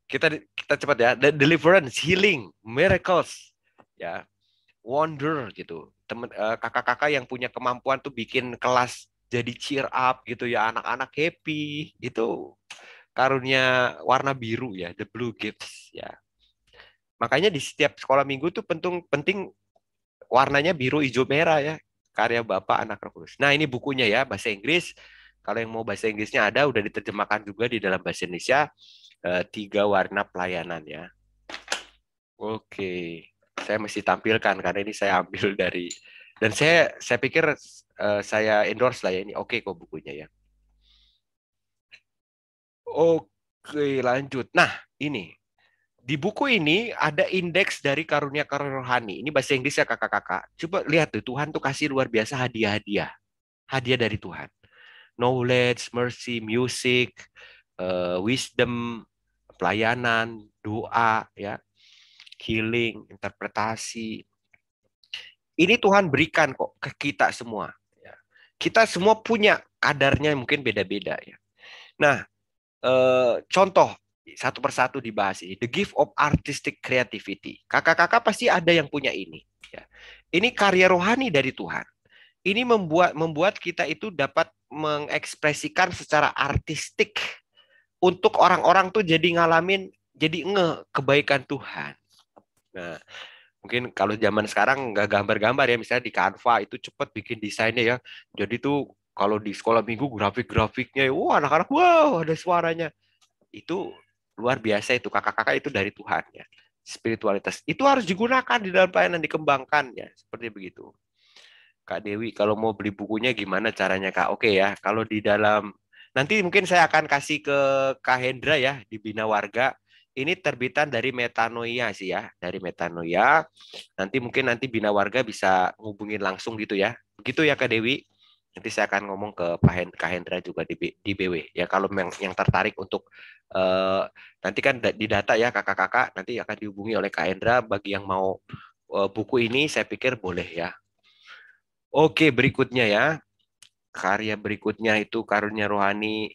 Kita cepat ya. Deliverance, healing, miracles, ya, wonder gitu. Kakak-kakak yang punya kemampuan tuh bikin kelas jadi cheer up gitu ya, anak-anak happy. Itu karunia warna biru ya, the blue gifts ya. Makanya di setiap sekolah minggu tuh penting warnanya biru, hijau, merah ya. Karya Bapak Anak Roh Kudus. Nah, ini bukunya ya, bahasa Inggris. Kalau yang mau bahasa Inggrisnya ada, udah diterjemahkan juga di dalam bahasa Indonesia. 3 warna pelayanan ya. Oke, saya mesti tampilkan karena ini saya ambil dari, dan saya pikir saya endorse lah ya ini. Oke kok bukunya ya. Oke, lanjut. Nah, ini. Di buku ini ada indeks dari karunia-karunia rohani. Ini bahasa Inggris ya kakak-kakak. Coba lihat tuh, Tuhan tuh kasih luar biasa hadiah-hadiah. Hadiah dari Tuhan. Knowledge, mercy, music, wisdom, pelayanan, doa, ya, healing, interpretasi. Ini Tuhan berikan kok ke kita semua. Kita semua punya kadarnya mungkin beda-beda ya. Nah, contoh satu persatu dibahas ini. The gift of artistic creativity. Kakak-kakak pasti ada yang punya ini. Ya. Ini karya rohani dari Tuhan. Ini membuat kita itu dapat mengekspresikan secara artistik untuk orang-orang tuh jadi ngalamin, jadi kebaikan Tuhan. Nah, mungkin kalau zaman sekarang nggak gambar-gambar ya, misalnya di Canva itu cepat bikin desainnya ya. Jadi tuh kalau di sekolah minggu grafik-grafiknya, wah anak-anak wow ada suaranya. Itu luar biasa itu, kakak-kakak itu dari Tuhan ya. Spiritualitas itu harus digunakan di dalam pelayanan, dikembangkan ya, seperti begitu. Kak Dewi, kalau mau beli bukunya gimana caranya Kak? Oke ya, kalau di dalam, nanti mungkin saya akan kasih ke Kak Hendra ya, di Bina Warga. Ini terbitan dari Metanoia sih ya, dari Metanoia. Nanti mungkin Bina Warga bisa ngubungin langsung gitu ya. Begitu ya Kak Dewi. Nanti saya akan ngomong ke Kak Hendra juga di BW. Ya kalau yang tertarik untuk nanti kan di data ya kakak-kakak, nanti akan dihubungi oleh Kak Hendra. Bagi yang mau buku ini, saya pikir boleh ya. Oke, berikutnya ya. Karya berikutnya itu karunia rohani,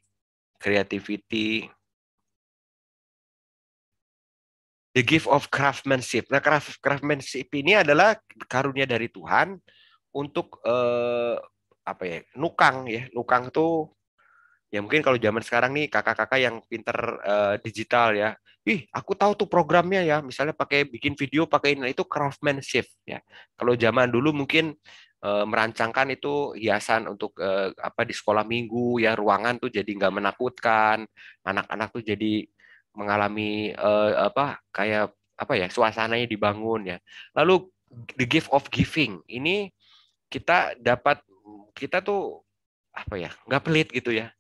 creativity, the gift of craftsmanship. Nah, craftsmanship ini adalah karunia dari Tuhan untuk apa ya? Nukang ya. Nukang tuh ya mungkin kalau zaman sekarang nih kakak-kakak yang pinter digital ya. Ih, aku tahu tuh programnya ya. Misalnya pakai bikin video pakai ini, itu craftsmanship ya. Kalau zaman dulu mungkin merancangkan itu hiasan untuk apa di sekolah minggu ya, ruangan tuh jadi nggak menakutkan, anak-anak tuh jadi mengalami apa kayak apa ya, suasananya dibangun ya. Lalu the gift of giving ini kita tuh apa ya, nggak pelit gitu ya.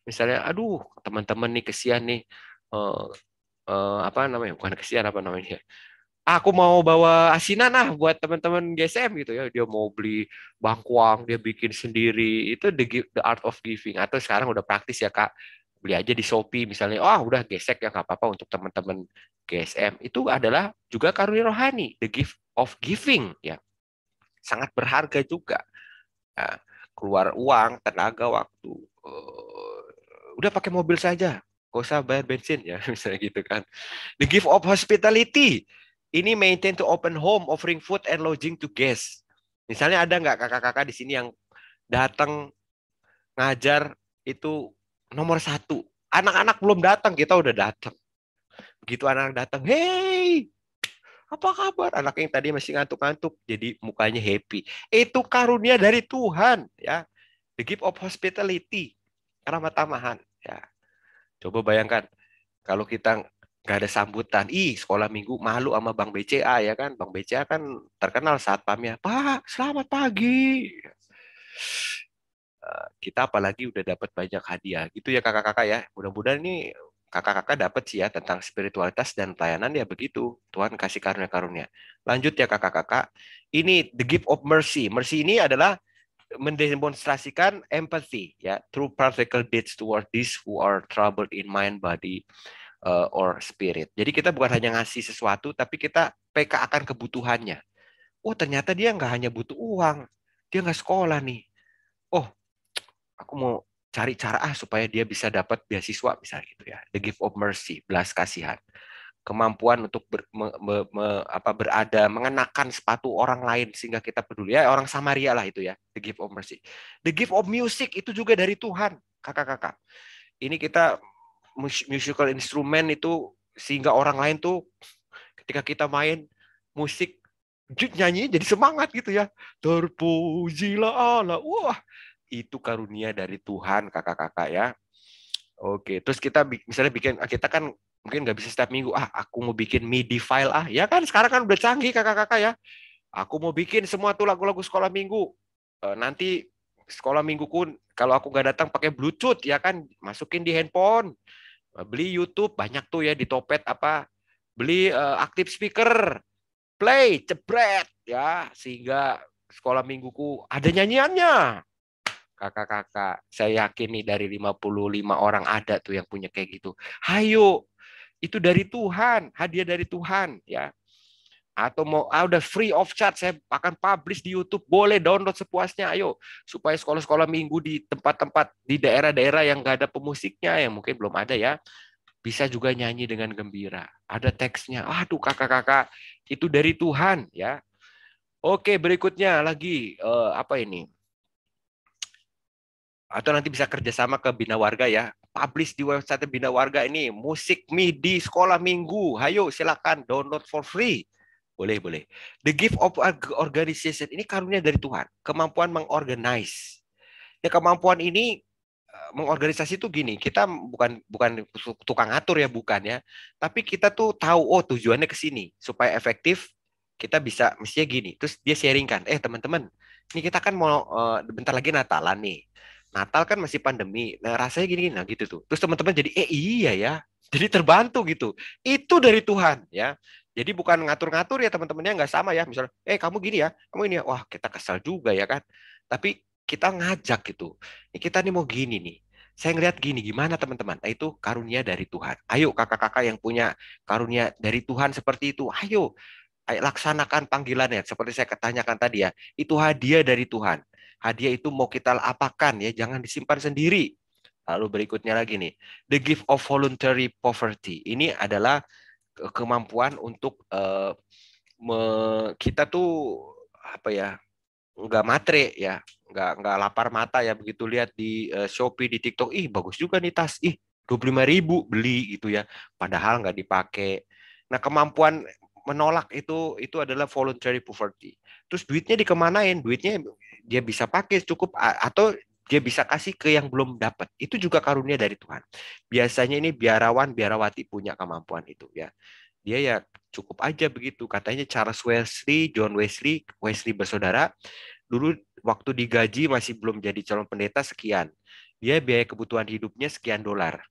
Misalnya, aduh teman-teman nih kesian nih, apa namanya, bukan kesian, apa namanya, aku mau bawa asinan buat teman-teman GSM gitu ya, dia mau beli bangkuang, dia bikin sendiri, itu the art of giving. Atau sekarang udah praktis ya Kak, beli aja di Shopee misalnya, udah gesek ya nggak apa-apa untuk teman-teman GSM. Itu adalah juga karunia rohani, the gift of giving ya, sangat berharga juga. Nah, keluar uang, tenaga, waktu, udah pakai mobil saja, gak usah bayar bensin ya, misalnya gitu kan. The gift of hospitality, ini maintain to open home, offering food and lodging to guests. Misalnya ada nggak kakak-kakak di sini yang datang ngajar itu nomor 1. Anak-anak belum datang, kita udah datang. Begitu anak datang, hey, apa kabar? Anak yang tadi masih ngantuk-ngantuk, jadi mukanya happy. Itu karunia dari Tuhan, ya. The gift of hospitality, ramah tamahan, ya. Coba bayangkan, kalau kita nggak ada sambutan, sekolah minggu malu sama Bang BCA ya kan? Bang BCA kan terkenal satpamnya, Pak, selamat pagi. Kita apalagi udah dapat banyak hadiah, gitu ya kakak-kakak ya. Mudah-mudahan ini kakak-kakak dapat sih ya tentang spiritualitas dan pelayanan ya begitu. Tuhan kasih karunia-karunia. Lanjut ya kakak-kakak. Ini the gift of mercy. Mercy ini adalah mendemonstrasikan empathy ya, through practical deeds toward these who are troubled in mind, body, or spirit. Jadi kita bukan hanya ngasih sesuatu, tapi kita PK akan kebutuhannya. Oh ternyata dia nggak hanya butuh uang, dia nggak sekolah nih. Oh aku mau cari cara supaya dia bisa dapat beasiswa misalnya gitu ya. The gift of mercy, belas kasihan. Kemampuan untuk berada, mengenakan sepatu orang lain sehingga kita peduli. Ya, orang Samaria lah itu ya, the gift of mercy. The gift of music itu juga dari Tuhan, kakak-kakak. Ini kita musical instrument itu sehingga orang lain tuh ketika kita main musik, nyanyi jadi semangat gitu ya. Terpujilah Allah. Wah, itu karunia dari Tuhan, kakak-kakak ya. Oke, terus kita misalnya kita kan mungkin nggak bisa setiap minggu, aku mau bikin MIDI file, ya kan sekarang kan udah canggih kakak-kakak ya. Aku mau bikin semua tuh lagu-lagu sekolah minggu. Nanti sekolah mingguku kalau aku nggak datang pakai Bluetooth ya kan, masukin di handphone. Beli YouTube banyak tuh ya di Topet beli active speaker, play, jebret ya, sehingga sekolah mingguku ada nyanyiannya. Kakak-kakak, saya yakin nih dari 55 orang ada tuh yang punya kayak gitu. Hayo, itu dari Tuhan, hadiah dari Tuhan ya. Atau mau udah free of charge, saya akan publish di YouTube, boleh download sepuasnya, ayo, supaya sekolah-sekolah minggu di tempat-tempat di daerah-daerah yang nggak ada pemusiknya, yang mungkin belum ada ya, bisa juga nyanyi dengan gembira. Ada teksnya. Aduh kakak-kakak, itu dari Tuhan ya. Oke, berikutnya lagi apa ini? Atau nanti bisa kerjasama ke Bina Warga ya, publish di website Bina Warga ini musik MIDI sekolah minggu, hayo silakan download for free, boleh. The gift of organization, ini karunia dari Tuhan, kemampuan mengorganize ya. Kemampuan ini mengorganisasi itu gini, kita bukan tukang atur ya, bukan ya, tapi kita tuh tahu tujuannya ke sini supaya efektif. Kita bisa mestinya gini, terus dia sharingkan, teman-teman, ini kita kan mau bentar lagi Natalan nih. Natal kan masih pandemi, nah rasanya gini, nah gitu tuh. Terus teman-teman jadi, iya ya, jadi terbantu gitu. Itu dari Tuhan ya. Jadi bukan ngatur-ngatur ya teman-temannya, nggak sama ya. Misalnya, kamu gini ya, kamu ini ya, wah kita kesal juga ya kan. Tapi kita ngajak gitu. Ini kita nih mau gini nih. Saya ngelihat gini, gimana teman-teman? Nah, itu karunia dari Tuhan. Ayo kakak-kakak yang punya karunia dari Tuhan seperti itu, ayo laksanakan panggilannya. Seperti saya tanyakan tadi ya, itu hadiah dari Tuhan. Hadiah itu mau kita apakan ya, jangan disimpan sendiri. Lalu berikutnya lagi nih, the gift of voluntary poverty. Ini adalah kemampuan untuk kita tuh apa ya, nggak matre ya, nggak lapar mata ya, begitu lihat di Shopee, di TikTok, bagus juga nih tas, 25.000 beli gitu ya, padahal nggak dipakai. Nah kemampuan menolak itu adalah voluntary poverty. Terus duitnya dikemanain? Duitnya dia bisa pakai cukup, atau dia bisa kasih ke yang belum dapat. Itu juga karunia dari Tuhan. Biasanya ini biarawan, biarawati punya kemampuan itu ya. Dia ya cukup aja begitu. Katanya Charles Wesley, John Wesley bersaudara, dulu waktu digaji masih belum jadi calon pendeta sekian. Dia biaya kebutuhan hidupnya sekian dolar.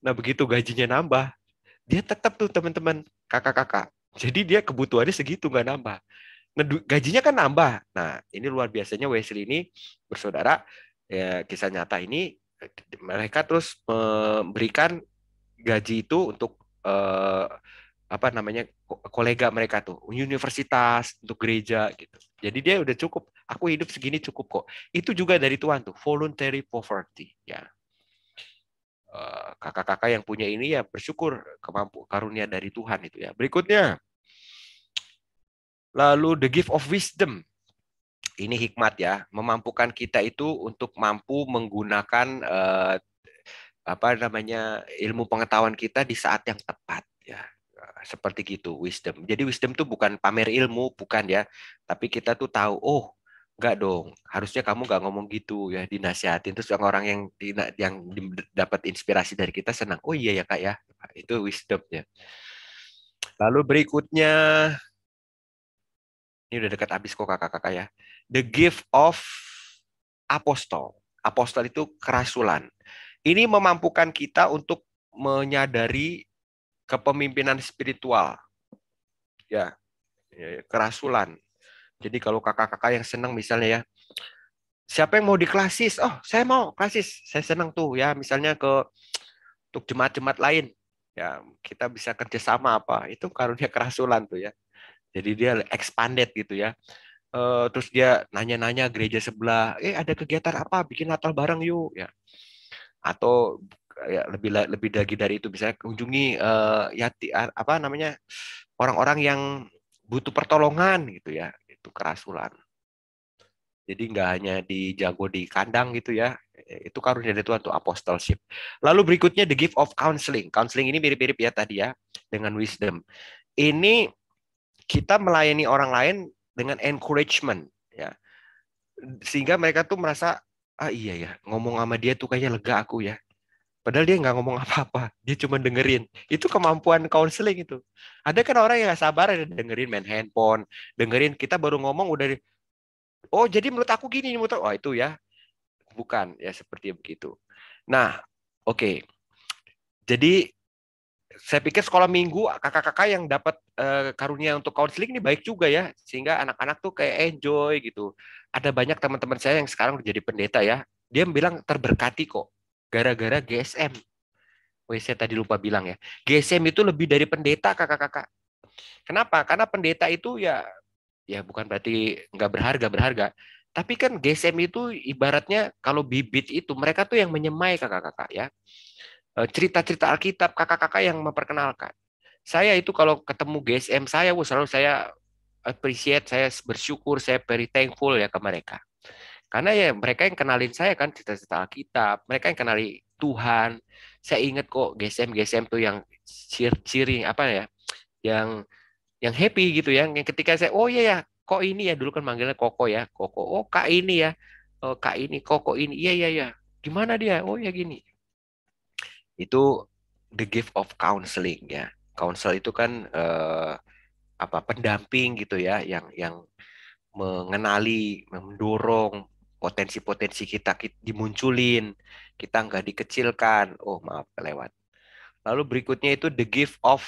Nah, begitu gajinya nambah, dia tetap tuh teman-teman, kakak-kakak. Jadi dia kebutuhannya segitu, nggak nambah. Nah, gajinya kan nambah. Nah, ini luar biasanya Wesley ini, bersaudara, ya, kisah nyata ini, mereka terus memberikan gaji itu untuk apa namanya, kolega mereka tuh, universitas, untuk gereja gitu. Jadi dia udah cukup, aku hidup segini cukup kok. Itu juga dari Tuhan tuh, voluntary poverty ya. Kakak-kakak yang punya ini ya bersyukur, karunia dari Tuhan itu ya. Berikutnya, lalu the gift of wisdom. Ini hikmat ya, memampukan kita itu untuk mampu menggunakan apa namanya, ilmu pengetahuan kita di saat yang tepat ya. Seperti gitu, wisdom. Jadi wisdom itu bukan pamer ilmu, bukan ya. Tapi kita tuh tahu, oh enggak dong, harusnya kamu enggak ngomong gitu ya, dinasihatin. Terus orang yang dapat inspirasi dari kita senang, oh iya ya Kak ya. Itu wisdom ya. Lalu berikutnya, ini udah dekat habis kok kakak-kakak ya. The gift of apostol. Apostol itu kerasulan. Ini memampukan kita untuk menyadari kepemimpinan spiritual. Ya, kerasulan. Jadi kalau kakak-kakak yang senang misalnya ya, siapa yang mau di klasis? Oh, saya mau klasis. Saya senang tuh ya, misalnya untuk jemaat-jemaat lain. Ya, kita bisa kerjasama apa. Itu karunia kerasulan tuh ya. Jadi dia expanded gitu ya. Terus dia nanya-nanya gereja sebelah, ada kegiatan apa? Bikin Natal bareng yuk ya. Atau ya, lebih lagi dari itu, bisa kunjungi apa namanya, orang-orang yang butuh pertolongan gitu ya. Itu kerasulan. Jadi nggak hanya dijago di kandang gitu ya. Itu karunia dari Tuhan tuh, apostleship. Lalu berikutnya the gift of counseling. Counseling ini mirip-mirip ya tadi ya dengan wisdom. Ini kita melayani orang lain dengan encouragement ya. Sehingga mereka tuh merasa, ah iya ya, ngomong sama dia tuh kayaknya lega aku ya. Padahal dia nggak ngomong apa-apa, dia cuma dengerin. Itu kemampuan counseling itu. Ada kan orang yang nggak sabar ada dengerin, main handphone, dengerin kita baru ngomong udah, oh jadi menurut aku gini, menurut aku, oh itu ya, bukan ya seperti begitu. Nah, oke. Jadi saya pikir sekolah minggu kakak-kakak yang dapat karunia untuk counseling ini baik juga ya, sehingga anak-anak tuh kayak enjoy gitu. Ada banyak teman-teman saya yang sekarang jadi pendeta ya, dia bilang terberkati kok gara-gara GSM. Oh, saya tadi lupa bilang ya, GSM itu lebih dari pendeta kakak-kakak. Kenapa? Karena pendeta itu ya bukan berarti nggak berharga, tapi kan GSM itu ibaratnya kalau bibit itu mereka tuh yang menyemai kakak-kakak ya. Cerita-cerita Alkitab, kakak-kakak yang memperkenalkan. Saya itu kalau ketemu GSM saya, selalu saya appreciate, saya bersyukur, saya very thankful ya ke mereka. Karena ya mereka yang kenalin saya kan cerita-cerita Alkitab, mereka yang kenali Tuhan. Saya ingat kok GSM tuh yang cheering apa ya, yang happy gitu ya. Yang ketika saya, oh iya ya, kok ini ya, dulu kan manggilnya Koko ya, Koko. Oh Kak ini ya, oh, Kak ini, Koko ini, iya. Gimana dia? Oh ya gini. Itu the gift of counseling ya. Counsel itu kan pendamping gitu ya, yang mengenali, mendorong potensi-potensi kita dimunculin, kita nggak dikecilkan. Oh maaf kelewat. Lalu berikutnya itu the gift of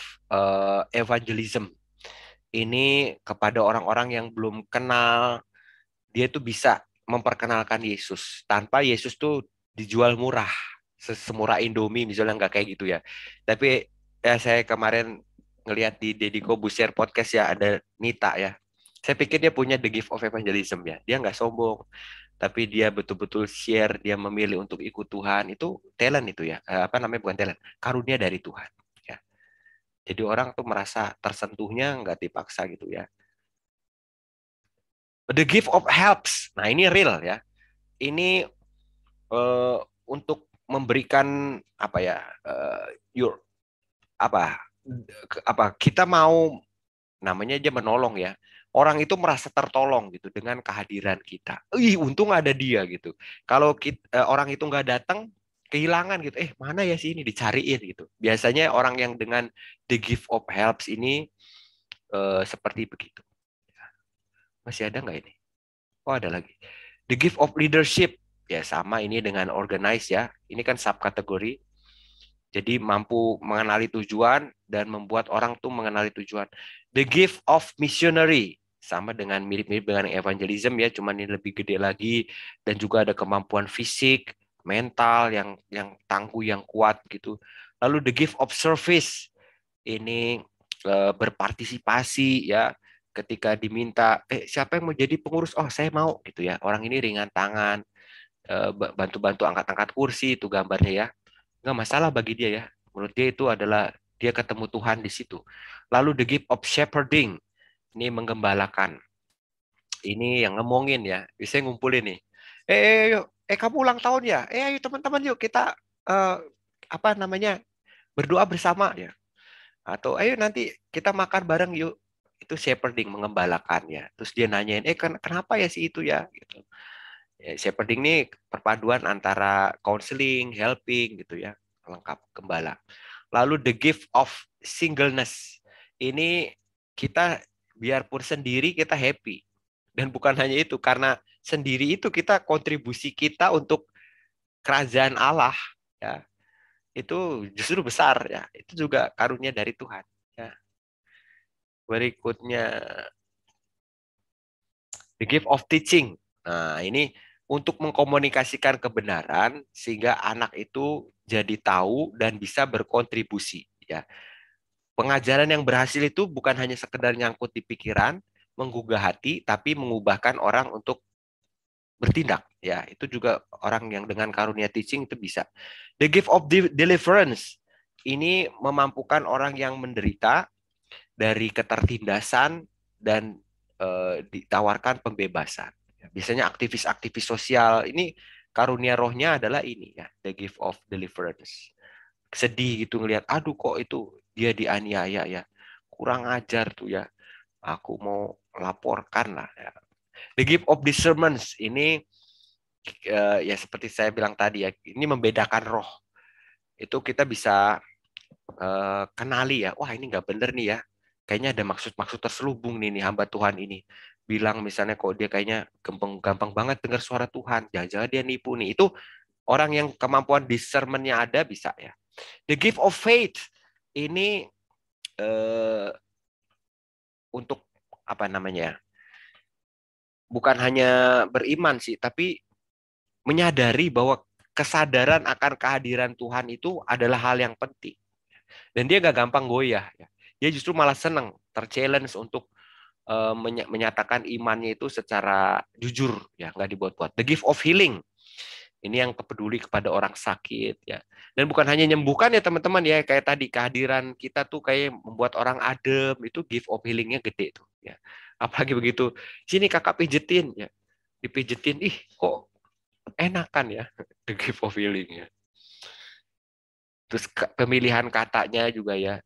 evangelism. Ini kepada orang-orang yang belum kenal, dia tuh bisa memperkenalkan Yesus tanpa Yesus tuh dijual murah. Semurah Indomie misalnya, nggak kayak gitu ya. Tapi ya saya kemarin ngelihat di Deddy Kobusier podcast ya, ada Nita ya. Saya pikir dia punya the gift of evangelism ya. Dia nggak sombong, tapi dia betul-betul share, dia memilih untuk ikut Tuhan. Itu talent itu ya. Apa namanya, bukan talent, karunia dari Tuhan. Ya. Jadi orang tuh merasa tersentuhnya nggak dipaksa gitu ya. The gift of helps. Nah ini real ya. Ini untuk memberikan apa ya, kita mau, namanya aja menolong ya, orang itu merasa tertolong gitu dengan kehadiran kita. Untung ada dia gitu. Kalau orang itu nggak datang, kehilangan gitu, mana ya sih ini, dicariin gitu. Biasanya orang yang dengan the gift of helps ini seperti begitu. Masih ada nggak ini? Oh, ada lagi. The gift of leadership. Ya, sama ini dengan organize ya. Ini kan subkategori. Jadi mampu mengenali tujuan dan membuat orang tuh mengenali tujuan. The gift of missionary. Sama dengan mirip-mirip dengan evangelism ya, cuman ini lebih gede lagi. Dan juga ada kemampuan fisik, mental yang tangguh, yang kuat gitu. Lalu the gift of service. Ini berpartisipasi ya. Ketika diminta, siapa yang mau jadi pengurus? Oh, saya mau gitu ya. Orang ini ringan tangan, bantu-bantu angkat-angkat kursi, itu gambarnya ya. Nggak masalah bagi dia ya. Menurut dia itu adalah dia ketemu Tuhan di situ. Lalu the gift of shepherding, ini menggembalakan. Ini yang ngomongin ya. Bisa ngumpulin nih. Yuk, kamu ulang tahun ya? Ayo teman-teman yuk kita apa namanya berdoa bersama ya. Atau ayo nanti kita makan bareng yuk. Itu shepherding, mengembalakan ya. Terus dia nanyain, kenapa ya si itu ya? Gitu. Ya, shepherding ini perpaduan antara counseling, helping gitu ya, lengkap gembala. Lalu the gift of singleness. Ini kita biarpun sendiri kita happy. Dan bukan hanya itu, karena sendiri itu kita kontribusi kita untuk kerajaan Allah ya. Itu justru besar ya. Itu juga karunia dari Tuhan ya. Berikutnya the gift of teaching. Nah, ini untuk mengkomunikasikan kebenaran sehingga anak itu jadi tahu dan bisa berkontribusi ya. Pengajaran yang berhasil itu bukan hanya sekedar nyangkut di pikiran, menggugah hati, tapi mengubahkan orang untuk bertindak ya. Itu juga orang yang dengan karunia teaching itu bisa. The gift of deliverance. Ini memampukan orang yang menderita dari ketertindasan dan ditawarkan pembebasan. Biasanya aktivis-aktivis sosial ini karunia rohnya adalah ini ya, the gift of deliverance. Sedih gitu ngelihat, aduh kok itu dia dianiaya ya, kurang ajar tuh ya, aku mau laporkan lah ya. The gift of discernment ini ya seperti saya bilang tadi ya, ini membedakan roh. Itu kita bisa kenali ya, wah ini nggak bener nih ya, kayaknya ada maksud-maksud terselubung nih hamba Tuhan ini. Bilang misalnya kok dia kayaknya gampang banget dengar suara Tuhan, jangan-jangan dia nipu nih. Itu orang yang kemampuan discernment-nya ada bisa ya. The gift of faith ini untuk apa namanya? Bukan hanya beriman sih, tapi menyadari bahwa kesadaran akan kehadiran Tuhan itu adalah hal yang penting. Dan dia nggak gampang goyah ya. Dia justru malah senang terchallenge untuk menyatakan imannya itu secara jujur ya, nggak dibuat-buat. The gift of healing, ini yang peduli kepada orang sakit ya, dan bukan hanya nyembuhkan ya teman-teman ya, kayak tadi kehadiran kita tuh kayak membuat orang adem, itu gift of healingnya gede tuh ya. Apalagi begitu, sini kakak pijetin ya, dipijetin, kok enakan ya, the gift of healing ya. Terus pemilihan katanya juga ya,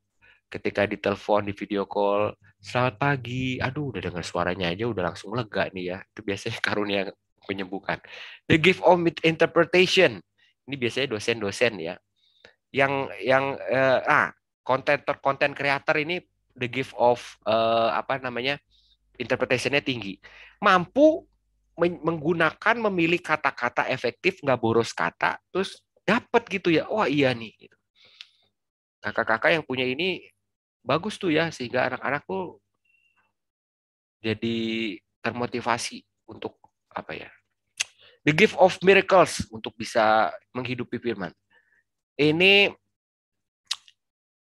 ketika ditelepon, di video call, selamat pagi, aduh udah dengar suaranya aja udah langsung lega nih ya. Itu biasanya karunia menyembuhkan. The gift of interpretation. Ini biasanya dosen-dosen ya. Yang konten creator ini the gift of interpretation-nya tinggi. Mampu menggunakan, memilih kata-kata efektif, nggak boros kata, terus dapat gitu ya. Wah iya nih. Kakak-kakak yang punya ini bagus tuh ya, sehingga anak-anak tuh jadi termotivasi untuk apa ya? The gift of miracles, untuk bisa menghidupi firman. Ini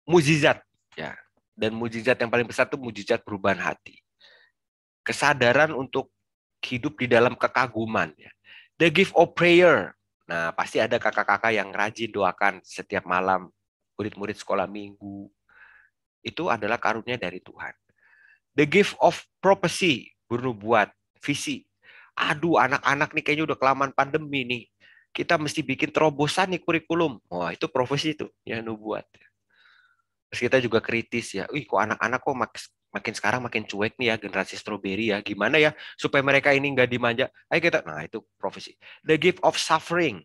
mujizat ya. Dan mujizat yang paling besar itu mujizat perubahan hati. Kesadaran untuk hidup di dalam kekaguman ya. The gift of prayer. Nah, pasti ada kakak-kakak yang rajin doakan setiap malam, murid-murid sekolah minggu. Itu adalah karunia dari Tuhan. The gift of prophecy, bernubuat, visi. Aduh, anak-anak nih kayaknya udah kelamaan pandemi nih. Kita mesti bikin terobosan nih kurikulum. Wah, itu profesi itu, ya nubuat. Terus kita juga kritis ya. Kok anak-anak kok makin sekarang makin cuek nih ya, generasi stroberi ya. Gimana ya supaya mereka ini nggak dimanja? Nah itu profesi. The gift of suffering.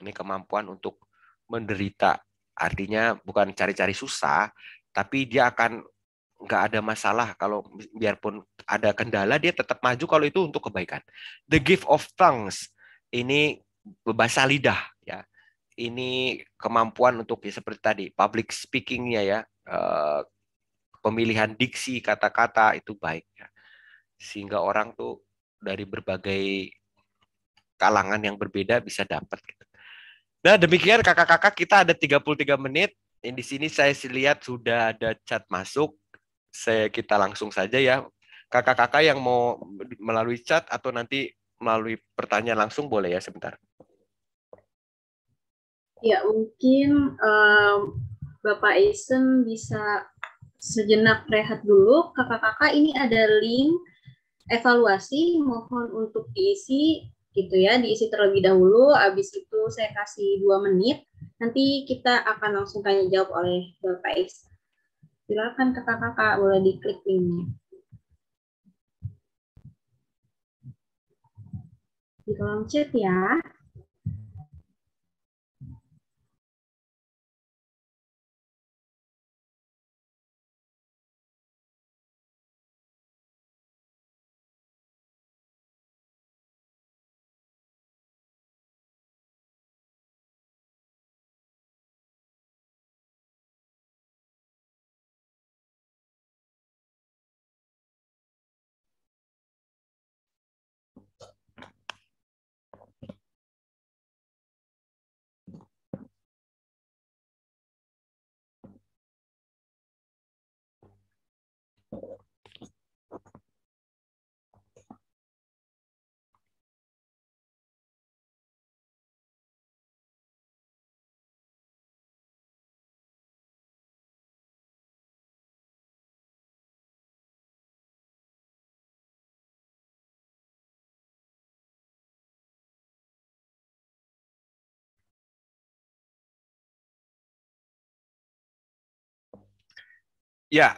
Ini kemampuan untuk menderita. Artinya bukan cari-cari susah, tapi dia akan nggak ada masalah kalau biarpun ada kendala dia tetap maju kalau itu untuk kebaikan. The gift of tongues ini bahasa lidah ya. Ini kemampuan untuk ya seperti tadi public speakingnya ya, pemilihan diksi kata-kata itu baik ya. Sehingga orang tuh dari berbagai kalangan yang berbeda bisa dapat gitu. Nah, demikian kakak-kakak, kita ada 33 menit. Di sini saya lihat sudah ada chat masuk. Kita langsung saja ya. Kakak-kakak yang mau melalui chat atau nanti melalui pertanyaan langsung boleh ya sebentar. Ya, mungkin Bapak Isen bisa sejenak rehat dulu. Kakak-kakak, ini ada link evaluasi, mohon untuk diisi gitu ya, diisi terlebih dahulu. Habis itu saya kasih 2 menit. Nanti kita akan langsung tanya jawab oleh Bapak Isen. Silakan kakak-kakak, boleh diklik linknya di kolom chat ya. Ya,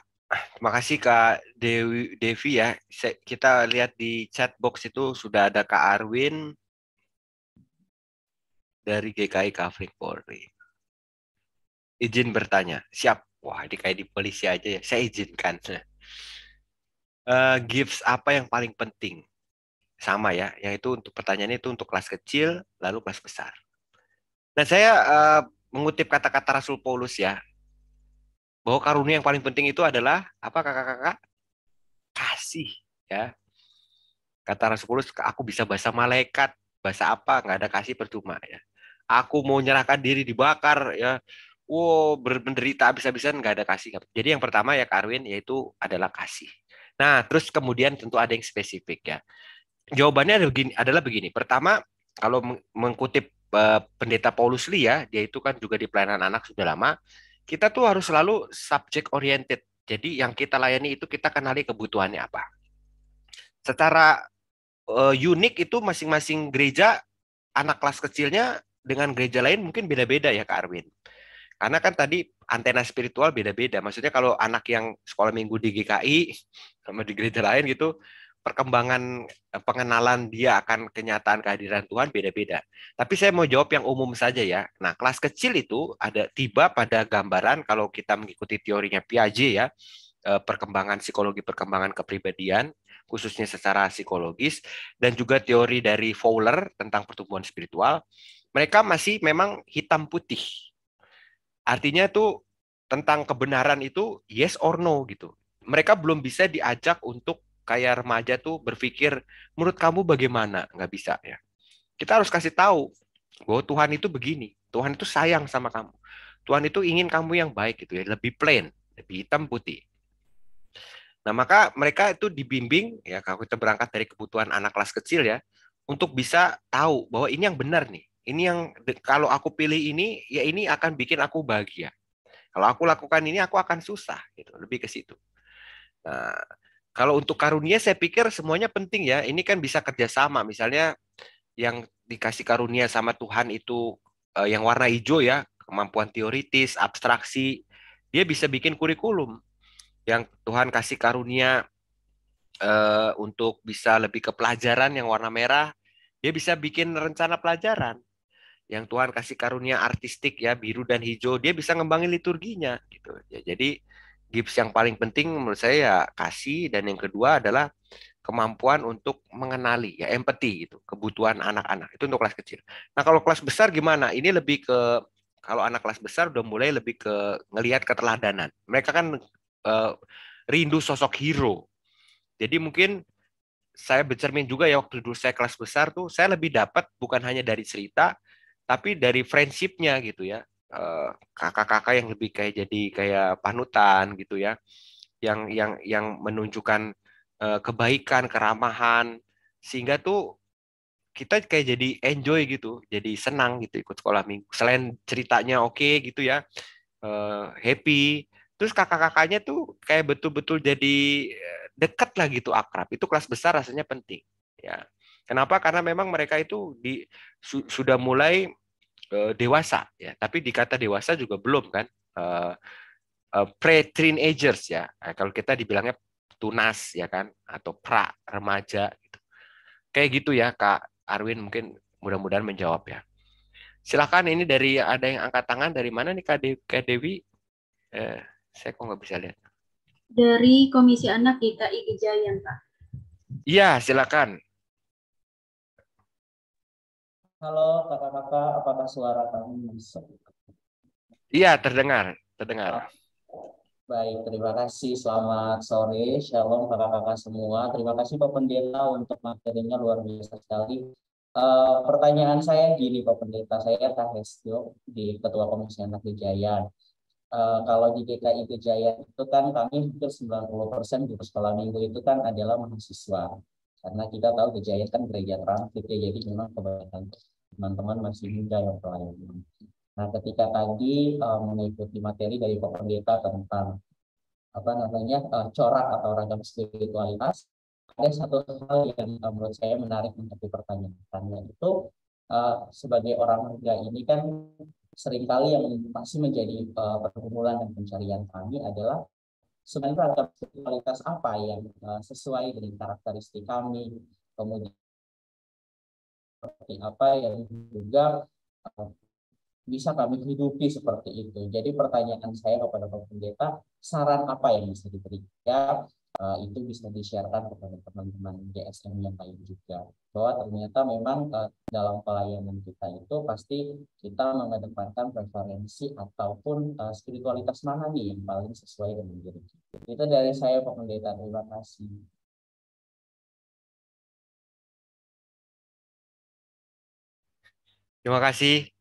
terima kasih Kak Devi ya. Kita lihat di chat box itu sudah ada Kak Arwin dari GKI Kavling Polri. Izin bertanya. Siap. Wah, ini kayak di polisi aja ya. Saya izinkan. Gifts apa yang paling penting? Sama ya. Yang itu untuk pertanyaannya itu untuk kelas kecil, lalu kelas besar. Nah, saya mengutip kata-kata Rasul Paulus ya. Bahwa karunia yang paling penting itu adalah apa kakak-kakak? Kasih ya. Kata Rasul Paulus, aku bisa bahasa malaikat, bahasa apa, nggak ada kasih percuma ya. Aku mau menyerahkan diri dibakar ya. Wow, menderita habis-habisan nggak ada kasih. Jadi yang pertama ya Karwin yaitu adalah kasih. Nah, terus kemudian tentu ada yang spesifik ya. Jawabannya adalah begini. Pertama, kalau mengutip Pendeta Paulus Lee ya, dia itu kan juga di pelayanan anak sudah lama. Kita tuh harus selalu subject oriented. Jadi yang kita layani itu kita kenali kebutuhannya apa. Secara unik itu masing-masing gereja anak kelas kecilnya dengan gereja lain mungkin beda-beda ya Kak Arwin. Karena kan tadi antena spiritual beda-beda. Maksudnya kalau anak yang sekolah minggu di GKI sama di gereja lain gitu, perkembangan pengenalan dia akan kenyataan kehadiran Tuhan beda-beda. Tapi saya mau jawab yang umum saja ya. Nah, kelas kecil itu ada tiba pada gambaran kalau kita mengikuti teorinya Piaget ya, perkembangan psikologi perkembangan kepribadian khususnya secara psikologis dan juga teori dari Fowler tentang pertumbuhan spiritual, mereka masih memang hitam putih. Artinya tuh tentang kebenaran itu yes or no gitu. Mereka belum bisa diajak untuk kayak remaja tuh berpikir menurut kamu bagaimana? Nggak bisa ya. Kita harus kasih tahu bahwa Tuhan itu begini. Tuhan itu sayang sama kamu. Tuhan itu ingin kamu yang baik gitu ya, lebih plain, lebih hitam putih. Nah, maka mereka itu dibimbing, ya kalau kita berangkat dari kebutuhan anak kelas kecil ya, untuk bisa tahu bahwa ini yang benar nih. Ini yang kalau aku pilih ini, ya ini akan bikin aku bahagia. Kalau aku lakukan ini, aku akan susah. Gitu. Lebih ke situ. Nah, kalau untuk karunia, saya pikir semuanya penting ya. Ini kan bisa kerjasama. Misalnya yang dikasih karunia sama Tuhan itu yang warna hijau ya, kemampuan teoritis, abstraksi, dia bisa bikin kurikulum. Yang Tuhan kasih karunia untuk bisa lebih ke pelajaran yang warna merah, dia bisa bikin rencana pelajaran. Yang Tuhan kasih karunia artistik ya biru dan hijau, dia bisa ngembangin liturginya gitu. Ya, jadi Gifts yang paling penting menurut saya ya kasih, dan yang kedua adalah kemampuan untuk mengenali, ya empati gitu, kebutuhan anak-anak. Itu untuk kelas kecil. Nah, kalau kelas besar gimana? Ini lebih ke, kalau anak kelas besar udah mulai lebih ke ngelihat keteladanan. Mereka kan rindu sosok hero. Jadi mungkin saya bercermin juga ya, waktu dulu saya kelas besar tuh saya lebih dapat bukan hanya dari cerita, tapi dari friendship-nya gitu ya. Kakak-kakak yang lebih kayak jadi kayak panutan gitu ya, yang menunjukkan kebaikan, keramahan, sehingga tuh kita kayak jadi enjoy gitu, jadi senang gitu ikut sekolah minggu. Selain ceritanya oke gitu ya, happy, terus kakak-kakaknya tuh kayak betul-betul jadi dekat lah gitu, akrab. Itu kelas besar rasanya penting ya. Kenapa? Karena memang mereka itu sudah mulai dewasa ya, tapi dikata dewasa juga belum kan, pre-teenagers ya. Kalau kita dibilangnya tunas ya kan, atau pra remaja gitu. Kayak gitu ya Kak Arwin, mungkin mudah-mudahan menjawab ya. Silakan, ini dari ada yang angkat tangan dari mana nih Kak Dewi? Saya kok nggak bisa lihat. Dari Komisi Anak GKI Gejayan, Pak. Iya, silakan. Halo kakak-kakak, apakah suara kami masuk? Iya, terdengar. Baik, terima kasih. Selamat sore, shalom kakak-kakak semua. Terima kasih Pak Pendeta untuk materinya, luar biasa sekali. Pertanyaan saya gini Pak Pendeta, saya Kak Hesjo di Ketua Komisi Anak Gejayan. Kalau di GKI Gejayan itu kan kami hampir 90% di sekolah minggu itu kan adalah mahasiswa. Karena kita tahu Gejayan kan gereja transit ya, jadi memang kebanyakan teman-teman masih muda yang pelayanan. Nah, ketika tadi mengikuti materi dari Pak Pendeta tentang corak atau ragam spiritualitas, ada satu hal yang menurut saya menarik untuk dipertanyakan, yaitu sebagai orang muda ini kan seringkali yang masih menjadi pergumulan dan pencarian kami adalah sebenarnya ragam spiritualitas apa yang sesuai dengan karakteristik kami, kemudian seperti apa yang juga bisa kami hidupi seperti itu. Jadi pertanyaan saya kepada Pak Pendeta, saran apa yang bisa diberikan, itu bisa di-sharekan kepada teman-teman GSM yang lain juga. Bahwa ternyata memang dalam pelayanan kita itu pasti kita mengedepankan preferensi ataupun spiritualitas mana nih yang paling sesuai dengan diri kita. Itu dari saya Pak Pendeta, terima kasih. Terima kasih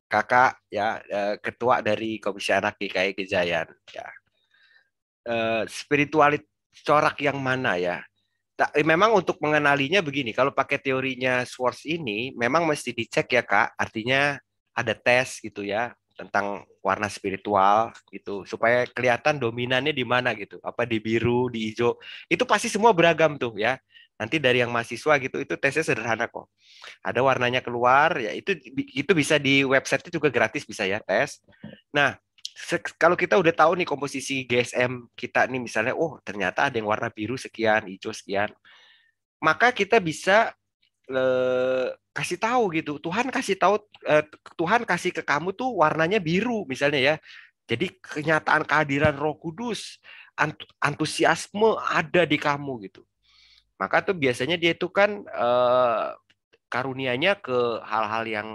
Kakak ya, ketua dari Komisi Anak GKI Gejayan ya. Spiritualis corak yang mana ya? Memang untuk mengenalinya begini, kalau pakai teorinya Schwartz ini memang mesti dicek ya Kak, artinya ada tes gitu ya tentang warna spiritual gitu, supaya kelihatan dominannya di mana gitu, apa di biru, di hijau, itu pasti semua beragam tuh ya. Nanti dari yang mahasiswa gitu, itu tesnya sederhana kok. Ada warnanya keluar ya, itu bisa di website juga gratis bisa ya tes. Nah, kalau kita udah tahu nih komposisi GSM kita nih misalnya, oh ternyata ada yang warna biru sekian, hijau sekian, maka kita bisa kasih tahu gitu. Tuhan kasih ke kamu tuh warnanya biru misalnya ya. Jadi kenyataan kehadiran Roh Kudus, antusiasme ada di kamu gitu. Maka tuh biasanya dia itu kan karunianya ke hal-hal yang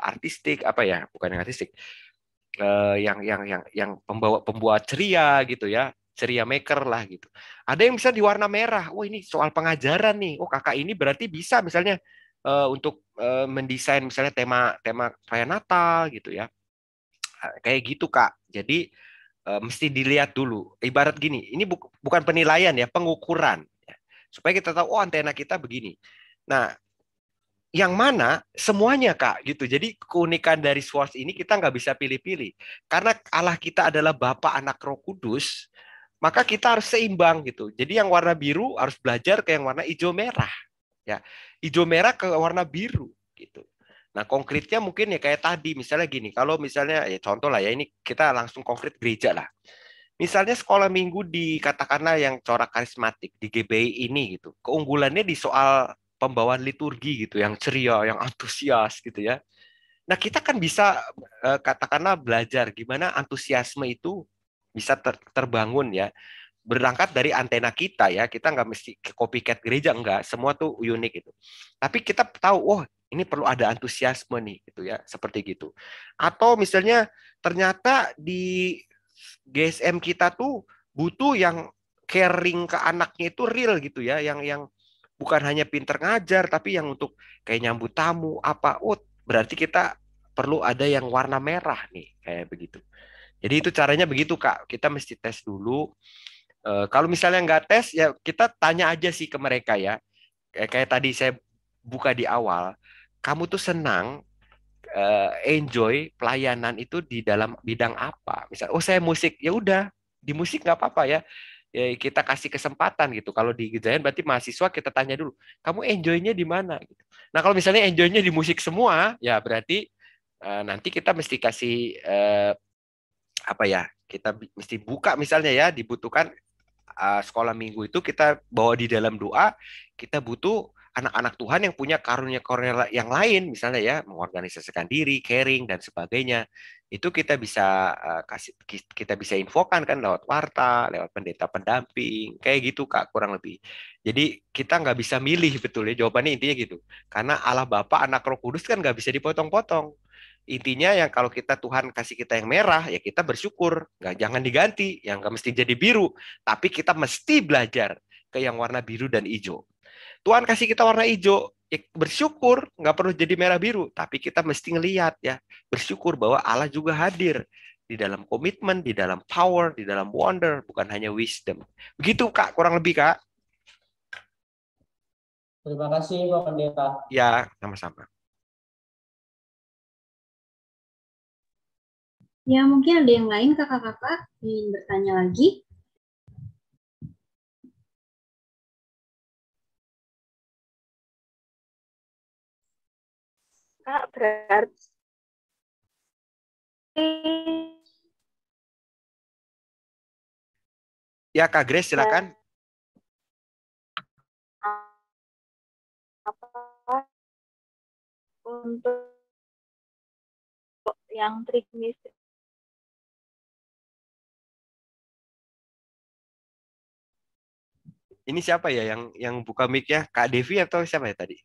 artistik, apa ya, bukan yang artistik, yang pembawa ceria gitu ya, ceria maker lah gitu. Ada yang bisa di warna merah. Oh ini soal pengajaran nih. Oh kakak ini berarti bisa misalnya untuk mendesain misalnya tema perayaan Natal gitu ya. Kayak gitu Kak. Jadi mesti dilihat dulu. Ibarat gini, ini bukan penilaian ya, pengukuran. Supaya kita tahu, oh antena kita begini. Nah, yang mana semuanya Kak gitu. Jadi keunikan dari Schwartz ini kita nggak bisa pilih-pilih. Karena Allah kita adalah Bapa, Anak, Roh Kudus, maka kita harus seimbang gitu. Jadi yang warna biru harus belajar ke yang warna hijau merah. Ya, hijau merah ke warna biru gitu. Nah, konkretnya mungkin ya kayak tadi misalnya gini, kalau misalnya ya contoh lah ya, ini kita langsung konkret gereja lah. Misalnya sekolah minggu katakanlah yang corak karismatik di GBI ini gitu. Keunggulannya di soal pembawaan liturgi gitu, yang ceria, yang antusias gitu ya. Nah, kita kan bisa katakanlah belajar gimana antusiasme itu bisa terbangun ya. Berangkat dari antena kita ya, kita nggak mesti copycat gereja, enggak, semua tuh unik gitu. Tapi kita tahu, oh ini perlu ada antusiasme nih gitu ya, seperti gitu. Atau misalnya ternyata di GSM kita tuh butuh yang caring ke anaknya itu real gitu ya, yang bukan hanya pinter ngajar, tapi yang untuk kayak nyambut tamu apa, oh berarti kita perlu ada yang warna merah nih, kayak begitu. Jadi itu caranya begitu Kak, kita mesti tes dulu. Kalau misalnya nggak tes, ya kita tanya aja sih ke mereka ya. Kayak tadi saya buka di awal, kamu tuh senang, enjoy pelayanan itu di dalam bidang apa? Misal, oh saya musik, ya udah di musik nggak apa-apa ya. Ya kita kasih kesempatan gitu. Kalau di Gejayan berarti mahasiswa kita tanya dulu, kamu enjoy-nya di mana? Gitu. Nah kalau misalnya enjoy-nya di musik semua, ya berarti nanti kita mesti kasih apa ya? Kita mesti buka misalnya ya, dibutuhkan sekolah minggu itu kita bawa di dalam doa, kita butuh anak-anak Tuhan yang punya karunia-karunia yang lain, misalnya ya mengorganisasikan diri, caring dan sebagainya. Itu kita bisa kita bisa infokan kan lewat warta, lewat pendeta pendamping, kayak gitu Kak kurang lebih. Jadi kita nggak bisa milih betul ya, jawabannya intinya gitu. Karena Allah Bapa, Anak, Roh Kudus kan nggak bisa dipotong-potong. Intinya yang kalau kita Tuhan kasih kita yang merah, ya kita bersyukur, nggak jangan diganti, yang nggak mesti jadi biru, tapi kita mesti belajar ke yang warna biru dan hijau. Tuhan kasih kita warna hijau, ya bersyukur, nggak perlu jadi merah biru, tapi kita mesti ngelihat ya, bersyukur bahwa Allah juga hadir di dalam komitmen, di dalam power, di dalam wonder, bukan hanya wisdom. Begitu Kak, kurang lebih Kak. Terima kasih Pak Pendeta. Ya, sama-sama. Ya, mungkin ada yang lain kakak-kakak ingin bertanya lagi. Kak, berarti ya Kak Grace silakan. Apa untuk yang trimester Ini siapa ya yang buka mic-nya? Kak Devi atau siapa ya tadi?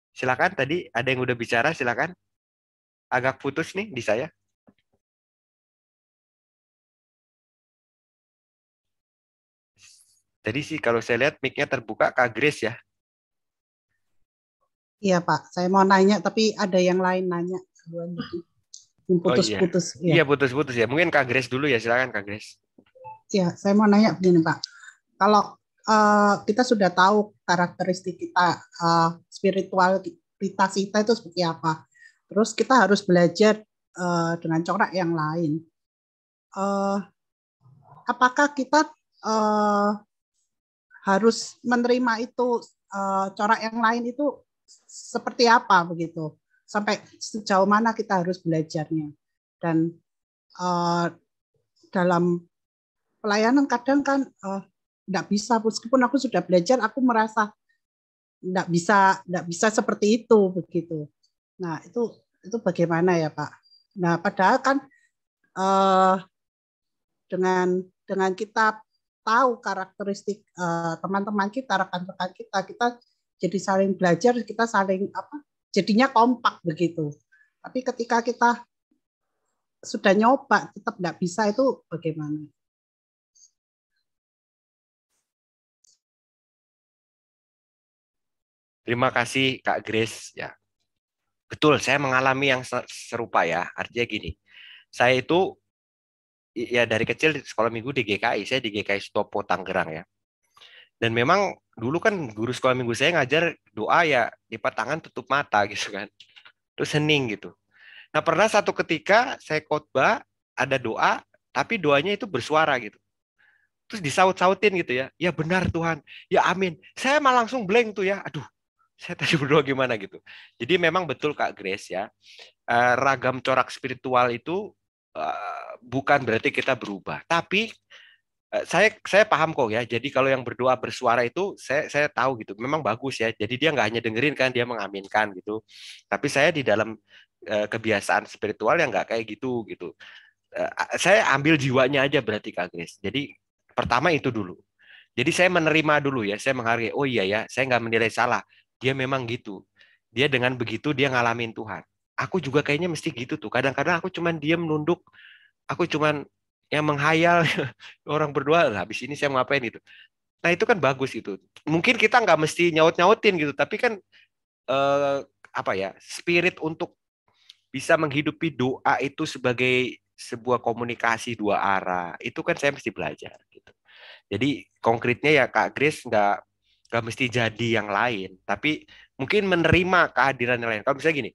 Silakan, tadi ada yang udah bicara, silakan. Agak putus nih di saya. Tadi sih kalau saya lihat mic-nya terbuka Kak Grace ya. Iya Pak, saya mau nanya tapi ada yang lain nanya. Yang putus-putus. Oh, iya, putus-putus ya. Mungkin Kak Grace dulu ya, silakan Kak Grace. Ya, saya mau nanya begini Pak. Kalau kita sudah tahu karakteristik kita, spiritualitas kita itu seperti apa. Terus kita harus belajar dengan corak yang lain. Apakah kita harus menerima itu, corak yang lain itu seperti apa begitu? Sampai sejauh mana kita harus belajarnya? Dan dalam pelayanan kadang kan enggak bisa, meskipun aku sudah belajar, aku merasa enggak bisa seperti itu begitu. Nah, itu bagaimana ya, Pak? Nah, padahal kan dengan kita tahu karakteristik teman-teman kita, rekan-rekan kita jadi saling belajar, kita saling jadinya kompak begitu. Tapi ketika kita sudah nyoba tetap enggak bisa, itu bagaimana? Terima kasih Kak Grace ya. Betul, saya mengalami yang serupa ya. Artinya gini, saya itu ya dari kecil di sekolah minggu di GKI, saya di GKI Stopo Tangerang ya. Dan memang dulu kan guru sekolah minggu saya ngajar doa ya lipat tangan tutup mata gitu kan. Terus hening gitu. Nah pernah satu ketika saya khotbah ada doa, tapi doanya itu bersuara gitu. Terus disaut-sautin gitu ya. Ya benar Tuhan, ya amin. Saya malah langsung blank tuh ya. Aduh, saya tadi berdoa gimana gitu. Jadi memang betul Kak Grace ya, ragam corak spiritual itu bukan berarti kita berubah. Tapi saya paham kok ya. Jadi kalau yang berdoa bersuara itu saya tahu gitu. Memang bagus ya. Jadi dia nggak hanya dengerin kan, dia mengaminkan gitu. Tapi saya di dalam kebiasaan spiritual yang nggak kayak gitu. Saya ambil jiwanya aja berarti Kak Grace. Jadi pertama itu dulu. Jadi saya menerima dulu ya, saya menghargai. Oh iya ya, saya nggak menilai salah. Dia memang gitu. Dia dengan begitu dia ngalamin Tuhan. Aku juga kayaknya mesti gitu tuh. Kadang-kadang aku cuman diam nunduk. Aku cuman yang menghayal orang berdua. Lah, habis ini saya mau ngapain itu. Nah itu kan bagus itu. Mungkin kita nggak mesti nyaut-nyautin gitu. Tapi kan apa ya, spirit untuk bisa menghidupi doa itu sebagai sebuah komunikasi dua arah. Itu kan saya mesti belajar gitu. Jadi konkretnya ya Kak Grace nggak mesti jadi yang lain, tapi mungkin menerima kehadiran yang lain. Kalau misalnya gini,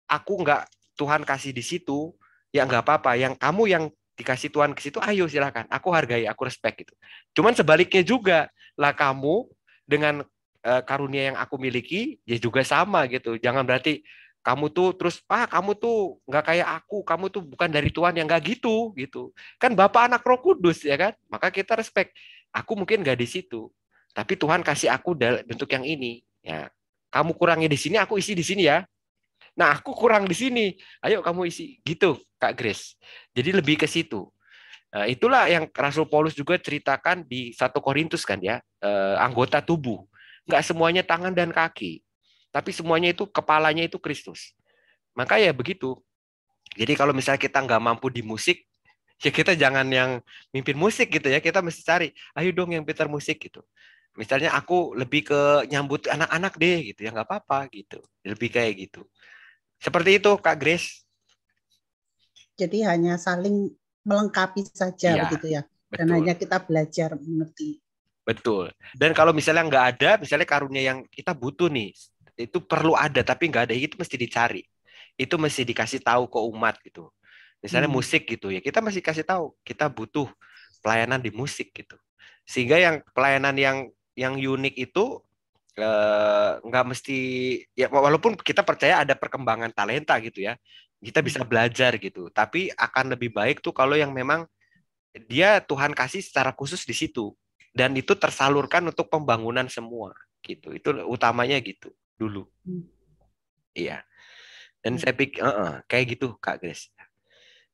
aku nggak Tuhan kasih di situ, ya nggak apa-apa. Yang kamu yang dikasih Tuhan ke situ, ayo silakan. Aku hargai, aku respect gitu. Cuman sebaliknya juga lah kamu dengan karunia yang aku miliki, ya juga sama gitu. Jangan berarti kamu tuh terus kamu tuh nggak kayak aku, kamu tuh bukan dari Tuhan, yang nggak gitu gitu. Kan Bapa Anak Roh Kudus ya kan, maka kita respect. Aku mungkin nggak di situ, tapi Tuhan kasih aku bentuk yang ini. Ya, kamu kurangnya di sini, aku isi di sini ya. Nah, aku kurang di sini, ayo kamu isi. Gitu, Kak Grace. Jadi lebih ke situ. Nah, itulah yang Rasul Paulus juga ceritakan di 1 Korintus kan ya, anggota tubuh. Nggak semuanya tangan dan kaki, tapi semuanya itu kepalanya itu Kristus. Maka ya begitu. Jadi kalau misalnya kita nggak mampu di musik, ya kita jangan yang mimpin musik gitu ya, kita mesti cari, ayo dong yang pintar musik gitu. Misalnya aku lebih ke nyambut anak-anak deh gitu, ya nggak apa-apa gitu, lebih kayak gitu. Seperti itu Kak Grace. Jadi hanya saling melengkapi saja Iya, begitu ya, dan betul. hanya kita belajar mengerti. Betul. Dan kalau misalnya nggak ada, misalnya karunia yang kita butuh nih, itu perlu ada tapi nggak ada, itu mesti dicari. Itu mesti dikasih tahu ke umat gitu. Misalnya musik gitu ya, kita masih kasih tahu kita butuh pelayanan di musik gitu. Sehingga yang pelayanan yang unik itu nggak mesti ya, walaupun kita percaya ada perkembangan talenta gitu ya, kita bisa belajar gitu. Tapi akan lebih baik tuh kalau yang memang dia Tuhan kasih secara khusus di situ dan itu tersalurkan untuk pembangunan semua gitu. Itu utamanya gitu dulu. Iya. Dan saya pikir kayak gitu Kak Grace.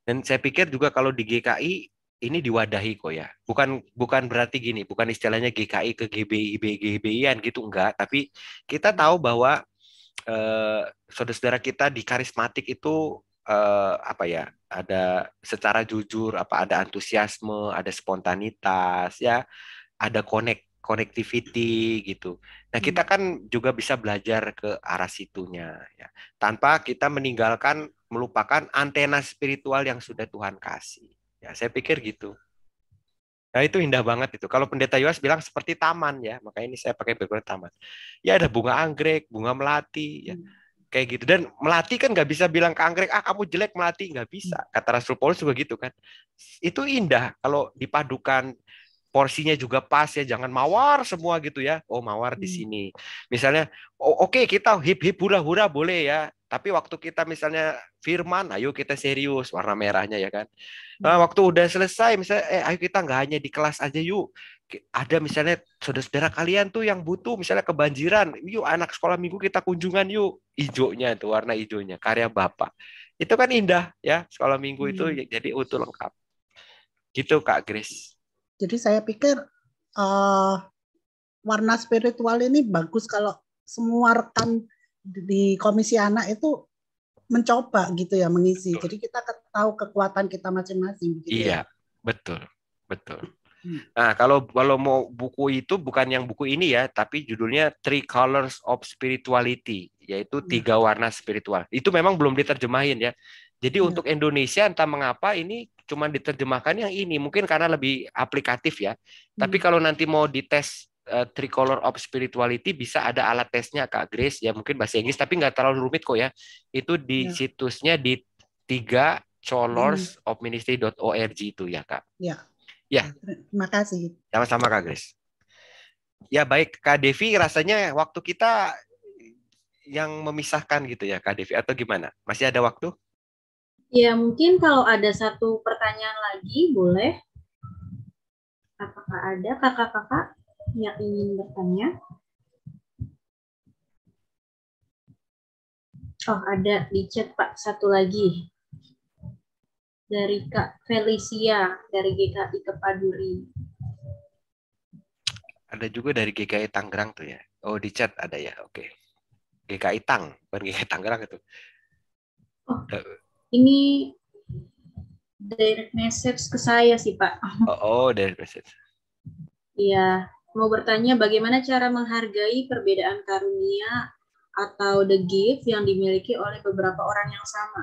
Dan saya pikir juga kalau di GKI ini diwadahi kok ya. Bukan berarti gini, bukan istilahnya GKI ke GBI, GBI-an gitu enggak, tapi kita tahu bahwa saudara-saudara kita di karismatik itu apa ya? Ada secara jujur, ada antusiasme, ada spontanitas ya, ada connectivity gitu. Nah, kita kan juga bisa belajar ke arah situnya ya. Tanpa kita melupakan antena spiritual yang sudah Tuhan kasih. Ya, saya pikir gitu. Nah, itu indah banget itu. Kalau Pendeta Yoas bilang seperti taman ya, makanya ini saya pakai background taman. Ya ada bunga anggrek, bunga melati ya. Kayak gitu. Dan melati kan nggak bisa bilang ke anggrek, kamu jelek melati, nggak bisa. Kata Rasul Paulus juga gitu kan. Itu indah kalau dipadukan, porsinya juga pas ya, jangan mawar semua gitu ya. Oh, mawar di sini. Misalnya, oke, kita hip-hip hura-hura boleh ya. Tapi waktu kita misalnya firman, ayo kita serius, warna merahnya ya kan. Nah, waktu udah selesai, misalnya, ayo kita nggak hanya di kelas aja yuk. Ada misalnya saudara-saudara kalian tuh yang butuh misalnya kebanjiran, yuk anak sekolah minggu kita kunjungan yuk. Hijaunya itu, warna hijaunya, karya Bapak. Itu kan indah ya, sekolah minggu itu jadi utuh lengkap. Gitu Kak Grace. Jadi saya pikir warna spiritual ini bagus kalau semua rekan di Komisi Anak itu mencoba gitu ya mengisi. Betul. Jadi kita tahu kekuatan kita masing-masing. Gitu iya, ya? betul. Nah, kalau mau buku itu bukan yang buku ini ya, tapi judulnya Three Colors of Spirituality, yaitu 3 warna spiritual. Itu memang belum diterjemahin ya. Jadi untuk Indonesia entah mengapa ini cuma diterjemahkan yang ini, mungkin karena lebih aplikatif ya. Tapi kalau nanti mau dites Three Color of Spirituality, bisa ada alat tesnya Kak Grace ya, mungkin bahasa Inggris tapi nggak terlalu rumit kok ya. Itu di situsnya di 3colorsofministry.org itu ya Kak. Ya. Terima kasih. Sama-sama Kak Grace. Ya baik Kak Devi, rasanya waktu kita yang memisahkan gitu ya Kak Devi, atau gimana? Masih ada waktu? Ya, mungkin kalau ada satu pertanyaan lagi, boleh. Apakah ada kakak-kakak yang ingin bertanya? Oh, ada di chat, Pak. Satu lagi. dari Kak Felicia dari GKI Kepaduri. Ada juga dari GKI Tangerang tuh ya. Oh, di chat ada ya. Oke. GKI Tang, bukan GKI Tangerang itu. Oh, ini direct message ke saya sih, Pak. Oh, direct message. Iya, mau bertanya bagaimana cara menghargai perbedaan karunia atau the gift yang dimiliki oleh beberapa orang yang sama.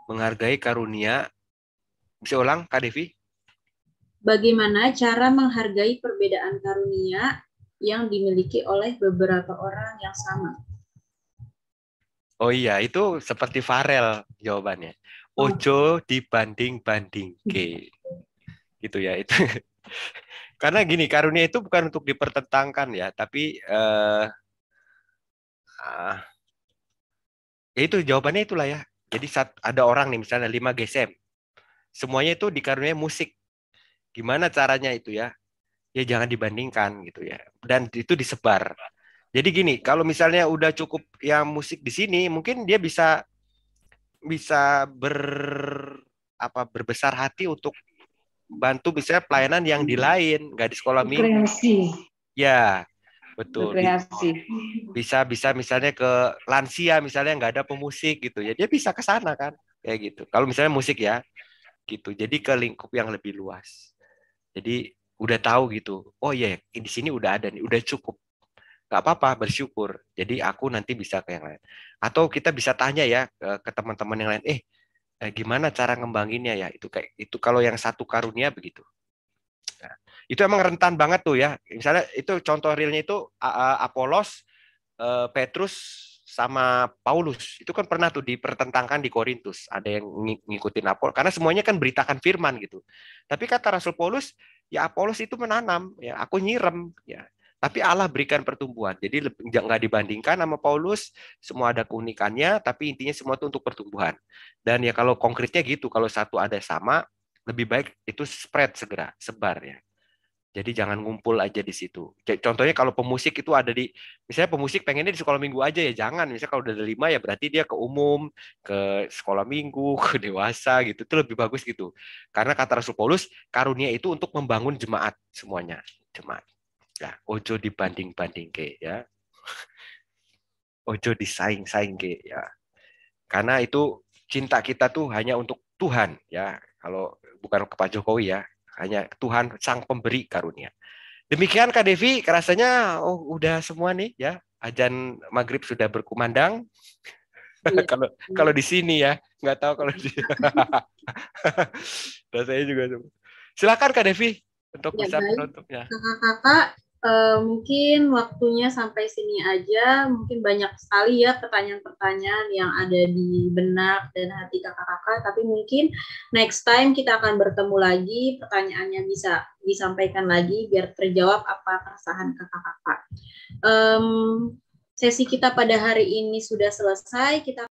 Menghargai karunia. Bisa ulang, Kak Devi? Bagaimana cara menghargai perbedaan karunia yang dimiliki oleh beberapa orang yang sama? Oh iya, itu seperti Farel jawabannya. Ojo dibanding-banding ke. Gitu ya itu. Karena gini, karunia itu bukan untuk dipertentangkan ya, tapi ya itu jawabannya itulah ya. Jadi ada orang nih misalnya 5 GSM. Semuanya itu dikaruniai musik. Gimana caranya itu ya? Ya jangan dibandingkan gitu ya. Dan itu disebar. Jadi gini, kalau misalnya udah cukup yang musik di sini, mungkin dia bisa berbesar hati untuk bantu misalnya pelayanan yang di lain, nggak di sekolah minggu. Ya, betul. Bisa misalnya ke lansia misalnya nggak ada pemusik gitu ya, dia bisa ke sana kan, kayak gitu. Kalau misalnya musik ya, gitu. Jadi ke lingkup yang lebih luas. Jadi udah tahu gitu. Oh iya, di sini udah ada nih, udah cukup. Nggak apa-apa, bersyukur. Jadi aku nanti bisa ke yang lain. Atau kita bisa tanya ya ke teman-teman yang lain, gimana cara ngembanginnya ya? Itu kayak itu kalau yang satu karunia begitu. Nah, itu emang rentan banget tuh ya. Misalnya itu contoh realnya itu Apolos, Petrus sama Paulus. Itu kan pernah tuh dipertentangkan di Korintus. Ada yang ngikutin Apolos karena semuanya kan beritakan firman gitu. Tapi kata Rasul Paulus, ya Apolos itu menanam, ya aku nyirem, ya. Tapi Allah berikan pertumbuhan. Jadi nggak dibandingkan sama Paulus, semua ada keunikannya, tapi intinya semua itu untuk pertumbuhan. Dan ya kalau konkretnya gitu, kalau satu ada sama, lebih baik itu spread segera, sebar ya. Jadi jangan ngumpul aja di situ. Contohnya kalau pemusik itu ada misalnya pemusik pengennya di sekolah minggu aja ya jangan. Misalnya kalau udah ada 5 ya berarti dia ke umum, ke sekolah minggu, ke dewasa gitu. Itu lebih bagus gitu. Karena kata Rasul Paulus, karunia itu untuk membangun jemaat semuanya. Jemaat. Ya, ojo dibanding-banding ke ya. Ojo disaing-saing ke ya. Karena itu cinta kita tuh hanya untuk Tuhan ya. Kalau bukan ke Pak Jokowi ya. Hanya Tuhan sang pemberi karunia. Demikian Kak Devi, rasanya udah semua nih ya. Azan maghrib sudah berkumandang. Kalau di sini ya, nggak tahu kalau di rasanya juga. Silakan Kak Devi untuk bisa penutupnya. Kakak-kakak, mungkin waktunya sampai sini aja. Mungkin banyak sekali ya pertanyaan-pertanyaan yang ada di benak dan hati kakak-kakak. Tapi mungkin next time kita akan bertemu lagi. Pertanyaannya bisa disampaikan lagi biar terjawab apa keresahan kakak-kakak. Sesi kita pada hari ini sudah selesai. Kita